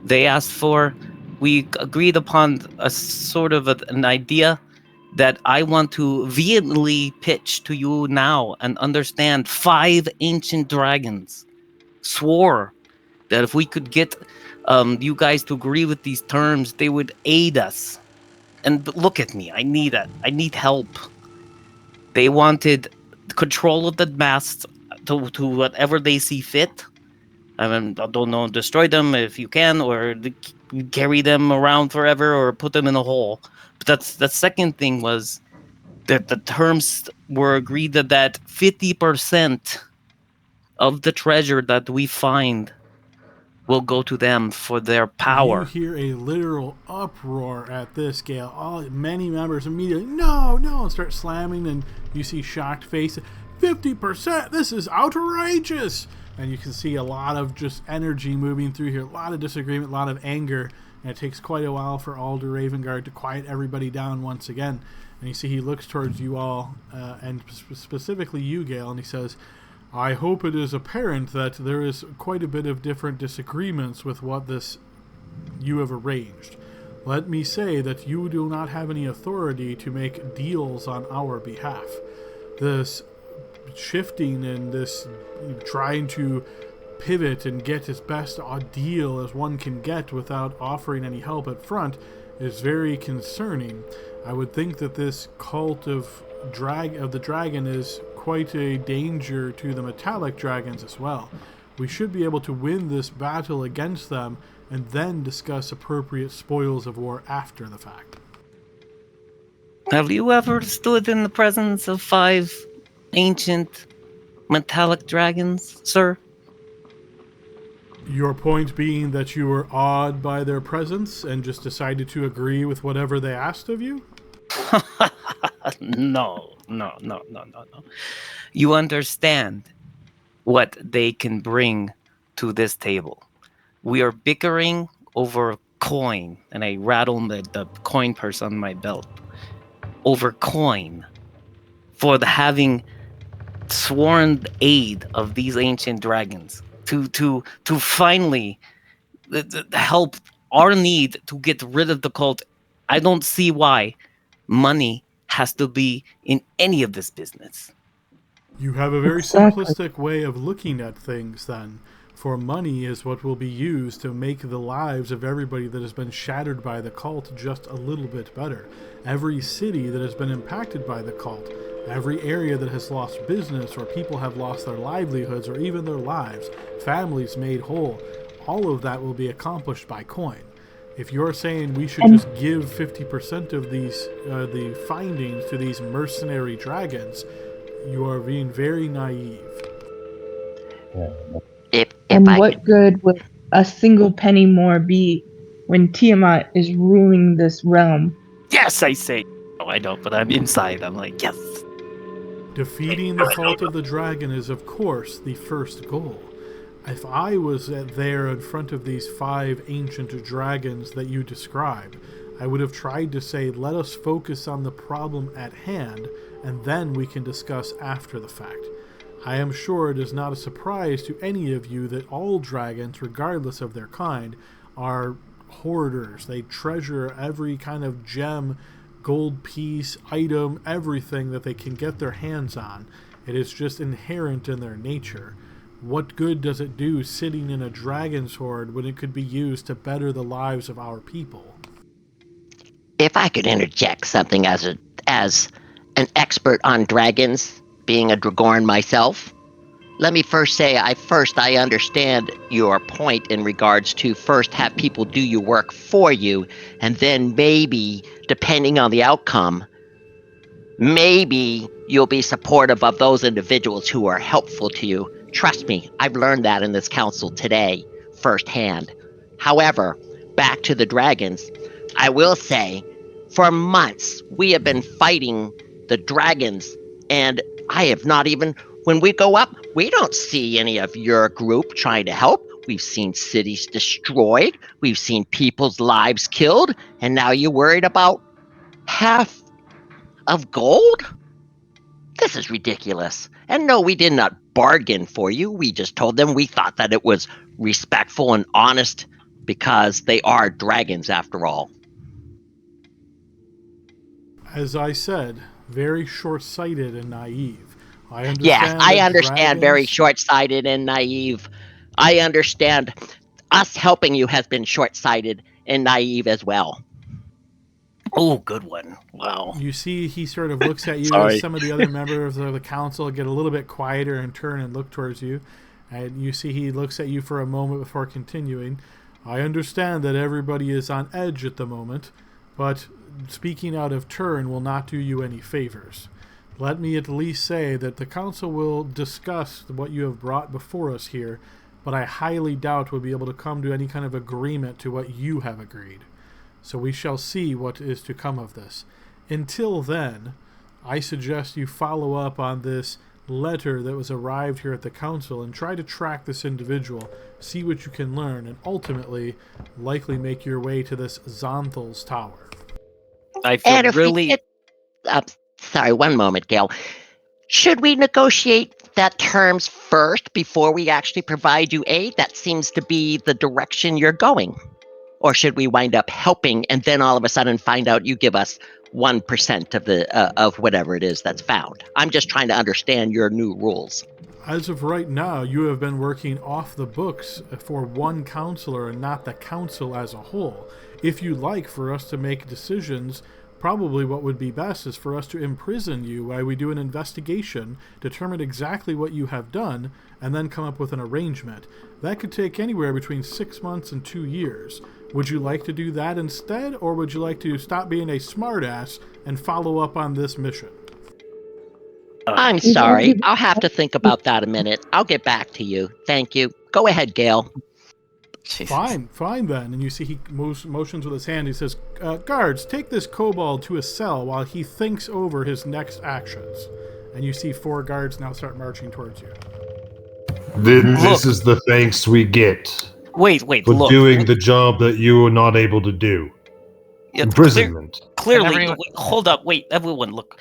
Speaker 9: They asked for, we agreed upon a sort of an idea that I want to vehemently pitch to you now and understand. 5 ancient dragons swore that if we could get you guys to agree with these terms, they would aid us. And look at me, I need help. They wanted control of the masts to whatever they see fit. I mean, I don't know, destroy them if you can, or carry them around forever, or put them in a hole. But that's the second thing was that the terms were agreed that 50% of the treasure that we find will go to them for their power.
Speaker 1: You hear a literal uproar at this, Gale. Many members immediately, no, and start slamming, and you see shocked faces. 50%? This is outrageous! And you can see a lot of just energy moving through here, a lot of disagreement, a lot of anger, and it takes quite a while for Alder Ravengard to quiet everybody down once again. And you see he looks towards you all, and specifically you, Gale, and he says, I hope it is apparent that there is quite a bit of different disagreements with what you have arranged. Let me say that you do not have any authority to make deals on our behalf. This shifting and this trying to pivot and get as best a deal as one can get without offering any help at front is very concerning. I would think that this cult of the dragon is quite a danger to the metallic dragons as well. We should be able to win this battle against them and then discuss appropriate spoils of war after the fact.
Speaker 9: Have you ever stood in the presence of 5 ancient metallic dragons, sir?
Speaker 1: Your point being that you were awed by their presence and just decided to agree with whatever they asked of you?
Speaker 9: No. You understand what they can bring to this table. We are bickering over a coin, and I rattle the coin purse on my belt. Over coin for having sworn aid of these ancient dragons to finally help our need to get rid of the cult. I don't see why money has to be in any of this business.
Speaker 1: You have a very simplistic way of looking at things then. For money is what will be used to make the lives of everybody that has been shattered by the cult just a little bit better. Every city that has been impacted by the cult, every area that has lost business or people have lost their livelihoods or even their lives, families made whole, all of that will be accomplished by coin. If you're saying we should just give 50% of these the findings to these mercenary dragons, you are being very naive.
Speaker 5: What good would a single penny more be when Tiamat is ruling this realm?
Speaker 9: Yes, I say. No, I don't, but I'm inside. I'm like, yes.
Speaker 1: Defeating the cult of the dragon is, of course, the first goal. If I was there in front of these 5 ancient dragons that you describe, I would have tried to say, let us focus on the problem at hand, and then we can discuss after the fact. I am sure it is not a surprise to any of you that all dragons, regardless of their kind, are hoarders. They treasure every kind of gem, gold piece, item, everything that they can get their hands on. It is just inherent in their nature. What good does it do sitting in a dragon's hoard when it could be used to better the lives of our people?
Speaker 6: If I could interject something as an expert on dragons, being a dragoran myself, let me first say I understand your point in regards to first have people do your work for you, and then maybe, depending on the outcome, maybe you'll be supportive of those individuals who are helpful to you. Trust me, I've learned that in this council today, firsthand. However, back to the dragons, I will say, for months we have been fighting the dragons, and I have not even. When we go up, we don't see any of your group trying to help. We've seen cities destroyed, we've seen people's lives killed, and now you're worried about half of gold? This is ridiculous. And no, we did not bargain for you. We just told them we thought that it was respectful and honest because they are dragons after all.
Speaker 1: As I said, very short-sighted and naive. I understand
Speaker 6: Yes, I
Speaker 1: that
Speaker 6: understand very
Speaker 1: dragons...
Speaker 6: short-sighted and naive. I understand us helping you has been short-sighted and naive as well.
Speaker 9: Oh, good one. Wow.
Speaker 1: You see, he sort of looks at you
Speaker 2: Sorry.
Speaker 1: as some of the other members of the council get a little bit quieter and turn and look towards you. And you see he looks at you for a moment before continuing. I understand that everybody is on edge at the moment, but speaking out of turn will not do you any favors. Let me at least say that the council will discuss what you have brought before us here, but I highly doubt we'll be able to come to any kind of agreement to what you have agreed. So we shall see what is to come of this. Until then, I suggest you follow up on this letter that was arrived here at the council and try to track this individual, see what you can learn, and ultimately likely make your way to this Zonthal's tower.
Speaker 9: I feel
Speaker 6: And if
Speaker 9: really.
Speaker 6: we get, sorry, one moment, Gail. Should we negotiate that terms first before we actually provide you aid? That seems to be the direction you're going. Or should we wind up helping and then all of a sudden find out you give us 1% of the of whatever it is that's found? I'm just trying to understand your new rules.
Speaker 1: As of right now, you have been working off the books for one counselor and not the council as a whole. If you like for us to make decisions, probably what would be best is for us to imprison you while we do an investigation, determine exactly what you have done, and then come up with an arrangement. That could take anywhere between 6 months and 2 years. Would you like to do that instead, or would you like to stop being a smartass and follow up on this mission?
Speaker 6: I'm sorry. I'll have to think about that a minute. I'll get back to you. Thank you. Go ahead, Gail.
Speaker 8: Jesus.
Speaker 1: Fine then. And you see he motions with his hand. He says, guards, take this kobold to a cell while he thinks over his next actions. And you see 4 guards now start marching towards you.
Speaker 10: This is the thanks we get
Speaker 9: Wait,
Speaker 10: for
Speaker 9: look.
Speaker 10: doing the job that you were not able to do.
Speaker 9: Yeah,
Speaker 10: Imprisonment.
Speaker 9: Clearly,
Speaker 8: And everyone-
Speaker 9: wait, hold up, wait, everyone, look.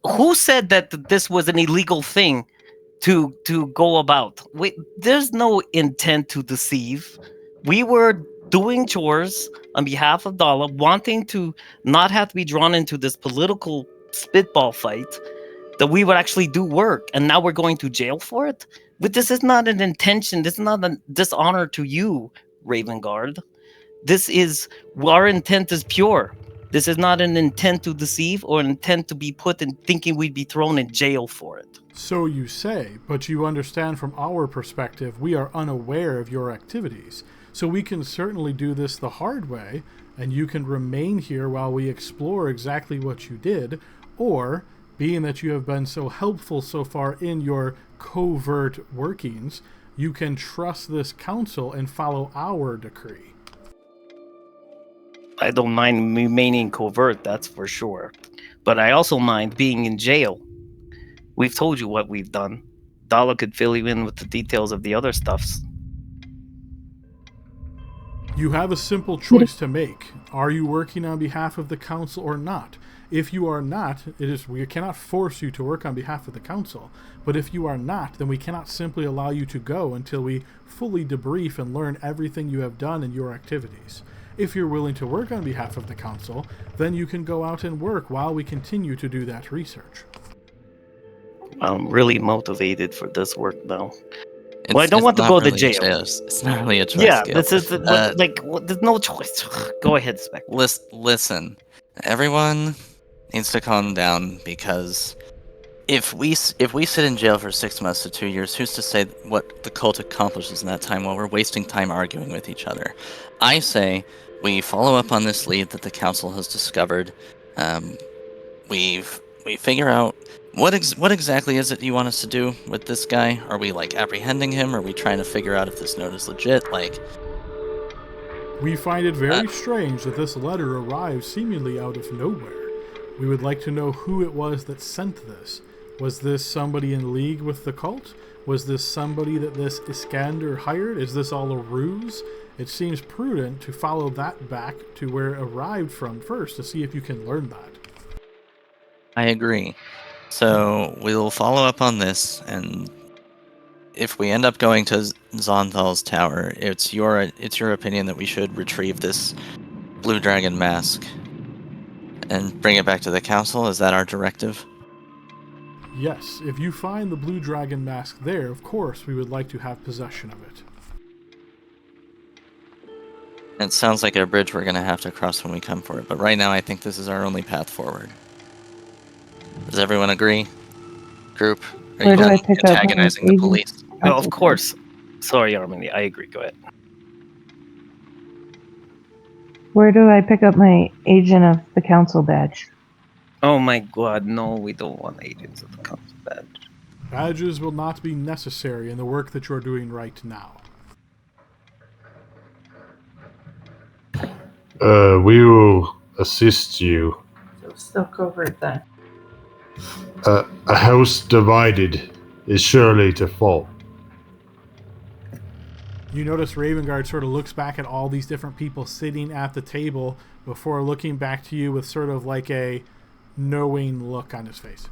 Speaker 9: Who said that this was an illegal thing to go about? Wait, there's no intent to deceive. We were doing chores on behalf of Dala, wanting to not have to be drawn into this political spitball fight, that we would actually do work, and now we're going to jail for it? But this is not an intention. This is not a dishonor to you, Ravengard. This is, our intent is pure. This is not an intent to deceive or an intent to be put in thinking we'd be thrown in jail for it.
Speaker 1: So you say, but you understand from our perspective, we are unaware of your activities. So we can certainly do this the hard way, and you can remain here while we explore exactly what you did, or, being that you have been so helpful so far in your covert workings, you can trust this council and follow our decree.
Speaker 9: I don't mind remaining covert, that's for sure. But I also mind being in jail. We've told you what we've done. Dala could fill you in with the details of the other stuffs.
Speaker 1: You have a simple choice to make. Are you working on behalf of the council or not? If you are not, we cannot force you to work on behalf of the council. But if you are not, then we cannot simply allow you to go until we fully debrief and learn everything you have done in your activities. If you're willing to work on behalf of the council, then you can go out and work while we continue to do that research.
Speaker 9: I'm really motivated for this work now.
Speaker 3: Well, I don't want to
Speaker 8: not
Speaker 3: go to
Speaker 8: really a
Speaker 3: jail.
Speaker 8: choice. It's not really a choice.
Speaker 3: Yeah,
Speaker 8: Gil.
Speaker 3: this is there's no choice. Go ahead, Spec.
Speaker 8: Listen, everyone needs to calm down because if we sit in jail for 6 months to 2 years, who's to say what the cult accomplishes in that time while we're wasting time arguing with each other? I say we follow up on this lead that the council has discovered. We figure out what exactly is it you want us to do with this guy? Are we like apprehending him? Are we trying to figure out if this note is legit? Like,
Speaker 1: We find it very strange that this letter arrived seemingly out of nowhere. We would like to know who it was that sent this. Was this somebody in league with the cult? Was this somebody that this Iskander hired? Is this all a ruse? It seems prudent to follow that back to where it arrived from first to see if you can learn that.
Speaker 8: I agree. So we'll follow up on this, and if we end up going to Zonthal's tower, it's your opinion that we should retrieve this blue dragon mask and bring it back to the council. Is that our directive?
Speaker 1: Yes, if you find the blue dragon mask there, of course we would like to have possession of it.
Speaker 8: It sounds like a bridge we're going to have to cross when we come for it, but right now I think this is our only path forward. Does everyone agree? Group? Are
Speaker 5: Where
Speaker 8: you
Speaker 5: do I
Speaker 8: done
Speaker 5: pick up my
Speaker 8: antagonizing the
Speaker 5: agent?
Speaker 8: police?
Speaker 3: No, of course. Sorry, Armini. I agree. Go ahead.
Speaker 5: Where do I pick up my agent of the council badge?
Speaker 9: Oh my god, no, we don't want agents of the council badge.
Speaker 1: Badges will not be necessary in the work that you're doing right now.
Speaker 10: We will assist you.
Speaker 5: So still covert then.
Speaker 10: A house divided is surely to fall.
Speaker 1: You notice Ravengard sort of looks back at all these different people sitting at the table before looking back to you with sort of like a knowing look on his face.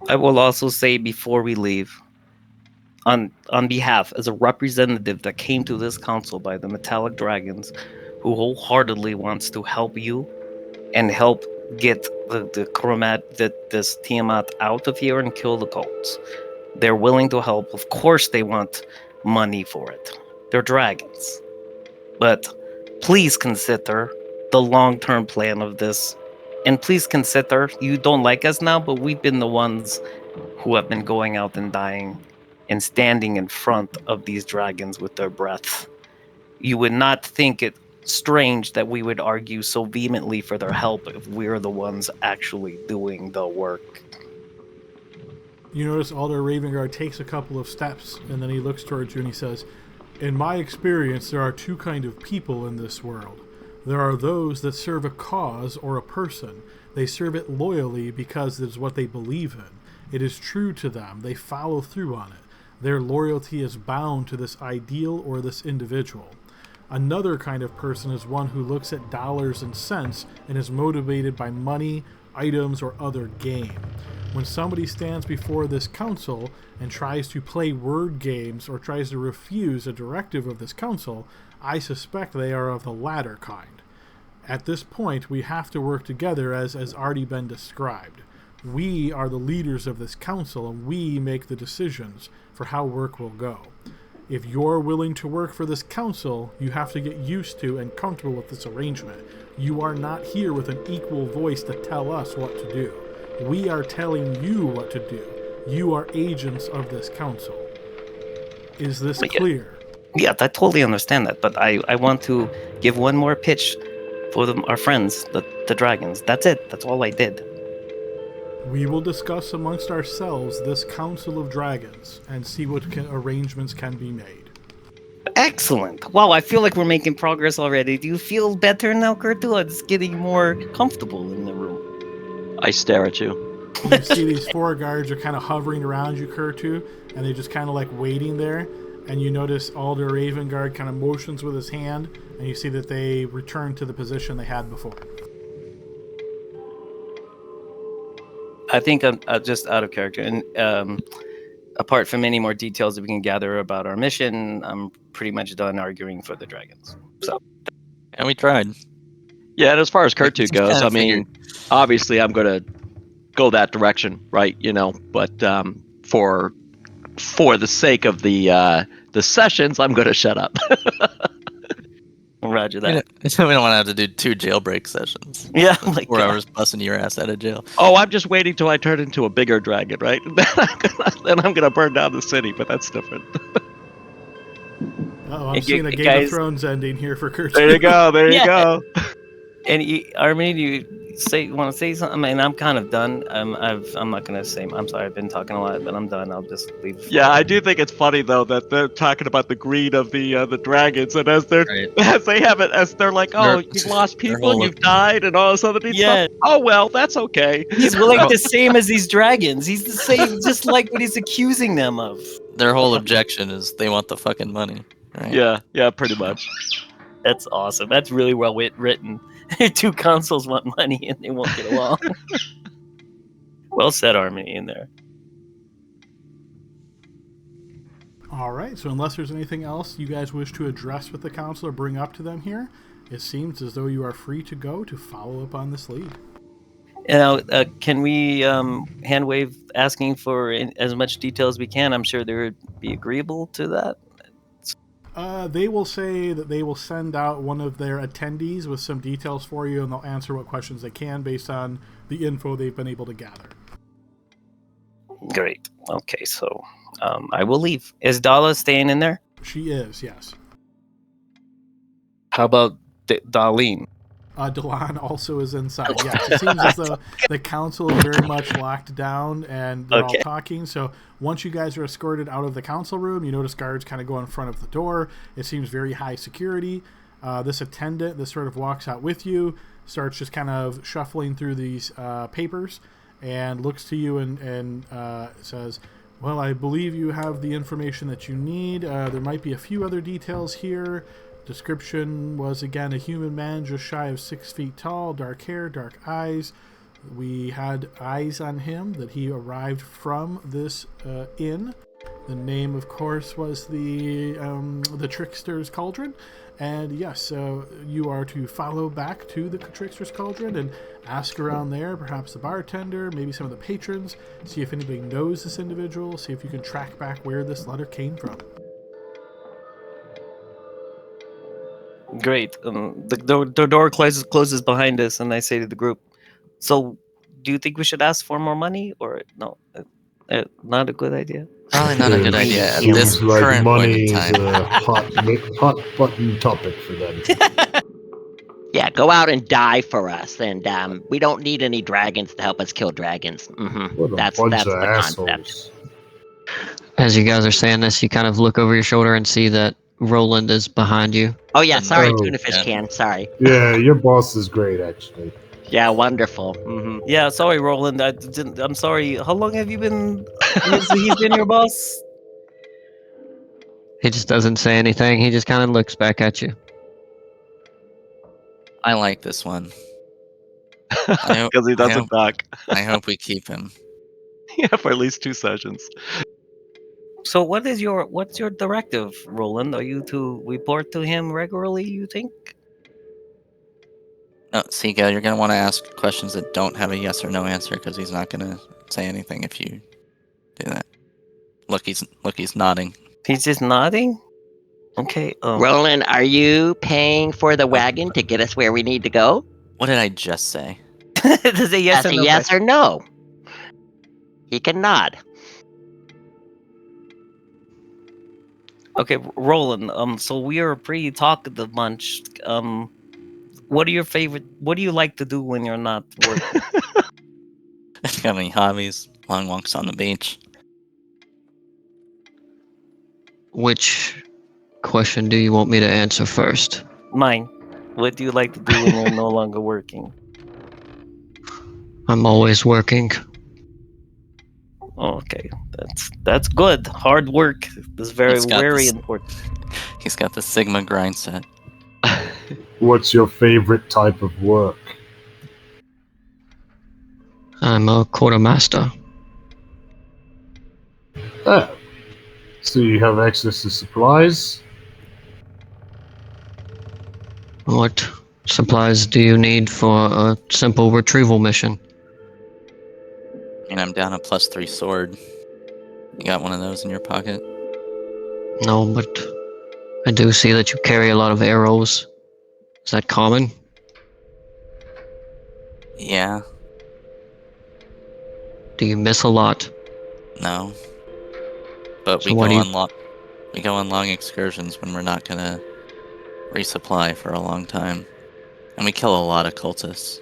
Speaker 9: I will also say before we leave, on behalf, as a representative that came to this council by the Metallic Dragons, who wholeheartedly wants to help you and help get this Tiamat out of here and kill the cults. They're willing to help. Of course they want money for it. They're dragons. But please consider the long-term plan of this. And please consider, you don't like us now, but we've been the ones who have been going out and dying and standing in front of these dragons with their breath. You would not think it strange that we would argue so vehemently for their help if we're the ones actually doing the work.
Speaker 1: You notice Alder Ravengard takes a couple of steps and then he looks towards you and he says, "In my experience, there are two kind of people in this world. There are those that serve a cause or a person. They serve it loyally because it is what they believe in. It is true to them. They follow through on it. Their loyalty is bound to this ideal or this individual. Another kind of person is one who looks at dollars and cents and is motivated by money, items, or other gain. When somebody stands before this council and tries to play word games or tries to refuse a directive of this council, I suspect they are of the latter kind. At this point, we have to work together as already been described. We are the leaders of this council and we make the decisions for how work will go. If you're willing to work for this council, you have to get used to and comfortable with this arrangement. You are not here with an equal voice to tell us what to do. We are telling you what to do. You are agents of this council. Is this clear?"
Speaker 9: Yeah, I totally understand that, but I want to give one more pitch for our friends, the dragons. That's it. That's all I did.
Speaker 1: We will discuss amongst ourselves this Council of Dragons and see what arrangements can be made.
Speaker 9: Excellent. Wow, I feel like we're making progress already. Do you feel better now, Kurtu? It's getting more comfortable in the room.
Speaker 2: I stare at you.
Speaker 1: You see these four guards are kind of hovering around you, Kurtu, and they're just kind of like waiting there. And you notice Alder Ravengard kind of motions with his hand, and you see that they return to the position they had before.
Speaker 9: I think I'm just out of character. And apart from any more details that we can gather about our mission, I'm pretty much done arguing for the dragons. So,
Speaker 8: And we tried.
Speaker 2: Yeah, and as far as Kurtu
Speaker 8: just
Speaker 2: goes,
Speaker 8: kinda
Speaker 2: I mean, obviously I'm going to go that direction, right? But for the sake of the sessions, I'm going to shut up.
Speaker 3: Roger
Speaker 8: We
Speaker 3: that.
Speaker 8: don't want to have to do 2 jailbreak sessions.
Speaker 3: Yeah,
Speaker 8: That's
Speaker 3: my
Speaker 8: 4
Speaker 3: God.
Speaker 8: hours busting your ass out of jail.
Speaker 2: Oh, I'm just waiting till I turn into a bigger dragon, right? Then I'm going to burn down the city, but that's different.
Speaker 1: Oh, I'm
Speaker 3: Hey,
Speaker 1: seeing a Game
Speaker 3: guys-
Speaker 1: of Thrones ending here for Kurt.
Speaker 2: There you go. There you
Speaker 3: Yeah.
Speaker 2: go.
Speaker 3: And Armin, you want to say something? I mean, I'm kind of done. I'm not gonna say. I'm sorry. I've been talking a lot, but I'm done. I'll just leave.
Speaker 2: Yeah, I do think it's funny though that they're talking about the greed of the dragons, and as they're
Speaker 8: Right.
Speaker 2: as they're like, oh, you've lost
Speaker 8: their
Speaker 2: people,
Speaker 8: whole-
Speaker 2: you've died, and all this other neat
Speaker 3: Yeah.
Speaker 2: stuff. Oh well, that's okay.
Speaker 3: He's like the same as these dragons. He's the same, just like what he's accusing them of.
Speaker 8: Their whole objection is they want the fucking money. Right?
Speaker 2: Yeah, pretty much.
Speaker 3: That's awesome. That's really well written. 2 consuls want money and they won't get along. Well said, Armin, in there.
Speaker 1: All right, so unless there's anything else you guys wish to address with the council or bring up to them here, it seems as though you are free to go to follow up on this lead.
Speaker 3: Now, can we hand wave asking for as much detail as we can? I'm sure they would be agreeable to that.
Speaker 1: They will say that they will send out one of their attendees with some details for you, and they'll answer what questions they can based on the info they've been able to gather.
Speaker 3: Great. Okay, so I will leave. Is Dala staying in there?
Speaker 1: She is, yes.
Speaker 9: How about Darlene?
Speaker 1: Delan also is inside. Yes, it seems as though the council is very much locked down and they're all talking. So once you guys are escorted out of the council room, you notice guards kind of go in front of the door. It seems very high security. This attendant that sort of walks out with you starts just kind of shuffling through these papers and looks to you and says, well, I believe you have the information that you need. There might be a few other details here. Description was, again, a human man just shy of 6 feet tall, dark hair, dark eyes. We had eyes on him that he arrived from this inn. The name, of course, was the Trickster's Cauldron. And yes, you are to follow back to the Trickster's Cauldron and ask around there, perhaps the bartender, maybe some of the patrons, see if anybody knows this individual, see if you can track back where this letter came from.
Speaker 3: Great. The door closes behind us, and I say to the group, so do you think we should ask for more money, or no? Not a good idea.
Speaker 8: Probably not a good idea at
Speaker 4: Seems
Speaker 8: this
Speaker 4: like
Speaker 8: current point
Speaker 4: money
Speaker 8: in
Speaker 4: is
Speaker 8: time.
Speaker 4: a hot button topic for them.
Speaker 6: Yeah, go out and die for us, and we don't need any dragons to help us kill dragons.
Speaker 4: What a
Speaker 6: That's
Speaker 4: bunch
Speaker 6: the
Speaker 4: of
Speaker 6: concept.
Speaker 4: assholes.
Speaker 7: As you guys are saying this, you kind of look over your shoulder and see that Roland is behind you.
Speaker 6: Oh yeah, sorry,
Speaker 4: Oh,
Speaker 6: tuna fish can. Sorry.
Speaker 4: Yeah, your boss is great, actually.
Speaker 6: Yeah, wonderful.
Speaker 3: Yeah, sorry, Roland. I'm sorry. How long have you been? He's been your boss.
Speaker 7: He just doesn't say anything. He just kind of looks back at you.
Speaker 8: I like this one.
Speaker 2: Because he doesn't talk.
Speaker 8: I hope we keep him.
Speaker 2: Yeah, for at least 2 sessions.
Speaker 3: So, what's your directive, Roland? Are you to report to him regularly? You think?
Speaker 8: No, Seagull, you're gonna want to ask questions that don't have a yes or no answer because he's not gonna say anything if you do that. Look, he's nodding.
Speaker 3: He's just nodding. Okay.
Speaker 6: Roland, are you paying for the wagon to get us where we need to go?
Speaker 8: What did I just say?
Speaker 3: Does a yes
Speaker 6: That's
Speaker 3: or
Speaker 6: a
Speaker 3: no?
Speaker 6: yes or no. He can nod.
Speaker 3: Okay, Roland. So we are a pretty talkative bunch. What are your favorite? What do you like to do when you're not working?
Speaker 8: Got any hobbies? Long walks on the beach.
Speaker 7: Which question do you want me to answer first?
Speaker 3: Mine. What do you like to do when you're no longer working?
Speaker 7: I'm always working.
Speaker 3: Okay, that's good. Hard work is very
Speaker 8: He's got this-
Speaker 3: important.
Speaker 8: He's got the Sigma grind set.
Speaker 4: What's your favorite type of work?
Speaker 7: I'm a quartermaster.
Speaker 4: Oh. So you have access to supplies?
Speaker 7: What supplies do you need for a simple retrieval mission?
Speaker 8: And I'm down a +3 sword. You got one of those in your pocket?
Speaker 7: No, but I do see that you carry a lot of arrows. Is that common?
Speaker 8: Yeah.
Speaker 7: Do you miss a lot?
Speaker 8: No. But
Speaker 7: So
Speaker 8: we
Speaker 7: what
Speaker 8: go
Speaker 7: do you...
Speaker 8: we go on long excursions when we're not gonna resupply for a long time. And we kill a lot of cultists.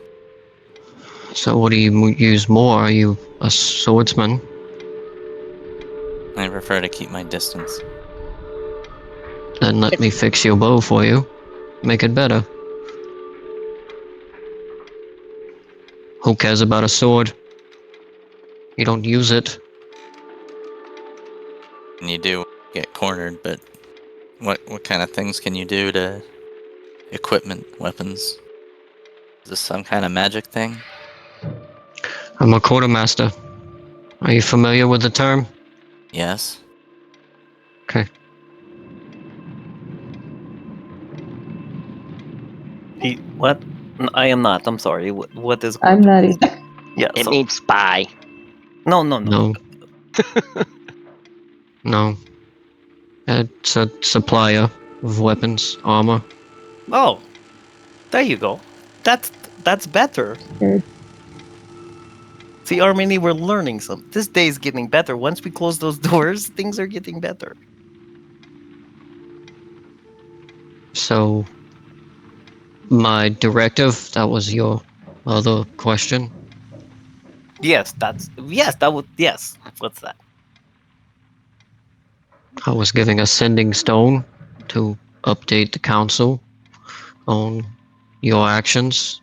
Speaker 7: So what do you use more? Are you a swordsman?
Speaker 8: I prefer to keep my distance.
Speaker 7: Then let me fix your bow for you. Make it better. Who cares about a sword? You don't use it.
Speaker 8: And you do get cornered, but what kind of things can you do to equipment weapons? Is this some kind of magic thing?
Speaker 7: I'm a quartermaster. Are you familiar with the term?
Speaker 8: Yes.
Speaker 7: Okay.
Speaker 9: What? I am not. I'm sorry. What is?
Speaker 5: I'm not either.
Speaker 9: Yeah.
Speaker 6: It
Speaker 9: So
Speaker 6: means spy.
Speaker 9: no.
Speaker 7: No. No. It's a supplier of weapons, armor.
Speaker 9: Oh, there you go. That's better.
Speaker 5: Good.
Speaker 9: See, Armini, we're learning some. This day is getting better. Once we close those doors, things are getting better.
Speaker 7: So, my directive, that was your other question.
Speaker 9: Yes, that would yes. What's that?
Speaker 7: I was giving a sending stone to update the council on your actions.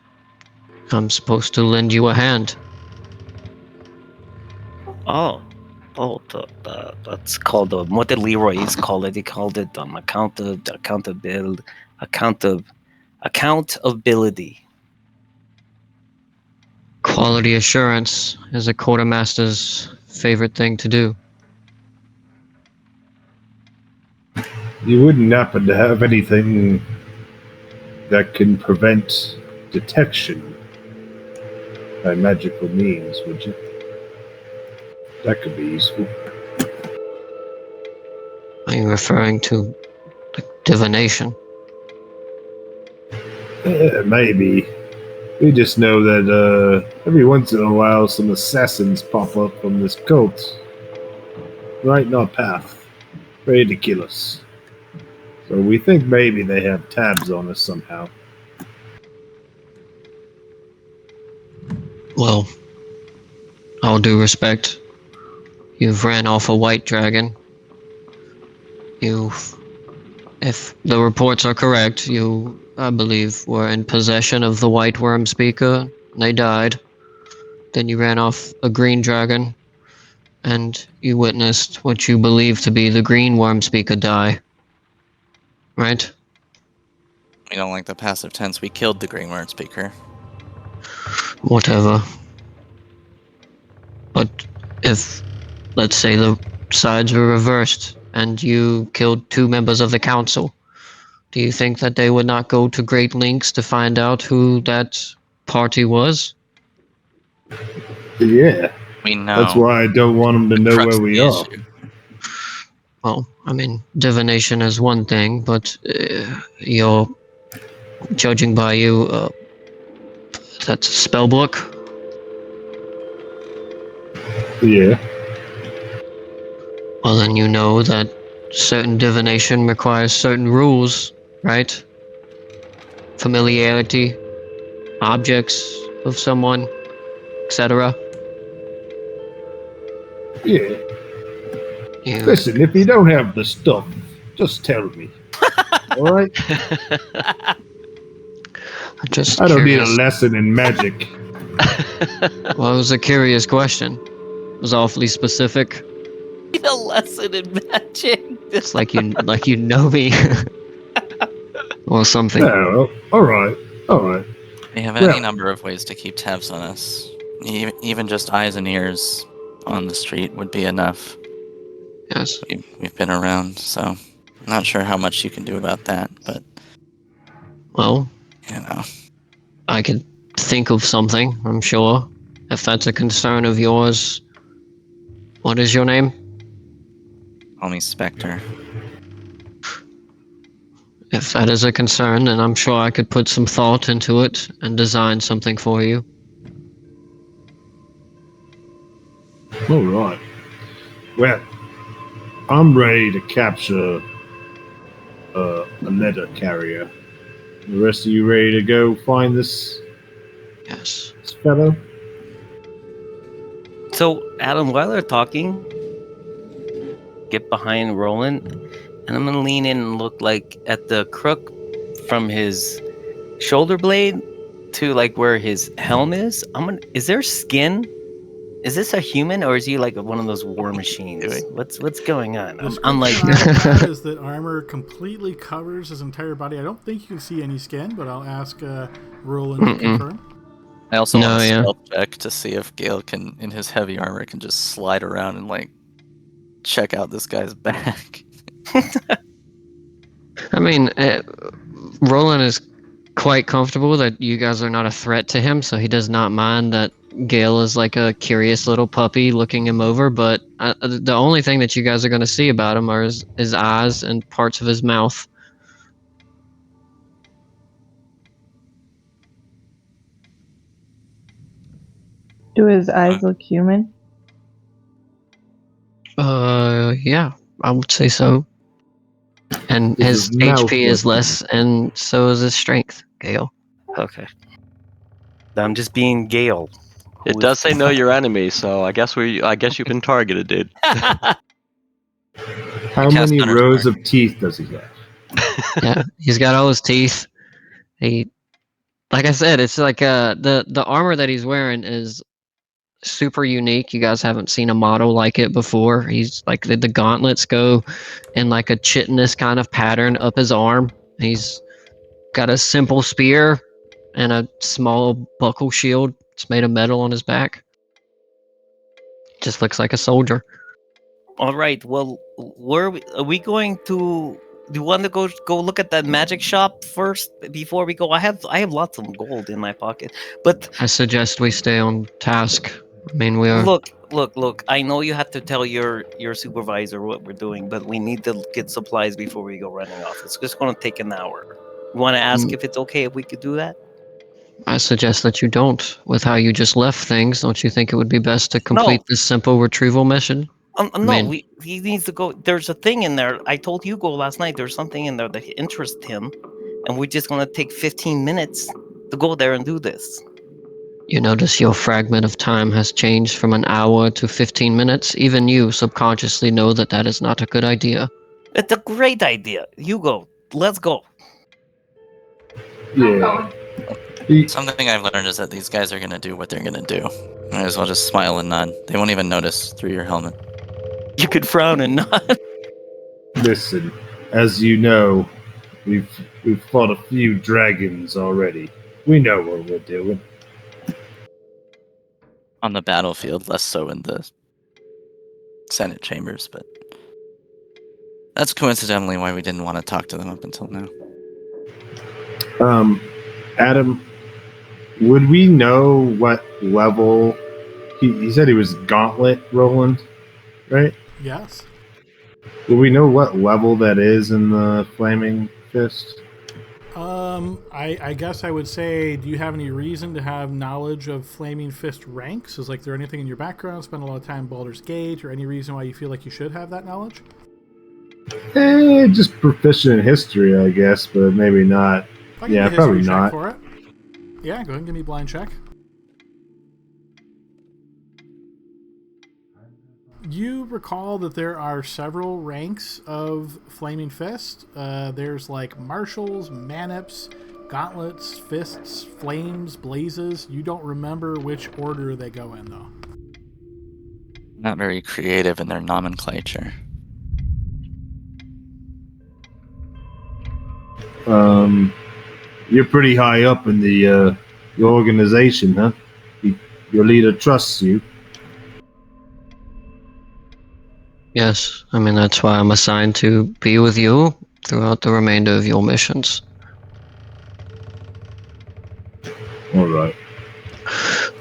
Speaker 7: I'm supposed to lend you a hand.
Speaker 9: Oh, that's called what did Leroy's call it? He called it accountability.
Speaker 7: Quality assurance is a quartermaster's favorite thing to do.
Speaker 10: You wouldn't happen to have anything that can prevent detection by magical means, would you? That could be useful.
Speaker 7: Are you referring to divination?
Speaker 10: Maybe. We just know that every once in a while some assassins pop up from this cult right in our path, ready to kill us. So we think maybe they have tabs on us somehow.
Speaker 7: Well, all due respect, you've ran off a white dragon. If the reports are correct, you, I believe, were in possession of the white worm speaker. They died. Then you ran off a green dragon, and you witnessed what you believe to be the green worm speaker die. Right?
Speaker 8: We don't like the passive tense. We killed the green word speaker.
Speaker 7: Whatever. But if, let's say, the sides were reversed and you killed 2 members of the council, do you think that they would not go to great lengths to find out who that party was?
Speaker 10: Yeah,
Speaker 8: We know.
Speaker 10: that's why I don't want them to
Speaker 8: The
Speaker 10: know
Speaker 8: crux
Speaker 10: where
Speaker 8: of
Speaker 10: we
Speaker 8: the
Speaker 10: are.
Speaker 8: issue.
Speaker 7: Well, I mean, divination is one thing, but you're judging by you, that's a spell book.
Speaker 10: Yeah.
Speaker 7: Well, then you know that certain divination requires certain rules, right? Familiarity, objects of someone, etc.
Speaker 10: Yeah.
Speaker 7: You,
Speaker 10: Listen, if you don't have the stuff, just tell me. All right?
Speaker 7: I'm just
Speaker 10: I don't need a
Speaker 7: curious.
Speaker 10: lesson in magic.
Speaker 7: Well, it was a curious question. It was awfully specific.
Speaker 9: A lesson in magic.
Speaker 7: It's like you know me, or something.
Speaker 10: No, all right.
Speaker 8: We have
Speaker 10: Well-
Speaker 8: any number of ways to keep tabs on us. Even just eyes and ears on the street would be enough.
Speaker 7: Yes.
Speaker 8: We've been around, so I'm not sure how much you can do about that, but
Speaker 7: Well,
Speaker 8: you know.
Speaker 7: I could think of something, I'm sure. If that's a concern of yours, what is your name?
Speaker 8: Call me Spectre.
Speaker 7: If that is a concern, then I'm sure I could put some thought into it and design something for you.
Speaker 4: All right. Well, I'm ready to capture a letter carrier. The rest of you ready to go find this
Speaker 7: Yes.
Speaker 4: fellow?
Speaker 9: So, Adam, while they're talking, get behind Roland, and I'm gonna lean in and look like at the crook from his shoulder blade to like where his helm is. Is there skin? Is this a human or is he like one of those war machines? What's going on?
Speaker 1: The
Speaker 9: I'm like,
Speaker 1: description I have is that armor completely covers his entire body. I don't think you can see any skin, but I'll ask Roland to confirm.
Speaker 8: I also
Speaker 7: No,
Speaker 8: want to
Speaker 7: yeah.
Speaker 8: stealth check to see if Gale can, in his heavy armor, can just slide around and like check out this guy's back.
Speaker 7: I mean, Roland is quite comfortable that you guys are not a threat to him, so he does not mind that Gale is like a curious little puppy looking him over, but the only thing that you guys are going to see about him are his eyes and parts of his mouth.
Speaker 5: Do his eyes look human?
Speaker 7: Yeah, I would say so. And
Speaker 4: Does
Speaker 7: his
Speaker 4: his mouth
Speaker 7: HP is
Speaker 4: look-
Speaker 7: less, and so is his strength, Gale.
Speaker 9: okay. I'm just being Gale.
Speaker 2: It does say know your enemy, so I guess you've been targeted, dude.
Speaker 4: How
Speaker 8: Cast
Speaker 4: many
Speaker 8: Hunter's
Speaker 4: rows
Speaker 8: Mark.
Speaker 4: of teeth does he have?
Speaker 7: Yeah, he's got all his teeth. He, like I said, it's like the armor that he's wearing is super unique. You guys haven't seen a model like it before. He's like the gauntlets go in like a chitinous kind of pattern up his arm. He's got a simple spear and a small buckle shield. It's made of metal on his back. Just looks like a soldier.
Speaker 9: All right. Well, are we going to? Do you want to go look at that magic shop first before we go? I have lots of gold in my pocket, but
Speaker 7: I suggest we stay on task. I mean, we are.
Speaker 9: look. I know you have to tell your supervisor what we're doing, but we need to get supplies before we go running off. It's just going to take an hour. You want to ask if it's okay if we could do that?
Speaker 7: I suggest that you don't. With how you just left things, don't you think it would be best to complete this simple retrieval mission?
Speaker 9: No, he needs to go. There's a thing in there. I told Hugo last night. There's something in there that interests him, and we're just gonna take 15 minutes to go there and do this.
Speaker 7: You notice your fragment of time has changed from an hour to 15 minutes. Even you subconsciously know that that is not a good idea.
Speaker 9: It's a great idea, Hugo. Let's go.
Speaker 4: Yeah.
Speaker 8: Something I've learned is that these guys are gonna do what they're gonna do. Might as well just smile and nod. They won't even notice through your helmet.
Speaker 9: You could frown and nod.
Speaker 4: Listen, as you know, we've fought a few dragons already. We know what we're doing.
Speaker 8: On the battlefield, less so in the Senate chambers, but that's coincidentally why we didn't want to talk to them up until now.
Speaker 4: Adam, would we know what level he said he was Gauntlet Roland, right?
Speaker 1: Yes.
Speaker 4: Will we know what level that is in the Flaming Fist?
Speaker 1: I guess I would say, do you have any reason to have knowledge of Flaming Fist ranks? Is there anything in your background, spend a lot of time in Baldur's Gate, or any reason why you feel like you should have that knowledge?
Speaker 4: Just proficient in history, I guess, but maybe not.
Speaker 1: If I can
Speaker 4: Yeah,
Speaker 1: get a history
Speaker 4: probably
Speaker 1: check
Speaker 4: not.
Speaker 1: for it. Yeah, go ahead and give me a blind check. You recall that there are several ranks of Flaming Fist. There's like marshals, manips, gauntlets, fists, flames, blazes. You don't remember which order they go in, though.
Speaker 8: Not very creative in their nomenclature.
Speaker 4: You're pretty high up in the organization, huh? Your leader trusts you.
Speaker 7: Yes, I mean, that's why I'm assigned to be with you throughout the remainder of your missions.
Speaker 4: All right.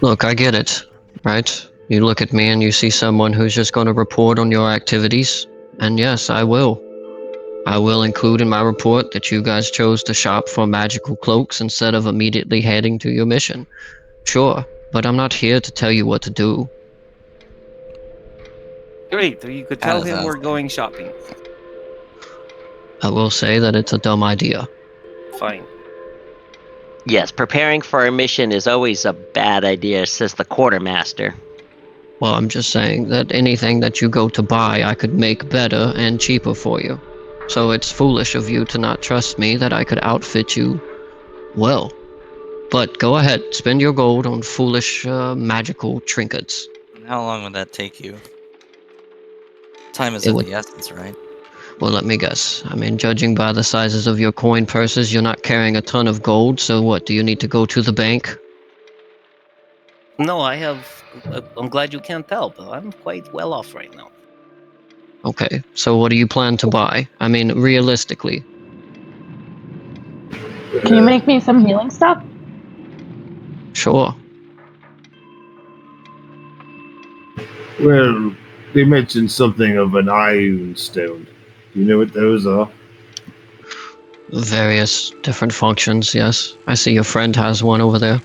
Speaker 7: Look, I get it. right? You look at me and you see someone who's just going to report on your activities, and yes, I will. I will include in my report that you guys chose to shop for magical cloaks instead of immediately heading to your mission. Sure, but I'm not here to tell you what to do.
Speaker 9: Great. You could
Speaker 8: Kinda
Speaker 9: tell him we're
Speaker 8: sounds-
Speaker 9: going shopping.
Speaker 7: I will say that it's a dumb idea.
Speaker 9: Fine.
Speaker 6: Yes, preparing for a mission is always a bad idea, says the quartermaster.
Speaker 7: Well, I'm just saying that anything that you go to buy, I could make better and cheaper for you. So it's foolish of you to not trust me that I could outfit you well. But go ahead, spend your gold on foolish magical trinkets.
Speaker 8: How long would that take you? Time is
Speaker 7: It
Speaker 8: of
Speaker 7: would-
Speaker 8: the essence, right?
Speaker 7: Well, let me guess. I mean, judging by the sizes of your coin purses, you're not carrying a ton of gold, so what, do you need to go to the bank?
Speaker 9: No, I have. I'm glad you can't tell, but I'm quite well off right now.
Speaker 7: Okay, so what do you plan to buy? I mean, realistically.
Speaker 5: Can you make me some healing stuff?
Speaker 7: Sure.
Speaker 10: Well, they mentioned something of an iron stone. Do you know what those are?
Speaker 7: Various different functions, yes. I see your friend has one over there.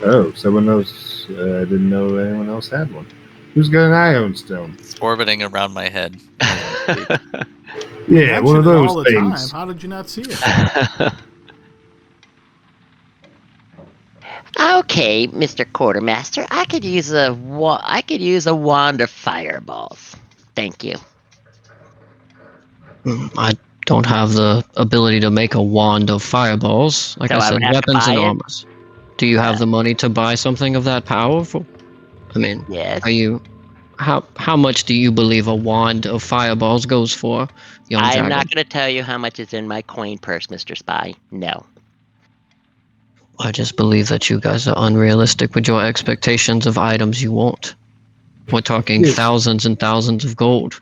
Speaker 10: Oh, someone else. I didn't know anyone else had one. Who's got an iron stone?
Speaker 8: It's orbiting around my head.
Speaker 10: Yeah, one
Speaker 1: Mention
Speaker 10: of
Speaker 1: it
Speaker 10: those
Speaker 1: all the
Speaker 10: things.
Speaker 1: time. How did you not see it?
Speaker 6: Okay, Mr. Quartermaster, I could use a wand of fireballs. Thank you.
Speaker 7: I don't have the ability to make a wand of fireballs. Like
Speaker 6: So
Speaker 7: I
Speaker 6: I
Speaker 7: said,
Speaker 6: would have to
Speaker 7: weapons and
Speaker 6: buy it?
Speaker 7: armors. Do you have the money to buy something of that powerful? I mean,
Speaker 6: Yes.
Speaker 7: are you... How much do you believe a wand of fireballs goes for, young
Speaker 6: I'm
Speaker 7: dragon?
Speaker 6: not going to tell you how much is in my coin purse, Mr. Spy. No.
Speaker 7: I just believe that you guys are unrealistic with your expectations of items you want. We're talking
Speaker 10: Yes.
Speaker 7: thousands and thousands of gold.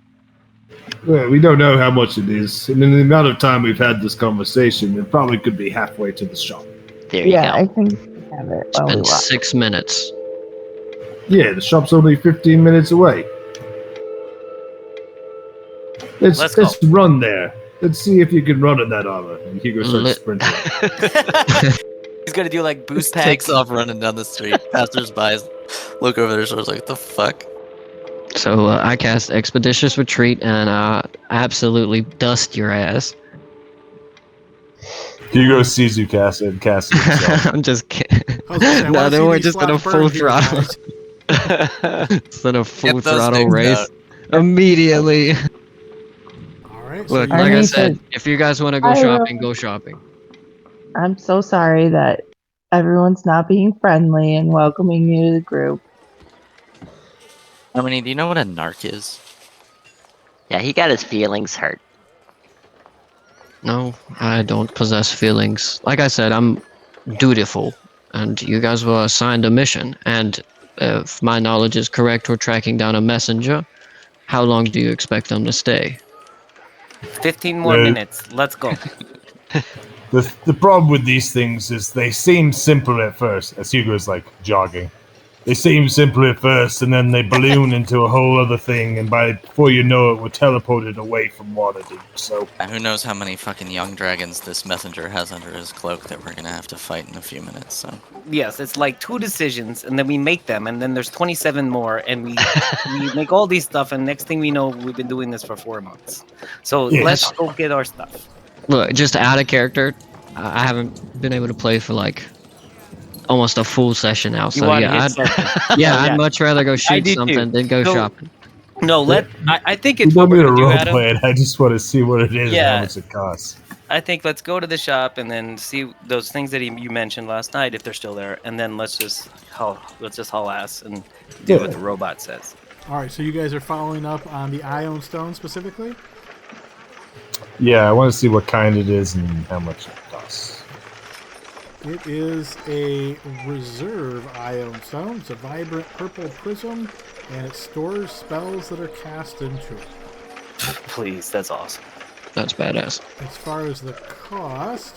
Speaker 10: Well, we don't know how much it is, and in the amount of time we've had this conversation, it probably could be halfway to the shop.
Speaker 6: There you
Speaker 5: Yeah,
Speaker 6: go.
Speaker 5: I think we have it
Speaker 7: It's
Speaker 5: while we
Speaker 7: been
Speaker 5: walk.
Speaker 7: 6 minutes.
Speaker 10: Yeah, the shop's only 15 minutes away.
Speaker 9: Let's
Speaker 10: Let's run there. Let's see if you can run in that armor. And Hugo starts
Speaker 7: Let-
Speaker 10: sprinting.
Speaker 3: He's gonna do like boost
Speaker 8: Just takes
Speaker 3: packs.
Speaker 8: off running down the street. Passers-by look over their shoulders like, "What the fuck?"
Speaker 7: So I cast Expeditious Retreat and absolutely dust your ass.
Speaker 10: Hugo sees you cast it and casts it himself.
Speaker 7: I'm just kidding.
Speaker 1: I was gonna say, I
Speaker 7: No,
Speaker 1: wanna
Speaker 7: then
Speaker 1: see
Speaker 7: we're
Speaker 1: these
Speaker 7: just gonna
Speaker 1: slots
Speaker 7: full
Speaker 1: burn here,
Speaker 7: throttle.
Speaker 1: guys.
Speaker 7: Instead of full
Speaker 8: Get those
Speaker 7: throttle
Speaker 8: things
Speaker 7: race.
Speaker 8: out.
Speaker 7: Immediately.
Speaker 1: All right.
Speaker 7: Look,
Speaker 1: you
Speaker 7: like I
Speaker 5: need
Speaker 7: said,
Speaker 5: to-
Speaker 7: if you guys want to go
Speaker 5: I will-
Speaker 7: shopping, go shopping.
Speaker 5: I'm so sorry that everyone's not being friendly and welcoming you to the group.
Speaker 8: I mean, do you know what a narc is?
Speaker 6: Yeah, he got his feelings hurt.
Speaker 7: No, I don't possess feelings. Like I said, I'm dutiful, and you guys were assigned a mission, and if my knowledge is correct, we're tracking down a messenger. How long do you expect them to stay?
Speaker 9: 15 more
Speaker 10: Well-
Speaker 9: minutes. Let's go.
Speaker 10: The problem with these things is they seem simple at first, as Hugo's like jogging. They seem simple at first, and then they balloon into a whole other thing, and before you know it, we're teleported away from Waterdeep. So,
Speaker 8: Who knows how many fucking young dragons this messenger has under his cloak that we're gonna have to fight in a few minutes. So
Speaker 9: Yes, it's like 2 decisions, and then we make them, and then there's 27 more, and we make all these stuff, and next thing we know, we've been doing this for 4 months. So
Speaker 10: Yes.
Speaker 9: let's go get our stuff.
Speaker 7: Look, just to add a character, I haven't been able to play for like almost a full session now.
Speaker 9: You
Speaker 7: So
Speaker 9: want
Speaker 7: yeah,
Speaker 9: to hit something?
Speaker 7: yeah,
Speaker 9: Yeah.
Speaker 7: I'd much rather go shoot
Speaker 9: do too.
Speaker 7: something than go
Speaker 9: So-
Speaker 7: shopping.
Speaker 9: No, I think
Speaker 10: you
Speaker 9: it's what
Speaker 10: don't need
Speaker 9: we're
Speaker 10: to
Speaker 9: gonna do,
Speaker 10: role
Speaker 9: Adam.
Speaker 10: play it. I just want to see what it is and
Speaker 9: Yeah.
Speaker 10: how much it costs.
Speaker 9: I think let's go to the shop and then see those things that you mentioned last night if they're still there, and then let's just haul ass and do
Speaker 10: Yeah.
Speaker 9: what the robot says.
Speaker 1: All right. So you guys are following up on the Ion Stone specifically.
Speaker 10: Yeah, I want to see what kind it is and how much it costs.
Speaker 1: It is a reserve Ion Stone. It's a vibrant purple prism, and it stores spells that are cast into it.
Speaker 9: Please, that's awesome.
Speaker 7: That's badass.
Speaker 1: As far as the cost,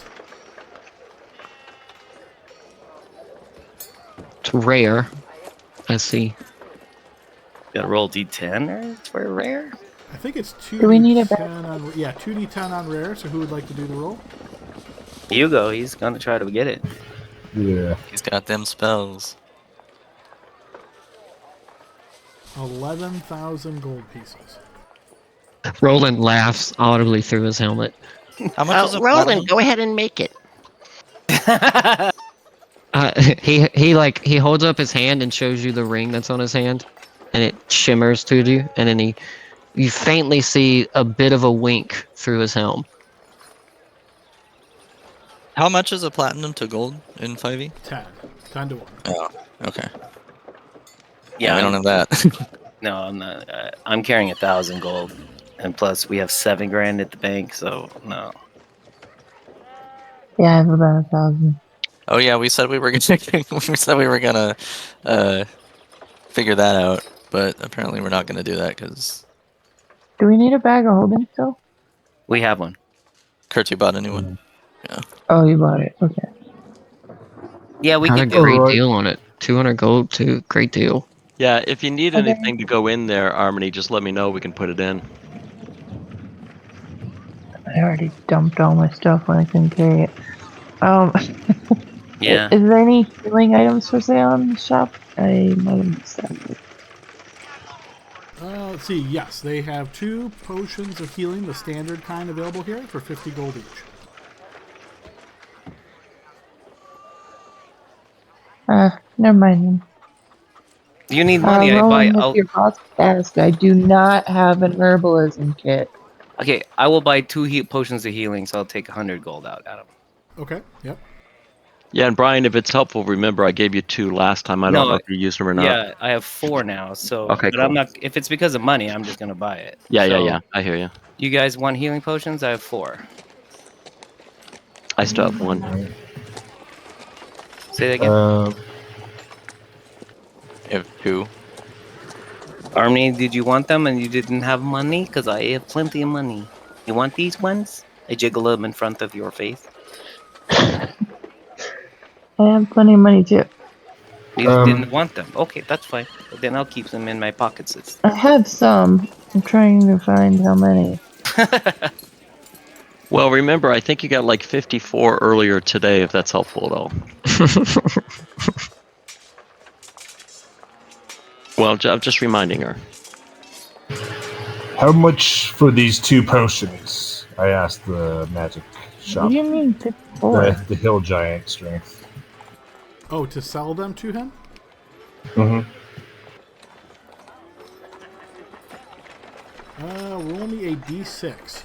Speaker 7: It's rare. I see.
Speaker 9: Gotta roll D10 for rare.
Speaker 1: I think it's 2d10
Speaker 5: Do we need a back?
Speaker 1: on 2d10 on rare. So who would like to do the roll?
Speaker 9: Hugo, he's gonna try to get it.
Speaker 4: Yeah.
Speaker 8: He's got them spells.
Speaker 1: 11,000 gold pieces.
Speaker 7: Roland laughs audibly through his helmet.
Speaker 8: How much is a
Speaker 6: Roland,
Speaker 8: platinum?
Speaker 6: go ahead and make it.
Speaker 7: He holds up his hand and shows you the ring that's on his hand, and it shimmers to you, and then you faintly see a bit of a wink through his helm.
Speaker 8: How much is a platinum to gold in 5e?
Speaker 1: 10 to 1.
Speaker 8: Oh, okay.
Speaker 9: Yeah,
Speaker 8: I don't have that.
Speaker 9: No, I'm not. I'm carrying 1,000 gold, and plus we have 7 grand at the bank. So no.
Speaker 5: Yeah, I have about 1,000.
Speaker 8: Oh yeah, we said we were gonna figure that out, but apparently we're not gonna do that because
Speaker 5: Do we need a bag of holding still?
Speaker 9: We have one.
Speaker 8: Kurt, you bought a new one.
Speaker 5: Oh, you bought it. Okay.
Speaker 9: Yeah, we
Speaker 7: Got a
Speaker 9: can do
Speaker 7: great
Speaker 4: Alright.
Speaker 7: deal on it. 200 gold too. Great deal.
Speaker 2: Yeah, if you need
Speaker 5: Okay.
Speaker 2: anything to go in there, Harmony, just let me know. We can put it in.
Speaker 5: I already dumped all my stuff when I couldn't carry it.
Speaker 9: Yeah.
Speaker 5: Is there any healing items for sale in the shop? I might have missed that.
Speaker 1: Let's see. Yes, they have 2 potions of healing, the standard kind, available here for 50 gold each.
Speaker 5: Never mind.
Speaker 9: You need money. I buy.
Speaker 5: Rolling with your boss desk. I do not have an herbalism kit.
Speaker 9: Okay, I will buy 2 potions of healing, so I'll take 100 gold out, Adam.
Speaker 1: Okay. Yep.
Speaker 2: Yeah, and Brian, if it's helpful, remember I gave you 2 last time. I don't
Speaker 9: No,
Speaker 2: know if you used them or not.
Speaker 9: Yeah, I have 4 now. So,
Speaker 2: Okay,
Speaker 9: but I'm
Speaker 2: cool.
Speaker 9: not. If it's because of money, I'm just gonna buy it.
Speaker 2: Yeah,
Speaker 9: So,
Speaker 2: yeah. I hear you.
Speaker 9: You guys want healing potions? I have 4.
Speaker 2: I still have 1.
Speaker 9: Say that again.
Speaker 8: You have 2.
Speaker 9: Army, did you want them and you didn't have money? Because I have plenty of money. You want these ones? I jiggle them in front of your face.
Speaker 5: I have plenty of money too.
Speaker 9: You didn't want them. Okay, that's fine. But then I'll keep them in my pockets.
Speaker 5: I have some. I'm trying to find how many.
Speaker 2: Well, remember, I think you got like 54 earlier today, if that's helpful at all. Well, I'm just reminding her.
Speaker 4: How much for these 2 potions? I asked the magic
Speaker 5: What
Speaker 4: shop.
Speaker 5: do you mean 54?
Speaker 4: The hill giant strength.
Speaker 1: Oh, to sell them to him?
Speaker 4: Mm-hmm.
Speaker 1: Roll me a d6.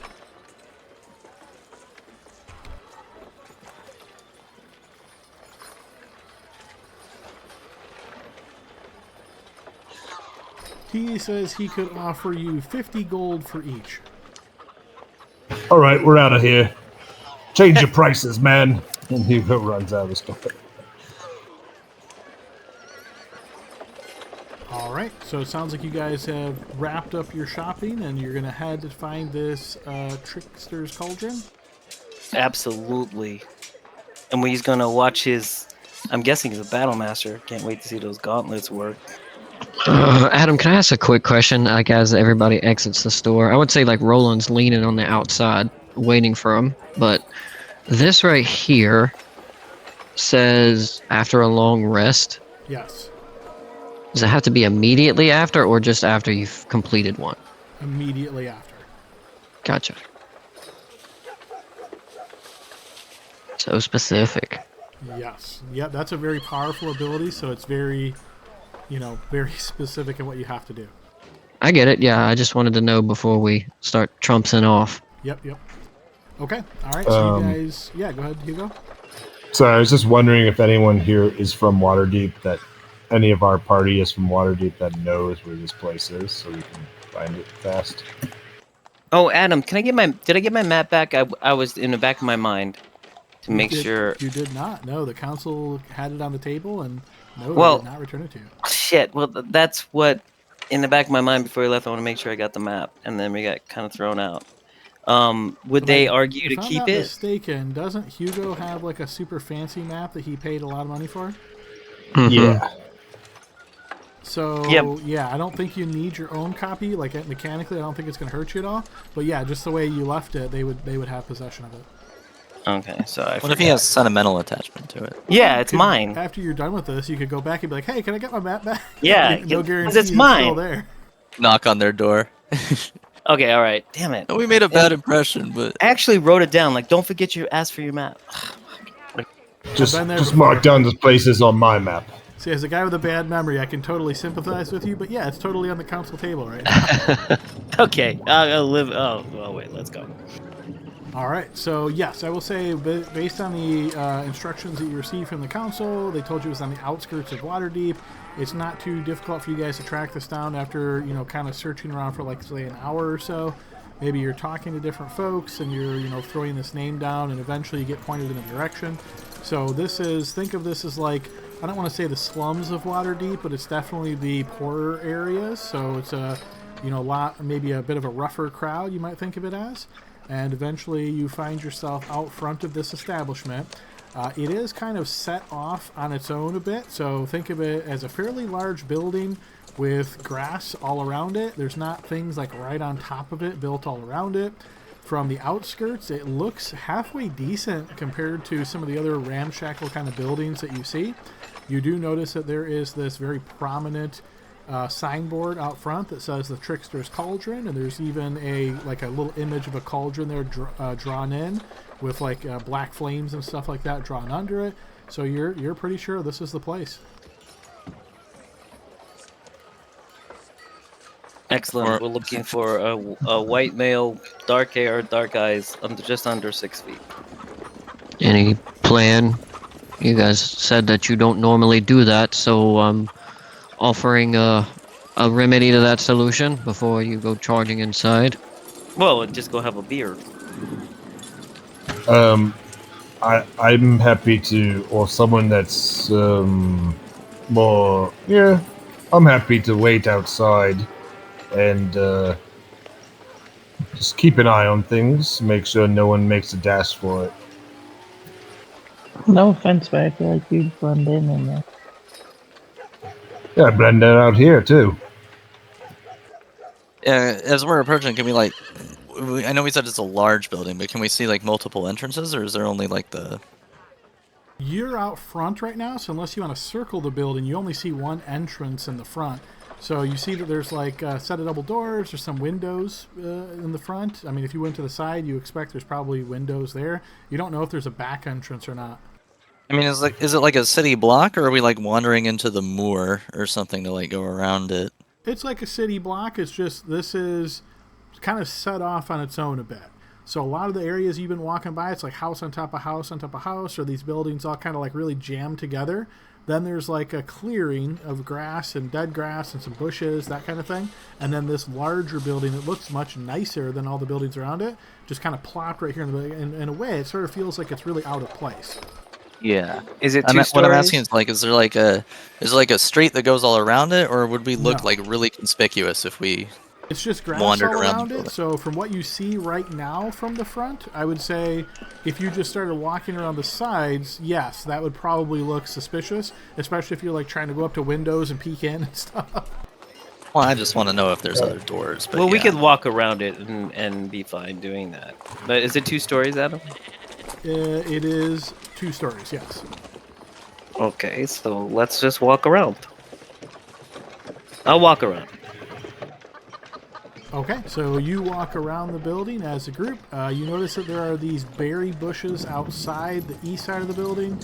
Speaker 1: He says he could offer you 50 gold for each.
Speaker 4: All right, we're out of here. Change your prices, man. And Hugo runs out of the store.
Speaker 1: All right, so it sounds like you guys have wrapped up your shopping and you're going to head to find this trickster's cauldron.
Speaker 9: Absolutely. And he's gonna watch his. I'm guessing he's a battle master. Can't wait to see those gauntlets work.
Speaker 7: Adam, can I ask a quick question? Like, as everybody exits the store, I would say like Roland's leaning on the outside, waiting for him. But this right here says after a long rest.
Speaker 1: Yes,
Speaker 7: Does it have to be immediately after, or just after you've completed one?
Speaker 1: immediately after.
Speaker 7: Gotcha. So specific.
Speaker 1: Yes. Yep, that's a very powerful ability, so it's very, very specific in what you have to do.
Speaker 7: I get it. Yeah, I just wanted to know before we start trumpsing off.
Speaker 1: Yep. Okay, all right, so you guys... Yeah, go ahead, Hugo.
Speaker 4: So I was just wondering if anyone here is from Waterdeep, that any of our party is from Waterdeep that knows where this place is, so we can find it fast.
Speaker 9: Oh, Adam, did I get my map back? I was in the back of my mind to make sure.
Speaker 1: You did not. No, the council had it on the table, and no,
Speaker 9: Well-
Speaker 1: they did not return it to you.
Speaker 9: Shit. Well, that's what in the back of my mind before we left. I want to make sure I got the map, and then we got kind of thrown out. Would they argue to
Speaker 1: If I'm
Speaker 9: keep
Speaker 1: not
Speaker 9: it?
Speaker 1: mistaken, doesn't Hugo have like a super fancy map that he paid a lot of money for?
Speaker 4: Yeah.
Speaker 1: So yeah, I don't think you need your own copy. Like mechanically, I don't think it's going to hurt you at all. But yeah, just the way you left it, they would have possession of it.
Speaker 9: Okay, so I
Speaker 8: What if he has sentimental attachment to it?
Speaker 9: Yeah, it's
Speaker 1: Could-
Speaker 9: mine.
Speaker 1: After you're done with this, you could go back and be like, "Hey, can I get my map back?"
Speaker 9: Yeah,
Speaker 1: no
Speaker 9: 'cause
Speaker 1: guarantee
Speaker 9: it's
Speaker 1: it's
Speaker 9: mine.
Speaker 1: still there.
Speaker 8: Knock on their door.
Speaker 9: Okay, all right. Damn it.
Speaker 8: We made a bad impression, but
Speaker 9: I actually wrote it down. Like, don't forget you asked for your map.
Speaker 4: Just
Speaker 1: been there
Speaker 4: just
Speaker 1: before.
Speaker 4: mark down the places on my map.
Speaker 1: See, as a guy with a bad memory, I can totally sympathize with you. But yeah, it's totally on the council table right now.
Speaker 9: Okay, I'll live. Oh, wait, let's go.
Speaker 1: All right, so yes, I will say based on the instructions that you received from the council, they told you it was on the outskirts of Waterdeep. It's not too difficult for you guys to track this down after, kind of searching around for like, say, an hour or so. Maybe you're talking to different folks and you're, throwing this name down and eventually you get pointed in a direction. So think of this as like, I don't want to say the slums of Waterdeep, but it's definitely the poorer areas. So it's maybe a bit of a rougher crowd, you might think of it as. And eventually you find yourself out front of this establishment. It is kind of set off on its own a bit, so think of it as a fairly large building with grass all around it. There's not things like right on top of it built all around it. From the outskirts, it looks halfway decent compared to some of the other ramshackle kind of buildings that you see. You do notice that there is this very prominent signboard out front that says the Trickster's Cauldron, and there's even a little image of a cauldron there drawn in with black flames and stuff like that drawn under it. So you're pretty sure this is the place.
Speaker 9: Excellent. We're looking for a white male, dark hair, dark eyes, just under 6 feet.
Speaker 7: Any plan? You guys said that you don't normally do that, so I'm offering a remedy to that solution before you go charging inside.
Speaker 9: Well, just go have a beer.
Speaker 4: I'm happy to, or someone that's more. Yeah, I'm happy to wait outside and just keep an eye on things, make sure no one makes a dash for it.
Speaker 5: No offense, but I feel like you'd blend in there.
Speaker 4: Yeah, blend that out here too.
Speaker 8: as we're approaching, can we I know we said it's a large building, but can we see multiple entrances, or is there only the?
Speaker 1: You're out front right now, so unless you want to circle the building, you only see one entrance in the front. So you see that there's a set of double doors, there's some windows in the front. I mean, if you went to the side, you expect there's probably windows there. You don't know if there's a back entrance or not.
Speaker 8: I mean, is it like a city block, or are we wandering into the moor or something to go around it?
Speaker 1: It's like a city block. It's just this is kind of set off on its own a bit. So a lot of the areas you've been walking by, it's like house on top of house on top of house, or these buildings all kind of really jammed together. Then there's a clearing of grass and dead grass and some bushes, that kind of thing. And then this larger building that looks much nicer than all the buildings around it, just kind of plopped right here in a way. It sort of feels like it's really out of place.
Speaker 8: Yeah.
Speaker 3: Is it two stories?
Speaker 8: What I'm asking is is there a street that goes all around it, or would we look really conspicuous if we
Speaker 1: It's just grass
Speaker 8: wandered
Speaker 1: all
Speaker 8: around
Speaker 1: around
Speaker 8: the
Speaker 1: it.
Speaker 8: building?
Speaker 1: So from what you see right now from the front, I would say if you just started walking around the sides, yes, that would probably look suspicious, especially if you're trying to go up to windows and peek in and stuff.
Speaker 8: Well, I just want to know if there's other doors. But
Speaker 9: Well, we
Speaker 8: yeah.
Speaker 9: could walk around it and be fine doing that. But is it 2 stories, Adam?
Speaker 1: It is 2 stories, yes.
Speaker 9: Okay, so let's just walk around. I'll walk around.
Speaker 1: Okay, so you walk around the building as a group. You notice that there are these berry bushes outside the east side of the building,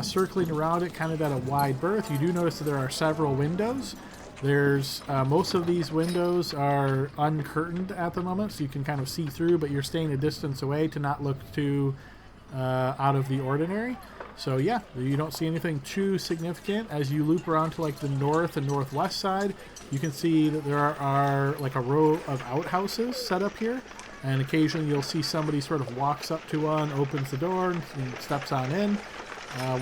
Speaker 1: circling around it kind of at a wide berth. You do notice that there are several windows. There's most of these windows are uncurtained at the moment, so you can kind of see through, but you're staying a distance away to not look too out of the ordinary. So yeah, you don't see anything too significant. As you loop around to the north and northwest side, you can see that there are a row of outhouses set up here, and occasionally you'll see somebody sort of walks up to one, opens the door, and steps on in.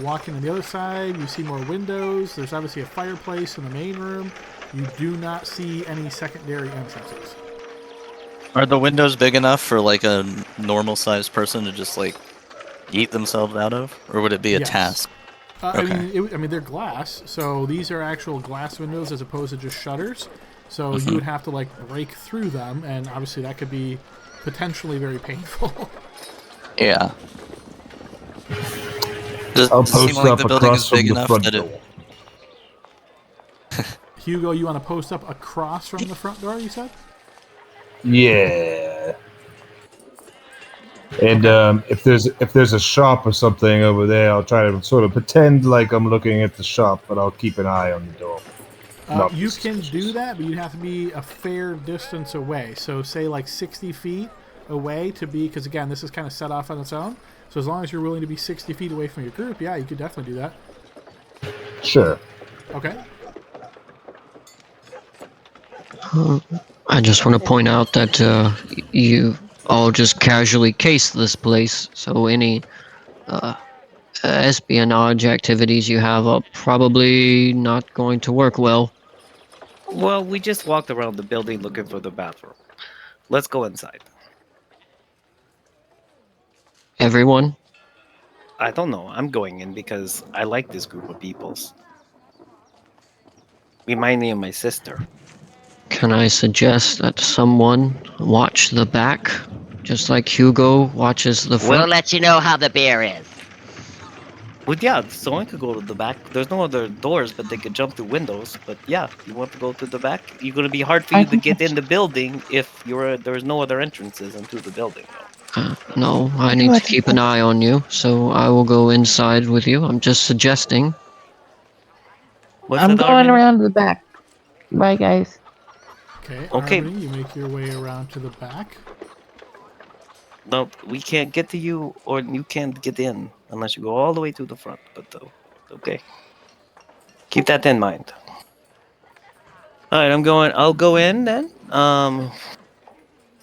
Speaker 1: Walking on the other side, you see more windows. There's obviously a fireplace in the main room. You do not see any secondary entrances.
Speaker 8: Are the windows big enough for a normal sized person to just eat themselves out of, or would it be a
Speaker 1: Yes.
Speaker 8: task? Okay.
Speaker 1: I mean, they're glass, so these are actual glass windows as opposed to just shutters. So you would have to like break through them, and obviously that could be potentially very painful.
Speaker 8: Yeah. Does
Speaker 4: I'll
Speaker 8: it seem
Speaker 4: post
Speaker 8: like
Speaker 4: up
Speaker 8: the building
Speaker 4: across
Speaker 8: is big
Speaker 4: from the
Speaker 8: enough
Speaker 4: front
Speaker 8: that it?
Speaker 4: door.
Speaker 1: Hugo, you want to post up across from the front door? You said.
Speaker 4: Yeah. And
Speaker 1: Okay.
Speaker 4: if there's a shop or something over there, I'll try to sort of pretend like I'm looking at the shop, but I'll keep an eye on the door. Not be
Speaker 1: You can do
Speaker 4: suspicious.
Speaker 1: that, but you'd have to be a fair distance away. So say like 60 feet away to be, because again, this is kind of set off on its own. So as long as you're willing to be 60 feet away from your group, yeah, you could definitely do that.
Speaker 4: Sure.
Speaker 1: Okay.
Speaker 7: I just want to point out that you all just casually cased this place, so any espionage activities you have are probably not going to work well.
Speaker 9: Well, we just walked around the building looking for the bathroom. Let's go inside.
Speaker 7: Everyone?
Speaker 9: I don't know. I'm going in because I like this group of peoples. Remind me of my sister.
Speaker 7: Can I suggest that someone watch the back, just like Hugo watches the
Speaker 6: We'll
Speaker 7: front?
Speaker 6: let you know how the beer is.
Speaker 9: Well, yeah, someone could go to the back. There's no other doors, but they could jump through windows. But yeah, you want to go to the back? It's going to be hard for
Speaker 5: I
Speaker 9: you to
Speaker 5: think
Speaker 9: get in the building if there's no other entrances into the building.
Speaker 7: No, I
Speaker 5: do
Speaker 7: need to
Speaker 5: like
Speaker 7: keep an eye on you, so I will go inside with you. I'm just suggesting.
Speaker 9: What's
Speaker 5: I'm
Speaker 9: that,
Speaker 5: going
Speaker 9: Armin?
Speaker 5: around to the back. Bye, guys.
Speaker 1: Okay,
Speaker 9: Okay.
Speaker 1: Harmony, you make your way around to the back.
Speaker 9: No, we can't get to you, or you can't get in unless you go all the way to the front. But okay, keep that in mind. All right, I'll go in then.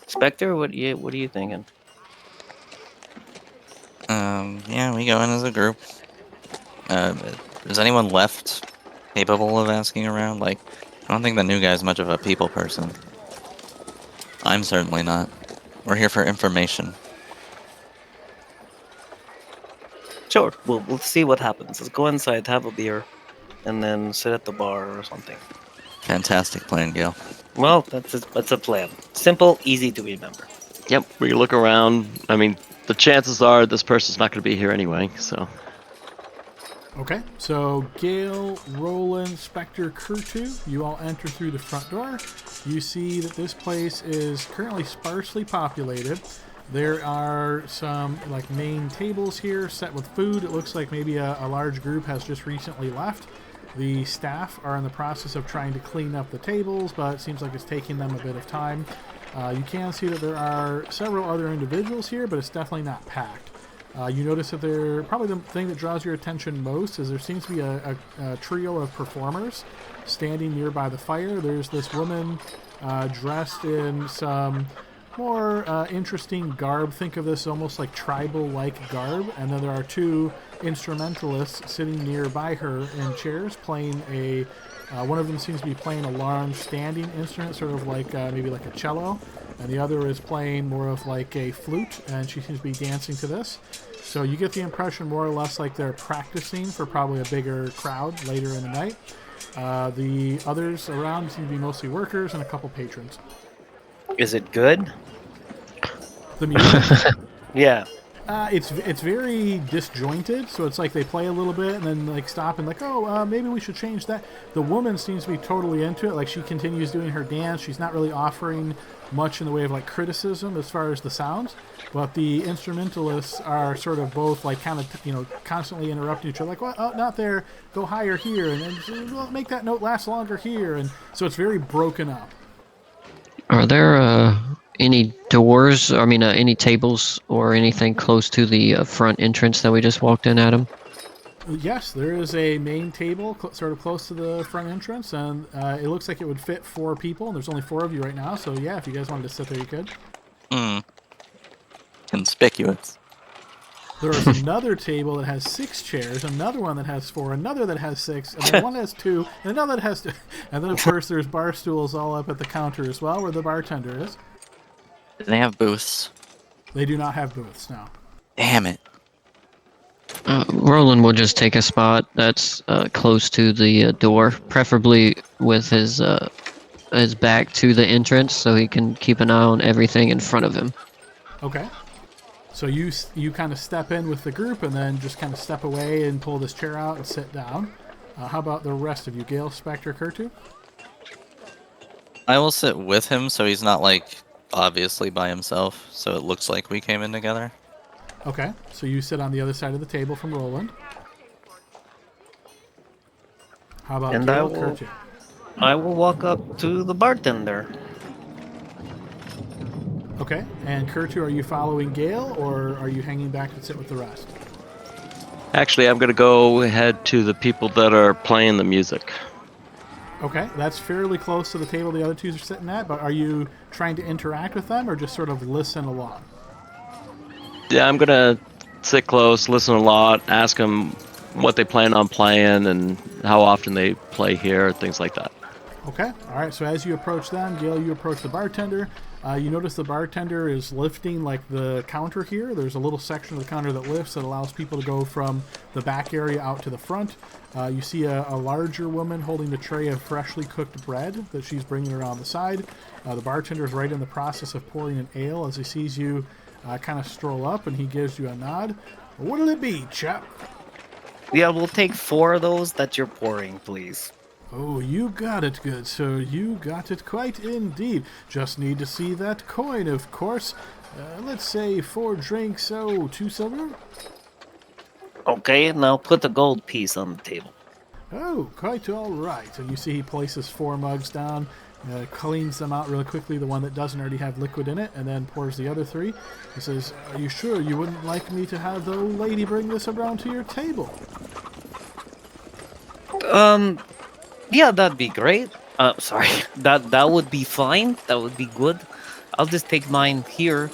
Speaker 9: Spectre, what are you thinking?
Speaker 8: Yeah, we go in as a group. Is anyone left capable of asking around? Like, I don't think the new guy's much of a people person. I'm certainly not. We're here for information.
Speaker 9: Sure, we'll see what happens. Let's go inside, have a beer, and then sit at the bar or something.
Speaker 8: Fantastic plan, Gil.
Speaker 9: Well, that's a plan. Simple, easy to remember.
Speaker 2: Yep. We look around. I mean, the chances are this person's not going to be here anyway. So.
Speaker 1: Okay, so Gale, Roland, Spectre, Kurtu, you all enter through the front door. You see that this place is currently sparsely populated. There are some like main tables here set with food. It looks like maybe a large group has just recently left. The staff are in the process of trying to clean up the tables, but it seems like it's taking them a bit of time. You can see that there are several other individuals here, but it's definitely not packed. You notice that probably the thing that draws your attention most is there seems to be a trio of performers standing nearby the fire. There's this woman dressed in some more interesting garb. Think of this almost like tribal-like garb. And then there are two instrumentalists sitting nearby her in chairs playing one of them seems to be playing a large standing instrument, sort of like maybe like a cello. And the other is playing more of like a flute, and she seems to be dancing to this. So you get the impression more or less like they're practicing for probably a bigger crowd later in the night. The others around seem to be mostly workers and a couple patrons.
Speaker 9: Is it good?
Speaker 1: The music?
Speaker 9: Yeah.
Speaker 1: It's very disjointed, so it's like they play a little bit and then like stop and like, maybe we should change that. The woman seems to be totally into it. Like she continues doing her dance. She's not really offering much in the way of like criticism as far as the sounds, but the instrumentalists are sort of both like kind of constantly interrupting each other. Like, well, not there. Go higher here, and then well, make that note last longer here, and so it's very broken up.
Speaker 7: Are there any doors, any tables or anything close to the front entrance that we just walked in, Adam?
Speaker 1: Yes, there is a main table sort of close to the front entrance, and it looks like it would fit 4 people, and there's only 4 of you right now, so yeah, if you guys wanted to sit there, you could.
Speaker 8: Conspicuous.
Speaker 1: There is another table that has 6 chairs, another one that has 4, another that has 6, and then one that has 2, and another that has 2. And then, of course, there's bar stools all up at the counter as well, where the bartender is.
Speaker 8: Do they have booths?
Speaker 1: They do not have booths now.
Speaker 8: Damn it.
Speaker 7: Roland will just take a spot that's close to the door, preferably with his back to the entrance, so he can keep an eye on everything in front of him.
Speaker 1: Okay. So you kind of step in with the group and then just kind of step away and pull this chair out and sit down. How about the rest of you, Gale, Spectre, Kurtu?
Speaker 8: I will sit with him so he's not, like, obviously by himself, so it looks like we came in together.
Speaker 1: Okay, so you sit on the other side of the table from Roland. How about
Speaker 9: And
Speaker 1: Gale, Kurtu?
Speaker 9: I will walk up to the bartender.
Speaker 1: Okay, and Kurtu, are you following Gale, or are you hanging back to sit with the rest?
Speaker 2: Actually, I'm going to go head to the people that are playing the music.
Speaker 1: Okay, that's fairly close to the table the other two are sitting at, but are you trying to interact with them or just sort of listen along?
Speaker 2: Yeah, I'm going to sit close, listen a lot, ask them what they plan on playing and how often they play here, things like that.
Speaker 1: Okay, all right, so as you approach them, Gale, you approach the bartender. You notice the bartender is lifting like the counter here. There's a little section of the counter that lifts that allows people to go from the back area out to the front. You see a larger woman holding a tray of freshly cooked bread that she's bringing around the side. The bartender is right in the process of pouring an ale as he sees you kind of stroll up, and he gives you a nod. What'll it be, chap?
Speaker 9: Yeah, we'll take 4 of those that you're pouring, please.
Speaker 1: Oh, you got it, good sir. You got it quite indeed. Just need to see that coin, of course. Let's say 4 drinks, 2 silver?
Speaker 9: Okay, now put the gold piece on the table.
Speaker 1: Oh, quite all right. And you see he places 4 mugs down, cleans them out really quickly, the one that doesn't already have liquid in it, and then pours the other 3. He says, are you sure you wouldn't like me to have the old lady bring this around to your table?
Speaker 9: Yeah, that'd be great. Sorry, that would be fine. That would be good. I'll just take mine here.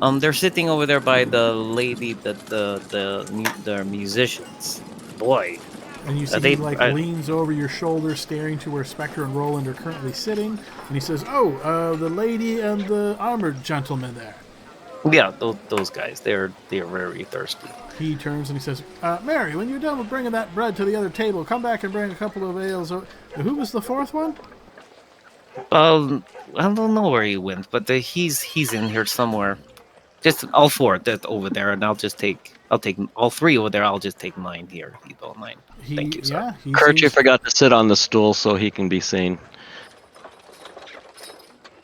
Speaker 9: They're sitting over there by the lady that the musicians. Boy,
Speaker 1: And you see he leans over your shoulder, staring to where Spectre and Roland are currently sitting, and he says, "Oh, the lady and the armored gentleman there."
Speaker 9: Yeah, those guys. They're very thirsty.
Speaker 1: He turns and he says, "Mary, when you're done with bringing that bread to the other table, come back and bring a couple of ales." Who was the 4th one?
Speaker 9: I don't know where he went, but he's in here somewhere. Just all 4 that over there, and I'll take all 3 over there. I'll just take mine here, if you don't mind. Thank you, sir.
Speaker 1: Yeah,
Speaker 2: Kurtu forgot to sit on the stool so he can be seen.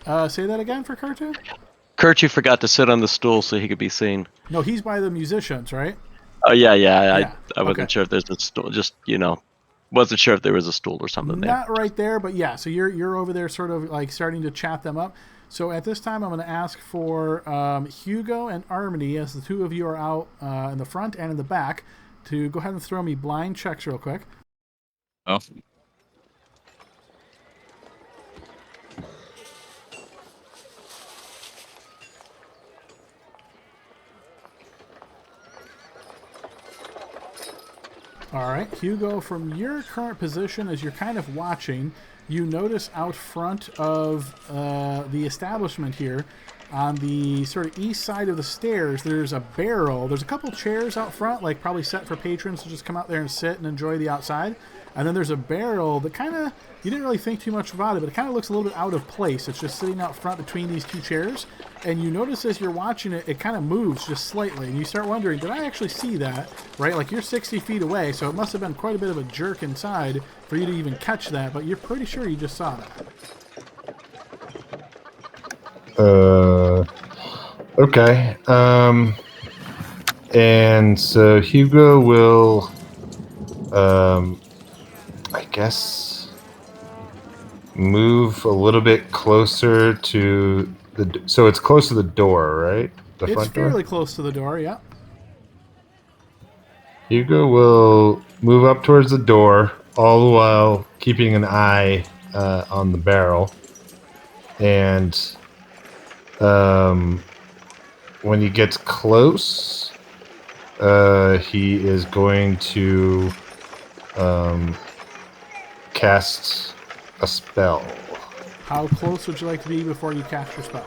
Speaker 1: Say that again for Kurtu?
Speaker 2: Kurtu forgot to sit on the stool so he could be seen.
Speaker 1: No, he's by the musicians, right?
Speaker 2: Oh, yeah. I wasn't
Speaker 1: okay.
Speaker 2: sure if there's a stool. Just, wasn't sure if there was a stool or something there.
Speaker 1: Not right there, but yeah. So you're over there sort of like starting to chat them up. So at this time, I'm going to ask for Hugo and Armony, as the 2 of you are out in the front and in the back, to go ahead and throw me blind checks real quick.
Speaker 8: Oh.
Speaker 1: All right, Hugo, from your current position as you're kind of watching, you notice out front of the establishment here, on the sort of east side of the stairs, there's a barrel. There's a couple chairs out front, like probably set for patrons to just come out there and sit and enjoy the outside. And then there's a barrel that kind of, you didn't really think too much about it, but it kind of looks a little bit out of place. It's just sitting out front between these 2 chairs. And you notice as you're watching it, it kind of moves just slightly. And you start wondering, did I actually see that? Right? Like, you're 60 feet away, so it must have been quite a bit of a jerk inside for you to even catch that. But you're pretty sure you just saw that.
Speaker 4: Okay. And so Hugo will, I guess, move a little bit closer to the. So it's close to the door, right? The front door.
Speaker 1: It's fairly close to the door, yeah.
Speaker 4: Hugo will move up towards the door, all the while keeping an eye on the barrel, and when he gets close, he is going to cast a spell.
Speaker 1: How close would you like to be before you cast your spell?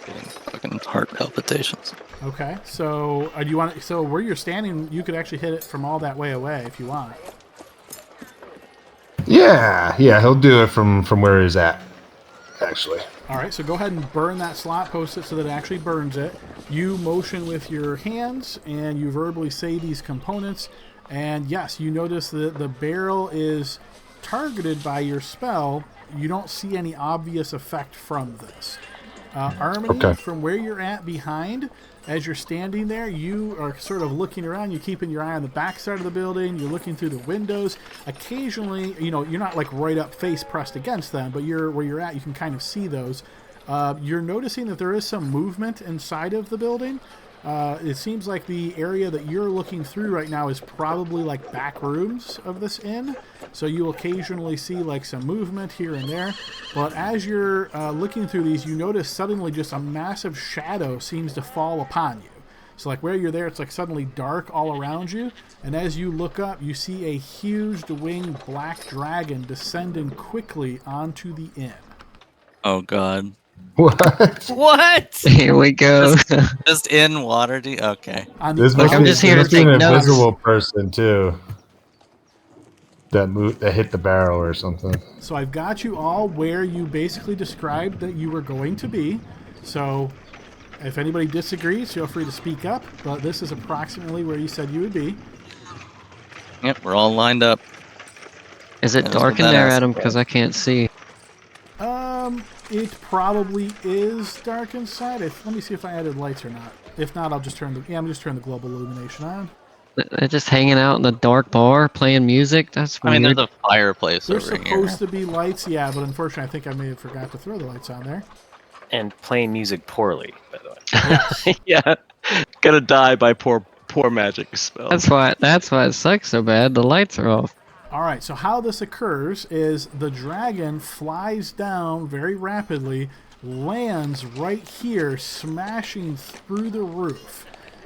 Speaker 8: Getting fucking heart palpitations.
Speaker 1: Okay, so do you want? So where you're standing, you could actually hit it from all that way away if you want.
Speaker 10: Yeah, he'll do it from where he's at, actually.
Speaker 1: All right, so go ahead and burn that slot, post it so that it actually burns it. You motion with your hands, and you verbally say these components. And yes, you notice that the barrel is targeted by your spell. You don't see any obvious effect from this. Armony,
Speaker 10: Okay.
Speaker 1: from where you're at behind, as you're standing there, you are sort of looking around. You're keeping your eye on the back side of the building. You're looking through the windows. Occasionally, you're not like right up face pressed against them, but where you're at, you can kind of see those. You're noticing that there is some movement inside of the building. It seems like the area that you're looking through right now is probably like back rooms of this inn. So you occasionally see like some movement here and there. But as you're looking through these, you notice suddenly just a massive shadow seems to fall upon you. So like where you're there, it's like suddenly dark all around you. And as you look up, you see a huge winged black dragon descending quickly onto the inn.
Speaker 8: Oh god.
Speaker 10: What?
Speaker 9: What?
Speaker 7: Here we go.
Speaker 8: Just in water, okay.
Speaker 1: On
Speaker 10: This
Speaker 1: the
Speaker 10: must
Speaker 7: I'm
Speaker 10: be-
Speaker 7: just here to
Speaker 10: must be
Speaker 7: take
Speaker 10: an
Speaker 7: notes.
Speaker 10: invisible person too. That hit the barrel or something.
Speaker 1: So I've got you all where you basically described that you were going to be. So if anybody disagrees, feel free to speak up. But this is approximately where you said you would be.
Speaker 8: Yep, we're all lined up.
Speaker 7: Is it
Speaker 8: That's
Speaker 7: dark
Speaker 8: what
Speaker 7: in
Speaker 8: that
Speaker 7: there,
Speaker 8: ass
Speaker 7: Adam? Because I can't see.
Speaker 1: It probably is dark inside. Let me see if I added lights or not. If not, I'll just turn I'm just turn the global illumination on.
Speaker 7: They're just hanging out in the dark bar playing music. That's
Speaker 8: I
Speaker 7: weird.
Speaker 8: mean, there's a fireplace
Speaker 1: There's
Speaker 8: over here.
Speaker 1: supposed to be lights, yeah, but unfortunately, I think I may have forgot to throw the lights on there.
Speaker 3: And playing music poorly, by the way.
Speaker 2: Yeah, gonna die by poor magic spell.
Speaker 7: That's why it sucks so bad. The lights are off.
Speaker 1: All right, so how this occurs is the dragon flies down very rapidly, lands right here, smashing through the roof.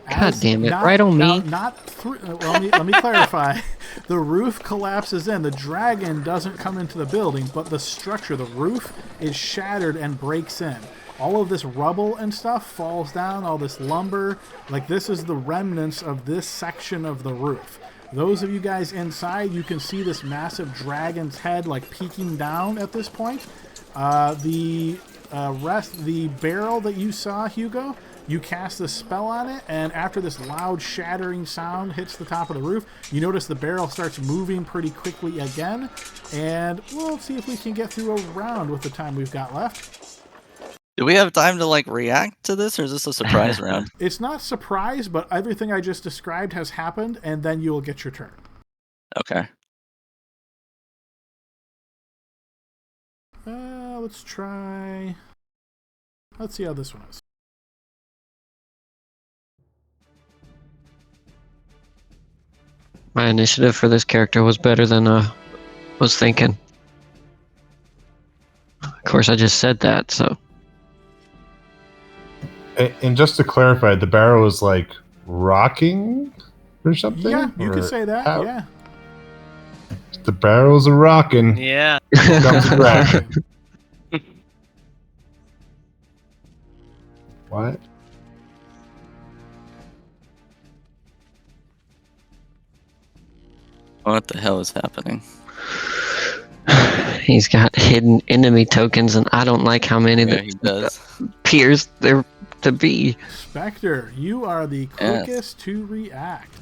Speaker 7: God damn it, right on me.
Speaker 1: Not through. Let me clarify. The roof collapses in. The dragon doesn't come into the building, but the structure, the roof, is shattered and breaks in. All of this rubble and stuff falls down, all this lumber. Like, this is the remnants of this section of the roof. Those of you guys inside, you can see this massive dragon's head like peeking down at this point. The barrel that you saw, Hugo, you cast the spell on it, and after this loud shattering sound hits the top of the roof, you notice the barrel starts moving pretty quickly again. And we'll see if we can get through a round with the time we've got left.
Speaker 8: Do we have time to like react to this, or is this a surprise round?
Speaker 1: It's not surprise, but everything I just described has happened, and then you will get your turn.
Speaker 8: Okay.
Speaker 1: Let's try. Let's see how this one is.
Speaker 7: My initiative for this character was better than I was thinking. Of course, I just said that, so.
Speaker 10: And just to clarify, the barrel is like rocking or something?
Speaker 1: Yeah, you could
Speaker 10: Or
Speaker 1: say that,
Speaker 10: how-
Speaker 1: yeah.
Speaker 10: The barrels are rocking.
Speaker 9: Yeah.
Speaker 10: Comes the dragon. What?
Speaker 8: What the hell is happening?
Speaker 7: He's got hidden enemy tokens, and I don't like how many
Speaker 8: Yeah,
Speaker 7: that
Speaker 8: he does.
Speaker 7: appears there to be.
Speaker 1: Spectre, you are the quickest to react.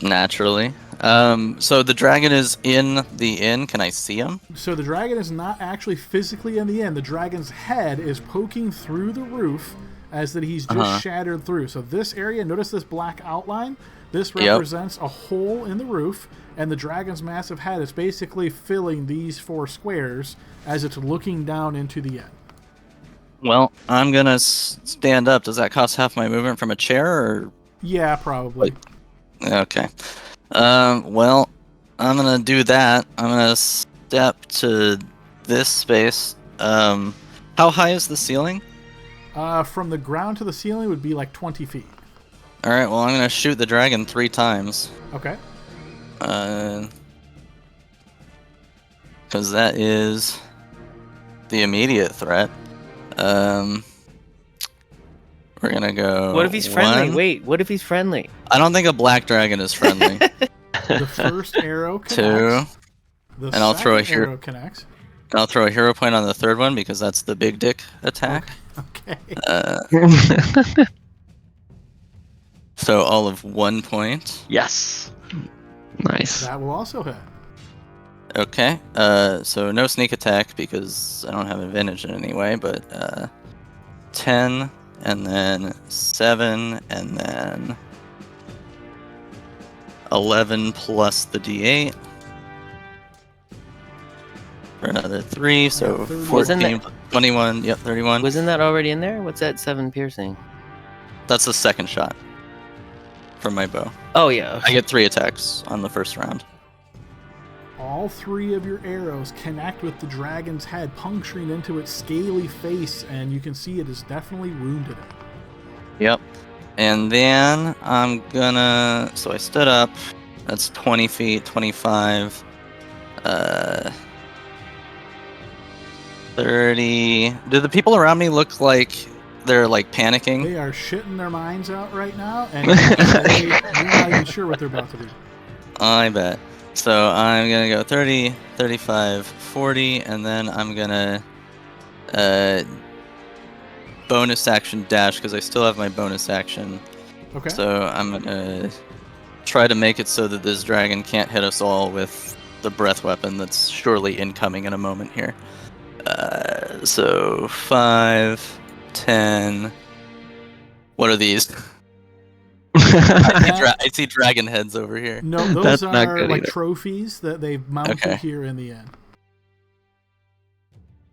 Speaker 8: Naturally. So the dragon is in the inn. Can I see him?
Speaker 1: So the dragon is not actually physically in the inn. The dragon's head is poking through the roof as that he's just shattered through. So this area, notice this black outline? This represents a hole in the roof, and the dragon's massive head is basically filling these 4 squares as it's looking down into the inn.
Speaker 8: Well, I'm gonna stand up. Does that cost half my movement from a chair, or?
Speaker 1: Yeah, probably.
Speaker 8: Okay. Well, I'm gonna do that. I'm gonna step to this space. How high is the ceiling?
Speaker 1: From the ground to the ceiling would be like 20 feet.
Speaker 8: All right. Well, I'm gonna shoot the dragon 3 times.
Speaker 1: Okay.
Speaker 8: Because that is the immediate threat. We're gonna go.
Speaker 9: What if he's friendly?
Speaker 8: 1.
Speaker 9: Wait, what if he's friendly?
Speaker 8: I don't think a black dragon is friendly.
Speaker 1: The first arrow
Speaker 8: 2.
Speaker 1: connects. The
Speaker 8: And I'll throw a
Speaker 1: second arrow connects.
Speaker 8: I'll throw a hero point on the third one because that's the big dick attack.
Speaker 1: Okay.
Speaker 8: So all of 1 point.
Speaker 2: Yes.
Speaker 7: Nice.
Speaker 1: That will also hit.
Speaker 8: Okay. So no sneak attack because I don't have advantage in any way, but 10 and then 7 and then 11 plus the d8 for another 3, so
Speaker 1: Yeah, 30.
Speaker 8: 14, 21, yep, 31.
Speaker 9: Wasn't that already in there? What's that 7 piercing?
Speaker 8: That's the second shot from my bow.
Speaker 9: Oh yeah.
Speaker 8: I get 3 attacks on the first round.
Speaker 1: All 3 of your arrows connect with the dragon's head, puncturing into its scaly face, and you can see it is definitely wounded.
Speaker 8: Yep. And then I'm gonna... So I stood up. That's 20 feet, 25. 30... Do the people around me look like they're, like, panicking?
Speaker 1: They are shitting their minds out right now, and they're not even sure what they're about to do.
Speaker 8: I bet. So I'm gonna go 30, 35, 40, and then I'm gonna... bonus action dash, because I still have my bonus action.
Speaker 1: Okay.
Speaker 8: So I'm gonna try to make it so that this dragon can't hit us all with the breath weapon that's surely incoming in a moment here. So 5, 10. What are these? I see dragon heads over here.
Speaker 1: No, those
Speaker 7: That's not
Speaker 1: are
Speaker 7: good
Speaker 1: like
Speaker 7: either.
Speaker 1: trophies that they've mounted
Speaker 8: Okay.
Speaker 1: here in the end.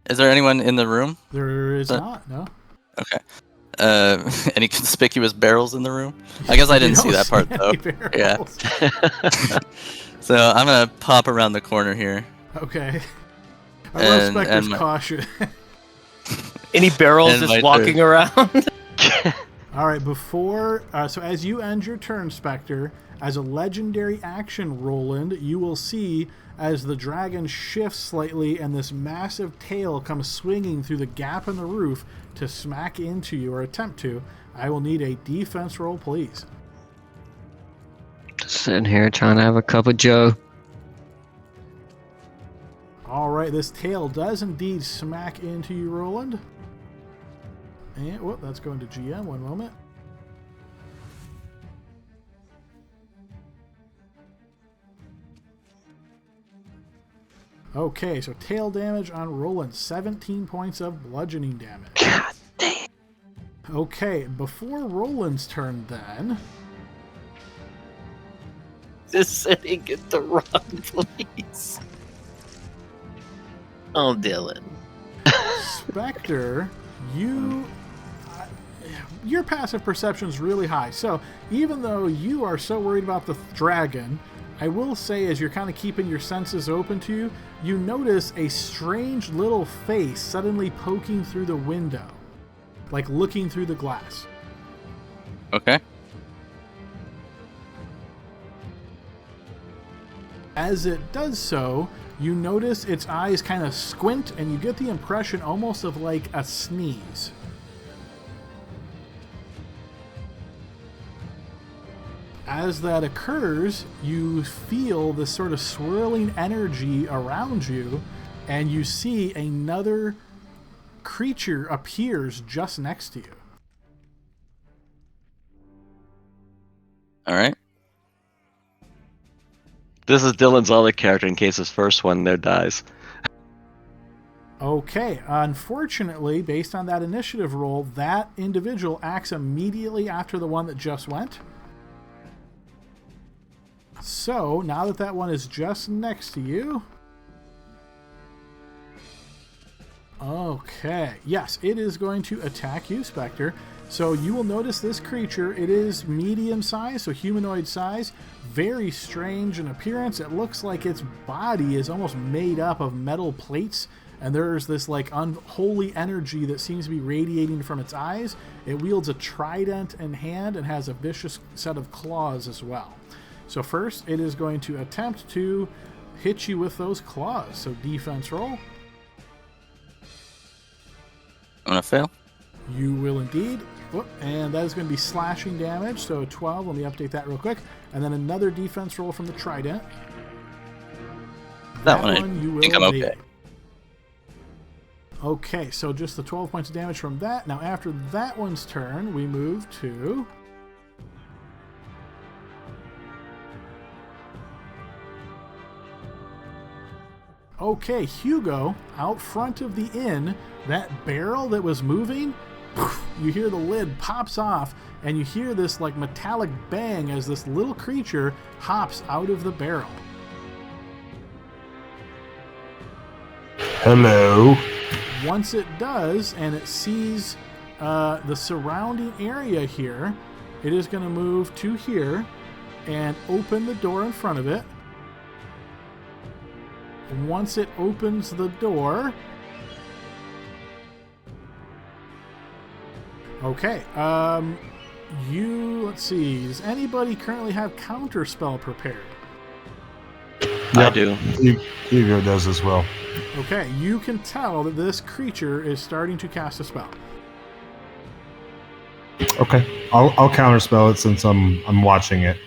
Speaker 8: Is there anyone in the room?
Speaker 1: There is
Speaker 8: Uh,
Speaker 1: not, no.
Speaker 8: Okay. Any conspicuous barrels in the room? I guess I
Speaker 1: You
Speaker 8: didn't see
Speaker 1: don't
Speaker 8: that part
Speaker 1: see
Speaker 8: though.
Speaker 1: any
Speaker 8: Yeah.
Speaker 1: barrels.
Speaker 8: So I'm gonna pop around the corner here.
Speaker 1: Okay. I love
Speaker 8: And-
Speaker 1: Spectre's
Speaker 8: and my-
Speaker 1: caution.
Speaker 3: Any barrels
Speaker 8: And my
Speaker 3: just walking around?
Speaker 1: All right, before... so as you end your turn, Spectre, as a legendary action, Roland, you will see as the dragon shifts slightly and this massive tail comes swinging through the gap in the roof to smack into you, or attempt to. I will need a defense roll, please.
Speaker 7: Just sitting here trying to have a cup of joe.
Speaker 1: All right, this tail does indeed smack into you, Roland. And, whoop, that's going to GM. One moment. Okay, so tail damage on Roland. 17 points of bludgeoning damage.
Speaker 7: God damn.
Speaker 1: Okay, before Roland's turn then...
Speaker 9: Just sitting at the run, please. Oh, Dylan.
Speaker 1: Spectre, your passive perception is really high. So even though you are so worried about the dragon, I will say as you're kind of keeping your senses open to you, you notice a strange little face suddenly poking through the window, like looking through the glass.
Speaker 8: Okay.
Speaker 1: As it does so, you notice its eyes kind of squint, and you get the impression almost of like a sneeze. As that occurs, you feel this sort of swirling energy around you, and you see another creature appears just next to you.
Speaker 8: All right.
Speaker 2: This is Dylan's other character in case his first one there dies.
Speaker 1: Okay, unfortunately, based on that initiative roll, that individual acts immediately after the one that just went. So, now that that one is just next to you... Okay, yes, it is going to attack you, Spectre. So you will notice this creature, it is medium size, so humanoid size, very strange in appearance. It looks like its body is almost made up of metal plates, and there's this like unholy energy that seems to be radiating from its eyes. It wields a trident in hand and has a vicious set of claws as well. So first, it is going to attempt to hit you with those claws. So defense roll.
Speaker 8: I'm gonna fail.
Speaker 1: You will indeed. Whoop, and that is going to be slashing damage, so 12. Let me update that real quick. And then another defense roll from the trident.
Speaker 8: That one
Speaker 1: you
Speaker 8: I think I'm
Speaker 1: evade.
Speaker 8: okay.
Speaker 1: Okay, so just the 12 points of damage from that. Now after that one's turn, we move to... Okay, Hugo, out front of the inn, that barrel that was moving, you hear the lid pops off, and you hear this like metallic bang as this little creature hops out of the barrel.
Speaker 10: Hello.
Speaker 1: Once it does, and it sees the surrounding area here, it is going to move to here and open the door in front of it. Once it opens the door... Okay, let's see, does anybody currently have counterspell prepared?
Speaker 2: I do.
Speaker 10: Hugo does as well.
Speaker 1: Okay, you can tell that this creature is starting to cast a spell.
Speaker 10: Okay, I'll counterspell it since I'm watching it.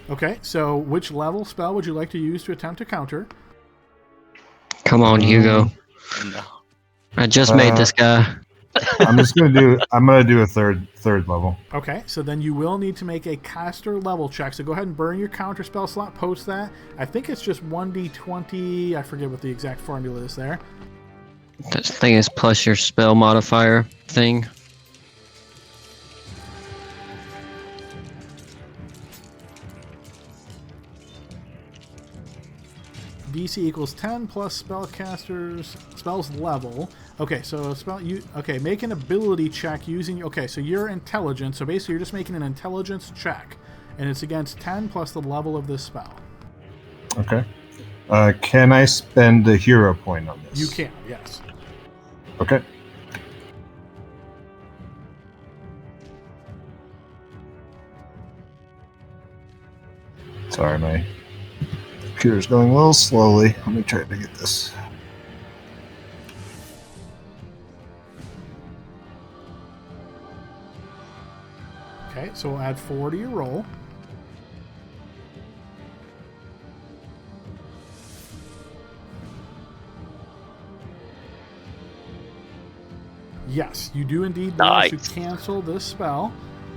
Speaker 1: Okay, so which level spell would you like to use to attempt to counter?
Speaker 7: Come on, Hugo.
Speaker 8: No.
Speaker 7: I just made this guy.
Speaker 10: I'm gonna do a third level.
Speaker 1: Okay, so then you will need to make a caster level check. So go ahead and burn your counterspell slot, post that. I think it's just 1d20. I forget what the exact formula is there.
Speaker 7: This thing is plus your spell modifier thing.
Speaker 1: DC equals 10 plus spells level. Okay, so make an ability check using, okay, so you're intelligence, so basically you're just making an intelligence check, and it's against 10 plus the level of this spell.
Speaker 10: Okay. Can I spend a hero point on this?
Speaker 1: You can, yes.
Speaker 10: Okay. Sorry, my computer's going a little slowly. Let me try to get this.
Speaker 1: Okay, so we'll add 4 to your roll. Yes, you do indeed manage to cancel this spell.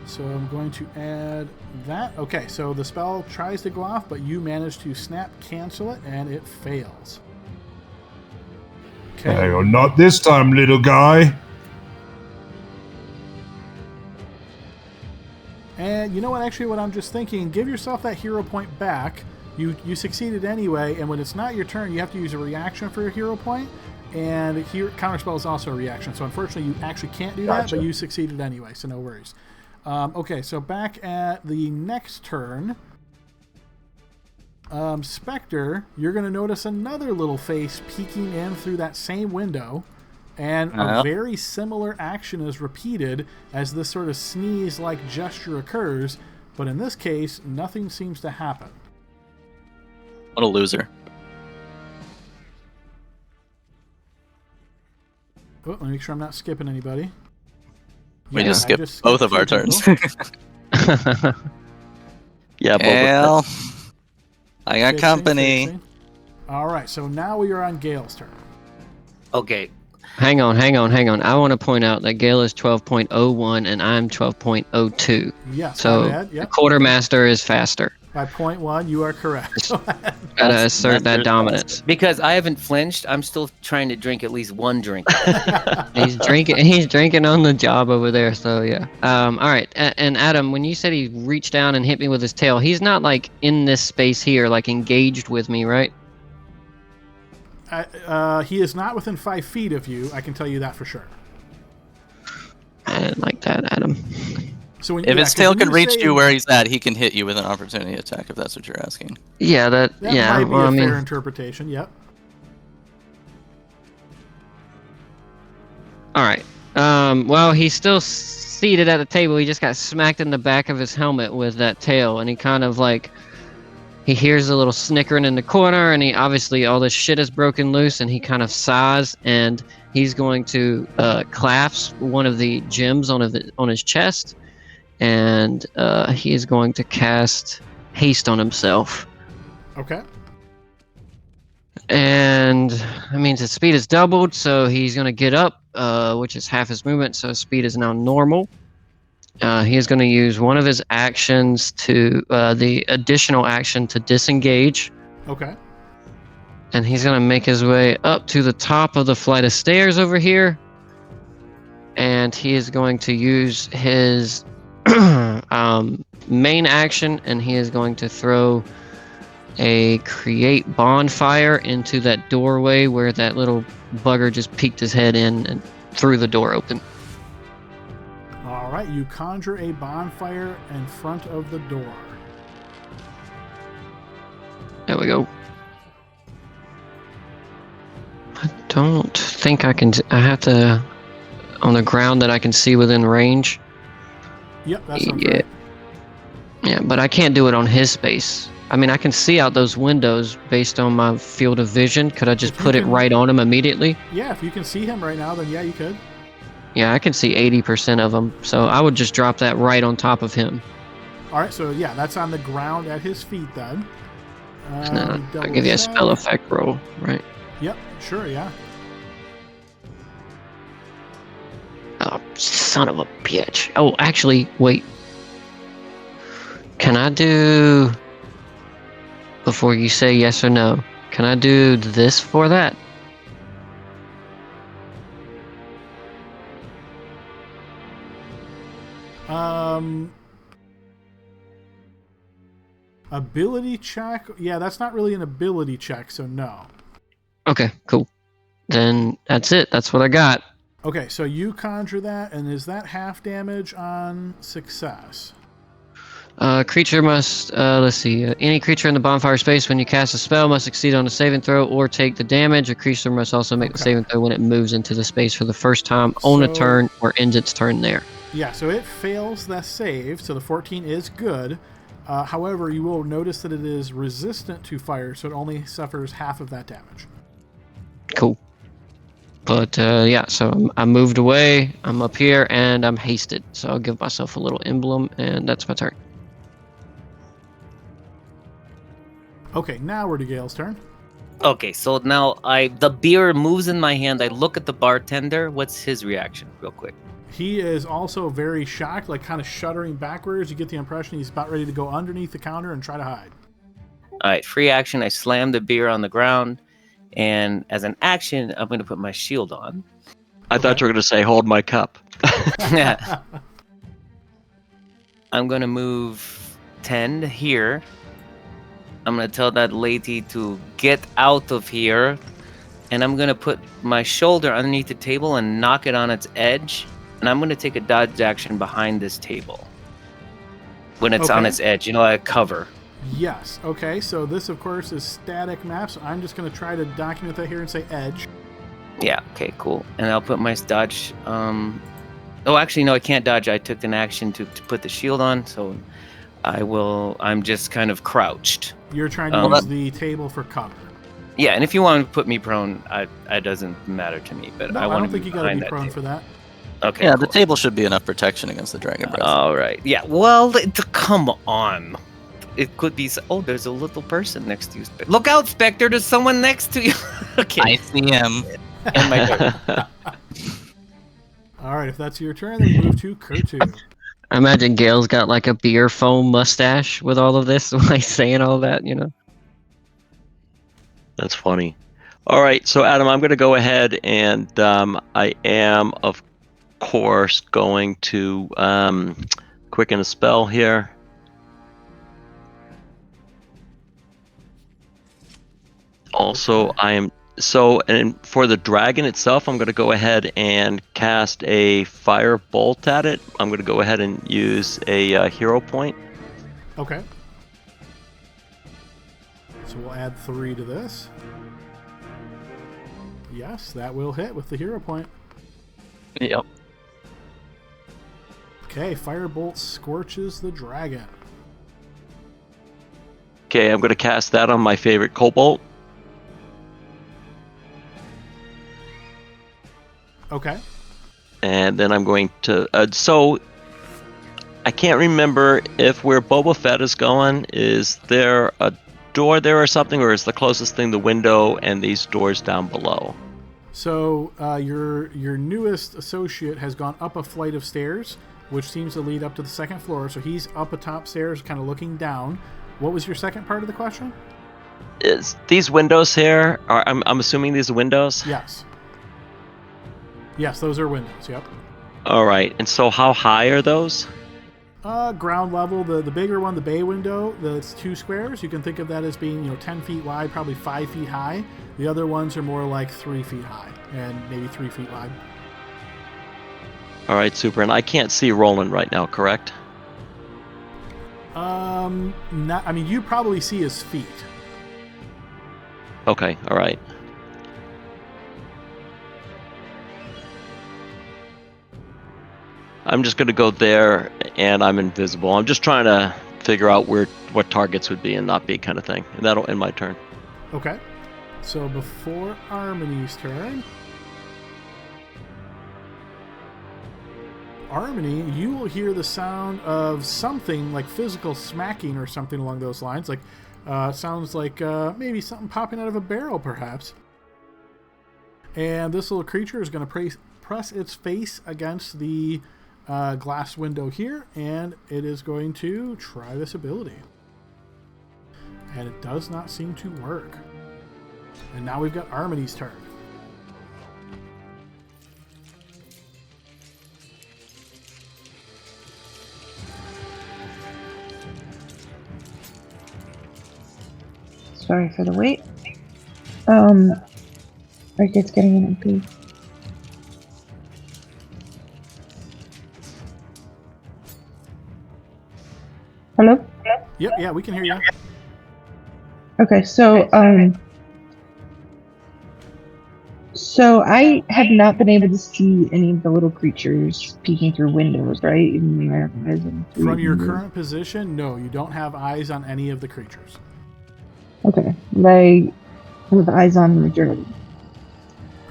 Speaker 1: So I'm going to add that. Okay, so the spell tries to go off, but you manage to snap cancel it, and it fails. Okay.
Speaker 10: Hey, not this time, little guy.
Speaker 1: And you know what? Actually, what I'm just thinking, give yourself that hero point back. You succeeded anyway, and when it's not your turn, you have to use a reaction for your hero point. And here, counterspell is also a reaction. So unfortunately, you actually can't do that, but you succeeded anyway, so no worries. Okay, so back at the next turn, Spectre, you're going to notice another little face peeking in through that same window, and a very similar action is repeated as this sort of sneeze-like gesture occurs, but in this case, nothing seems to happen.
Speaker 8: What a loser.
Speaker 1: Oh, let me make sure I'm not skipping anybody.
Speaker 8: We just skipped both of our turns.
Speaker 2: Yeah,
Speaker 8: Gale, I got
Speaker 1: 16,
Speaker 8: company.
Speaker 1: 16. All right, so now we are on Gale's turn.
Speaker 9: Okay.
Speaker 7: Hang on. I want to point out that Gale is 12.01 and I'm 12.02.
Speaker 1: Yes,
Speaker 7: So
Speaker 1: my bad. Yep.
Speaker 7: the quartermaster is faster.
Speaker 1: By 0.1, you are correct.
Speaker 7: Gotta assert that dominance.
Speaker 9: Because I haven't flinched, I'm still trying to drink at least one drink.
Speaker 7: He's drinking on the job over there, so yeah. All right, and Adam, when you said he reached down and hit me with his tail, he's not like in this space here, like engaged with me, right?
Speaker 1: He is not within 5 feet of you, I can tell you that for sure.
Speaker 7: I didn't like that, Adam.
Speaker 1: So when,
Speaker 8: If his tail can reach you where he's at, he can hit you with an opportunity attack, if that's what you're asking.
Speaker 7: Yeah,
Speaker 1: that
Speaker 7: yeah.
Speaker 1: might be a fair interpretation, yep.
Speaker 7: All right. Well, he's still seated at the table. He just got smacked in the back of his helmet with that tail, and he kind of like he hears a little snickering in the corner, and he obviously all this shit is broken loose, and he kind of sighs, and he's going to clasp one of the gems on his chest, and he is going to cast haste on himself.
Speaker 1: Okay.
Speaker 7: And that means his speed is doubled, so he's going to get up, which is half his movement, so his speed is now normal. He is going to use one of his actions to, the additional action to disengage.
Speaker 1: Okay.
Speaker 7: And he's going to make his way up to the top of the flight of stairs over here. And he is going to use his main action, and he is going to throw a create bonfire into that doorway where that little bugger just peeked his head in and threw the door open.
Speaker 1: All right, you conjure a bonfire in front of the door.
Speaker 7: There we go. I don't think I can. I have to on the ground that I can see within range.
Speaker 1: Yep, that sounds right.
Speaker 7: Yeah, but I can't do it on his space. I mean, I can see out those windows based on my field of vision. Could I just put it right on him immediately?
Speaker 1: Yeah, if you can see him right now, then yeah, you could.
Speaker 7: Yeah, I can see 80% of them, so I would just drop that right on top of him.
Speaker 1: All right, so yeah, that's on the ground at his feet then.
Speaker 7: I'll give you a spell effect roll, right?
Speaker 1: Yep, sure, yeah.
Speaker 7: Oh, son of a bitch. Oh, actually, wait. Can I do... Before you say yes or no, can I do this for that?
Speaker 1: Ability check? Yeah, that's not really an ability check, so no.
Speaker 7: Okay, cool. Then that's it. That's what I got.
Speaker 1: Okay, so you conjure that, and is that half damage on success?
Speaker 7: Creature must, let's see, any creature in the bonfire space when you cast a spell must succeed on a saving throw or take the damage. A creature must also make the saving throw when it moves into the space for the first time on a turn or ends its turn there.
Speaker 1: Yeah, so it fails the save, so the 14 is good. However, you will notice that it is resistant to fire, so it only suffers half of that damage.
Speaker 7: Cool. But, yeah, so I moved away, I'm up here, and I'm hasted. So I'll give myself a little emblem, and that's my turn.
Speaker 1: Okay, now we're to Gale's turn.
Speaker 9: Okay, so now the beer moves in my hand. I look at the bartender. What's his reaction, real quick?
Speaker 1: He is also very shocked, like kind of shuddering backwards. You get the impression he's about ready to go underneath the counter and try to hide.
Speaker 9: All right, free action. I slam the beer on the ground, and as an action, I'm going to put my shield on.
Speaker 2: I thought you were going to say, hold my cup.
Speaker 9: Yeah. I'm going to move 10 here. I'm going to tell that lady to get out of here. And I'm going to put my shoulder underneath the table and knock it on its edge. And I'm going to take a dodge action behind this table. When it's on its edge, like a cover.
Speaker 1: Yes. Okay, so this, of course, is static map. So I'm just going to try to document that here and say edge.
Speaker 9: Yeah, okay, cool. And I'll put my dodge... Oh, actually, no, I can't dodge. I took an action to put the shield on, so I'm just kind of crouched.
Speaker 1: You're trying to use the table for cover.
Speaker 9: Yeah, and if you want to put me prone, it doesn't matter to me. But
Speaker 1: no,
Speaker 9: I
Speaker 1: don't think you got to be prone for that.
Speaker 9: Okay.
Speaker 8: Yeah,
Speaker 9: cool.
Speaker 8: the table should be enough protection against the dragon breath.
Speaker 9: All right. Yeah. Well, come on. It could be. Oh, there's a little person next to you. Look out, Spectre! There's someone next to you. Okay.
Speaker 8: I see him.
Speaker 9: And my turn.
Speaker 1: All right. If that's your turn, then we move to Kurtu.
Speaker 7: I imagine Gale's got like a beer foam mustache with all of this, like saying all that,
Speaker 2: That's funny. All right, so Adam, I'm going to go ahead and I am, of course, going to quicken a spell here. Also, and for the dragon itself, I'm going to go ahead and cast a fire bolt at it. I'm going to go ahead and use a hero point.
Speaker 1: Okay. So we'll add 3 to this. Yes, that will hit with the hero point.
Speaker 7: Yep.
Speaker 1: Okay, firebolt scorches the dragon.
Speaker 2: Okay, I'm going to cast that on my favorite kobold.
Speaker 1: Okay.
Speaker 2: And then I'm going to... so, I can't remember if where Boba Fett is going, is there a door there or something, or is the closest thing the window and these doors down below?
Speaker 1: So your newest associate has gone up a flight of stairs, which seems to lead up to the second floor. So he's up atop stairs, kind of looking down. What was your second part of the question?
Speaker 2: Is these windows here? I'm assuming these are windows.
Speaker 1: Yes. Yes, those are windows. Yep.
Speaker 2: All right. And so, how high are those?
Speaker 1: Ground level. The bigger one, the bay window, that's 2 squares. You can think of that as being 10 feet wide, probably 5 feet high. The other ones are more like 3 feet high and maybe 3 feet wide.
Speaker 2: All right, super. And I can't see Roland right now, correct?
Speaker 1: Not. I mean, you probably see his feet.
Speaker 2: Okay. All right. I'm just going to go there, and I'm invisible. I'm just trying to figure out what targets would be and not be, kind of thing. And that'll end my turn.
Speaker 1: Okay. So before Armony's turn, Armony, you will hear the sound of something like physical smacking or something along those lines. Like, sounds like maybe something popping out of a barrel, perhaps. And this little creature is going to press its face against the glass window here, and it is going to try this ability. And it does not seem to work. And now we've got Armony's turn.
Speaker 5: Sorry for the wait. It's getting an MP. Hello?
Speaker 1: Yep, yeah, we can hear you.
Speaker 5: Okay, so I have not been able to see any of the little creatures peeking through windows, right? Even when I have eyes on
Speaker 1: From your current position, no, you don't have eyes on any of the creatures.
Speaker 5: Okay, but I have eyes on the majority.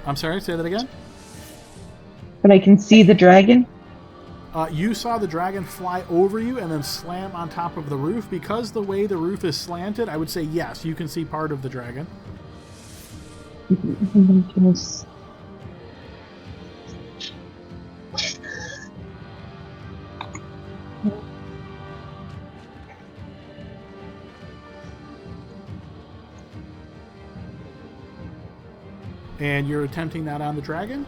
Speaker 1: I'm sorry, say that again?
Speaker 5: But I can see the dragon?
Speaker 1: You saw the dragon fly over you and then slam on top of the roof. Because the way the roof is slanted, I would say yes, you can see part of the dragon. And you're attempting that on the dragon?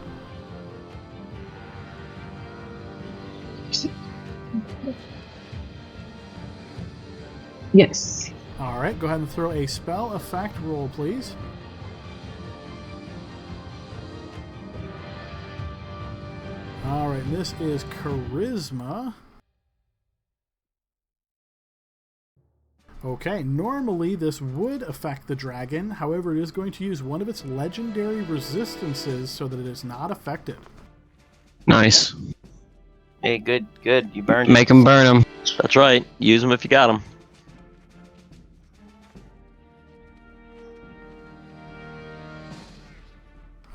Speaker 5: Yes.
Speaker 1: All right, go ahead and throw a spell effect roll, please. All right, this is charisma. Okay, normally this would affect the dragon. However, it is going to use one of its legendary resistances so that it is not affected.
Speaker 7: Nice.
Speaker 9: Hey, good. You burned
Speaker 7: Make them burn them.
Speaker 2: That's right. Use them if you got them.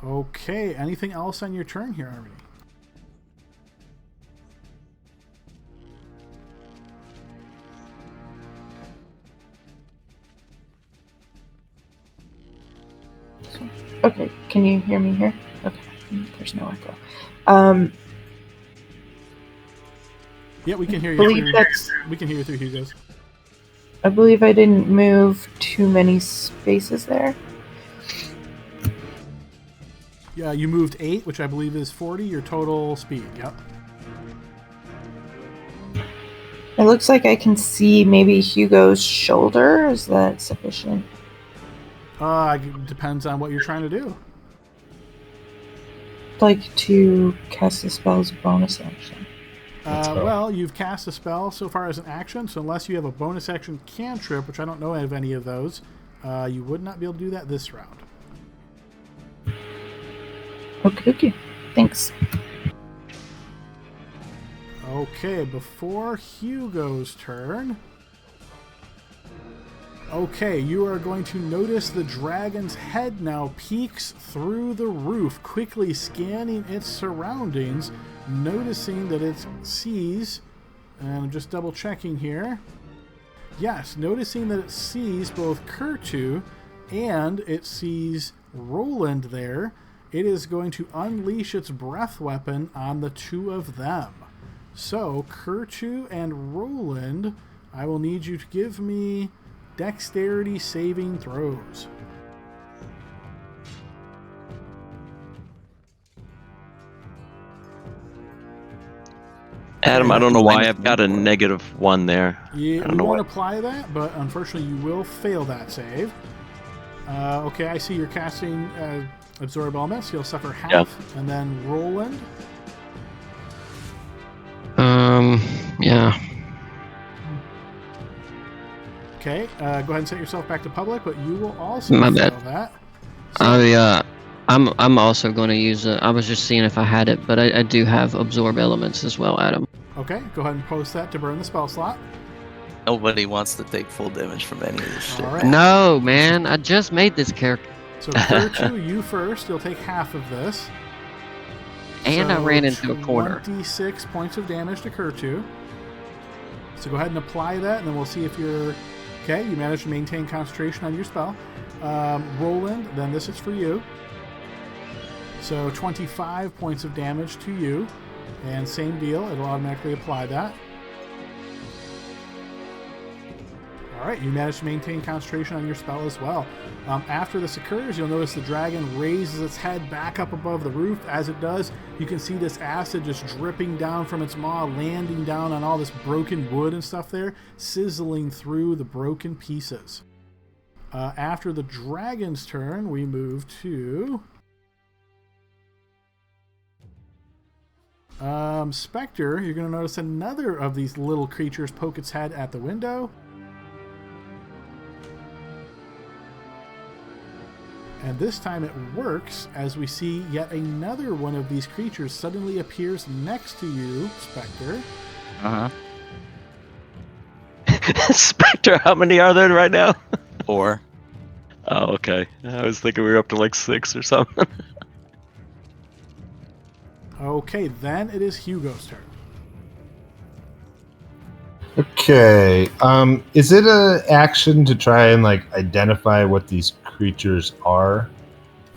Speaker 1: Okay, anything else on your turn here, Harmony?
Speaker 5: Okay, can you hear me here? Okay, there's no echo.
Speaker 1: Yeah, we can hear you. We can hear you through Hugo's.
Speaker 5: I believe I didn't move too many spaces there.
Speaker 1: Yeah, you moved 8, which I believe is 40, your total speed. Yep.
Speaker 5: It looks like I can see maybe Hugo's shoulder. Is that sufficient?
Speaker 1: It depends on what you're trying to do.
Speaker 5: I'd like to cast a spell as a bonus action.
Speaker 1: Well, you've cast a spell so far as an action, so unless you have a bonus action cantrip, which I don't know of any of those, you would not be able to do that this round.
Speaker 5: Okay. Thanks.
Speaker 1: Okay, before Hugo's turn... Okay, you are going to notice the dragon's head now peeks through the roof, quickly scanning its surroundings, noticing that it sees, and I'm just double checking here. Yes, noticing that it sees both Kurtu and it sees Roland there. It is going to unleash its breath weapon on the two of them. So, Kurtu and Roland, I will need you to give me dexterity saving throws.
Speaker 2: Adam, I don't know why I've got a -1 there.
Speaker 1: You
Speaker 2: I don't know
Speaker 1: won't
Speaker 2: what.
Speaker 1: apply that, but unfortunately you will fail that save. Okay, I see you're casting Absorb Elements. You'll suffer half.
Speaker 2: Yep.
Speaker 1: And then Roland.
Speaker 7: Yeah.
Speaker 1: Okay, go ahead and set yourself back to public, but you will also
Speaker 7: My
Speaker 1: fail
Speaker 7: bad.
Speaker 1: that. So,
Speaker 7: I'm also going to use it. I was just seeing if I had it, but I do have Absorb Elements as well, Adam.
Speaker 1: okay, go ahead and post that to burn the spell slot.
Speaker 8: Nobody wants to take full damage from any of this shit.
Speaker 1: All right.
Speaker 7: No, man, I just made this character.
Speaker 1: So Kurtu, you first. You'll take half of this.
Speaker 7: And I
Speaker 1: So
Speaker 7: ran into a corner.
Speaker 1: 26 points of damage to Kurtu. So go ahead and apply that, and then we'll see if you're... Okay, you managed to maintain concentration on your spell. Roland, then this is for you. So 25 points of damage to you. And same deal, it'll automatically apply that. Alright, you managed to maintain concentration on your spell as well. After this occurs, you'll notice the dragon raises its head back up above the roof. As it does, you can see this acid just dripping down from its maw, landing down on all this broken wood and stuff there, sizzling through the broken pieces. After the dragon's turn, we move to... Spectre. You're going to notice another of these little creatures poke its head at the window. And this time it works, as we see yet another one of these creatures suddenly appears next to you, Spectre.
Speaker 2: Spectre, how many are there right now?
Speaker 8: 4.
Speaker 2: Oh, okay. I was thinking we were up to like 6 or something.
Speaker 1: Okay, then it is Hugo's turn.
Speaker 10: Okay. Is it an action to try and like identify what these creatures are?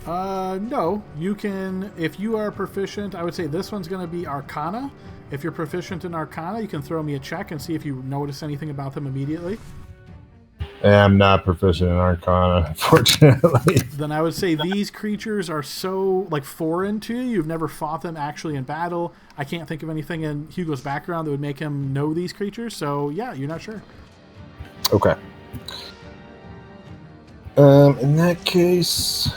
Speaker 1: No. You can, if you are proficient, I would say this one's going to be Arcana. If you're proficient in Arcana, you can throw me a check and see if you notice anything about them immediately.
Speaker 10: I'm not proficient in Arcana, unfortunately.
Speaker 1: Then I would say these creatures are so like foreign to you. You've never fought them actually in battle. I can't think of anything in Hugo's background that would make him know these creatures. So yeah, you're not sure.
Speaker 10: Okay. In that case,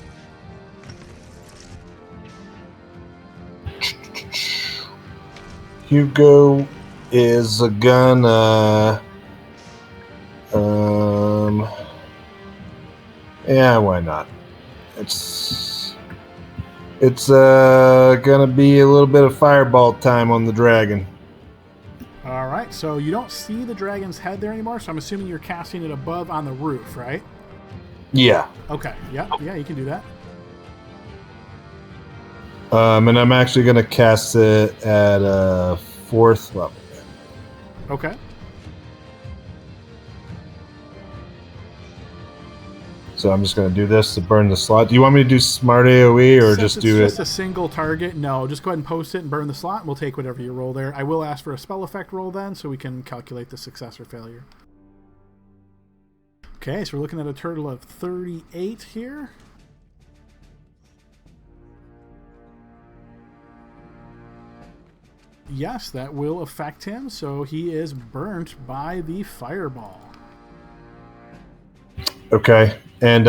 Speaker 10: Hugo is gonna. Yeah, why not? It's gonna be a little bit of fireball time on the dragon.
Speaker 1: All right. So you don't see the dragon's head there anymore. So I'm assuming you're casting it above on the roof, right?
Speaker 10: Yeah.
Speaker 1: Okay. Yeah. Yeah. You can do that.
Speaker 10: And I'm actually gonna cast it at a 4th level.
Speaker 1: Okay.
Speaker 10: So I'm just going to do this to burn the slot. Do you want me to do smart AoE or
Speaker 1: Since
Speaker 10: just
Speaker 1: it's
Speaker 10: do
Speaker 1: just
Speaker 10: it?
Speaker 1: a single target, no. Just go ahead and post it and burn the slot, and we'll take whatever you roll there. I will ask for a spell effect roll then, so we can calculate the success or failure. Okay, so we're looking at a total of 38 here. Yes, that will affect him, so he is burnt by the fireball.
Speaker 10: Okay. And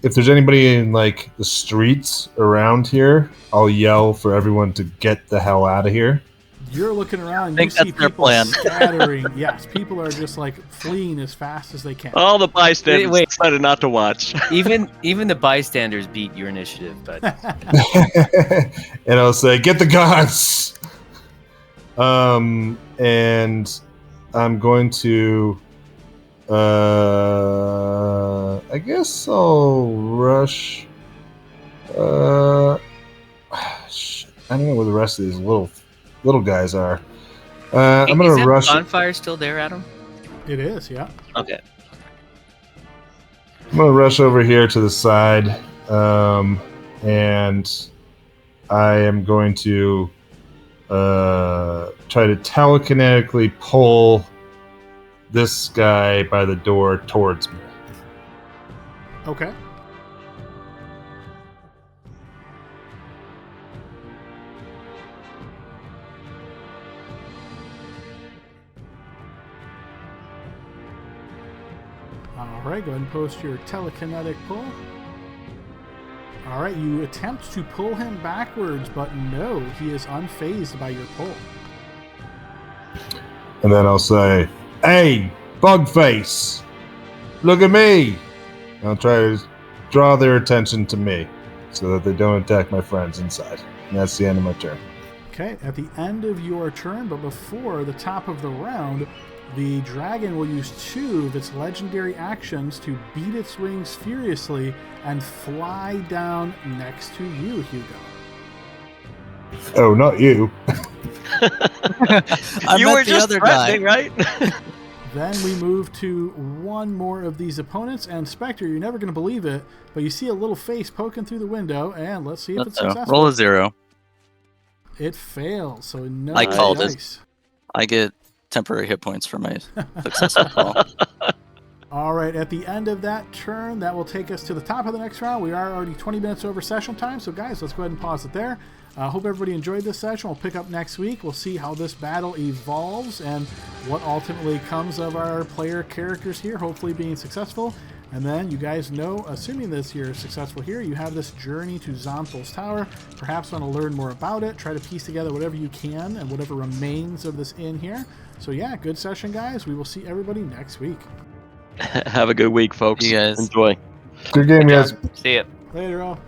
Speaker 10: if there's anybody in like the streets around here, I'll yell for everyone to get the hell out of here.
Speaker 1: You're looking around and
Speaker 8: think
Speaker 1: you see
Speaker 8: that's their
Speaker 1: people
Speaker 8: plan.
Speaker 1: scattering. Yes, people are just like fleeing as fast as they can.
Speaker 2: All the bystanders
Speaker 9: Wait.
Speaker 2: decided not to watch.
Speaker 9: Even the bystanders beat your initiative, but
Speaker 10: And I'll say, get the guns. And I'm going to
Speaker 4: I guess I'll rush. Shit, I don't know where the rest of these little guys are. I'm
Speaker 9: Is
Speaker 4: gonna
Speaker 9: that
Speaker 4: rush.
Speaker 9: bonfire still there, Adam?
Speaker 1: It is, yeah.
Speaker 9: Okay.
Speaker 4: I'm gonna rush over here to the side, and I am going to try to telekinetically pull this guy by the door towards me.
Speaker 1: Okay. Alright, go ahead and post your telekinetic pull. Alright, you attempt to pull him backwards, but no, he is unfazed by your pull.
Speaker 4: And then I'll say, "Hey, Bugface, look at me!" And I'll try to draw their attention to me so that they don't attack my friends inside. And that's the end of my turn.
Speaker 1: Okay, at the end of your turn, but before the top of the round, the dragon will use 2 of its legendary actions to beat its wings furiously and fly down next to you, Hugo.
Speaker 4: Oh, not you.
Speaker 2: You were just threatening, right?
Speaker 1: Then we move to one more of these opponents, and Spectre, you're never going to believe it, but you see a little face poking through the window, and let's see if it's successful.
Speaker 8: Roll a 0.
Speaker 1: It fails, so no
Speaker 8: I called it.
Speaker 1: dice.
Speaker 8: I get temporary hit points for my successful call.
Speaker 1: All right, at the end of that turn, that will take us to the top of the next round. We are already 20 minutes over session time, so guys, let's go ahead and pause it there. Hope everybody enjoyed this session. We'll pick up next week. We'll see how this battle evolves and what ultimately comes of our player characters here, hopefully being successful. And then you guys know, assuming this you're successful here, you have this journey to Zonthal's Tower. Perhaps want to learn more about it, try to piece together whatever you can and whatever remains of this inn here. So yeah, good session, guys. We will see everybody next week.
Speaker 2: Have a good week, folks.
Speaker 8: You guys
Speaker 2: enjoy.
Speaker 4: Good game, guys.
Speaker 9: See ya.
Speaker 1: Later, all.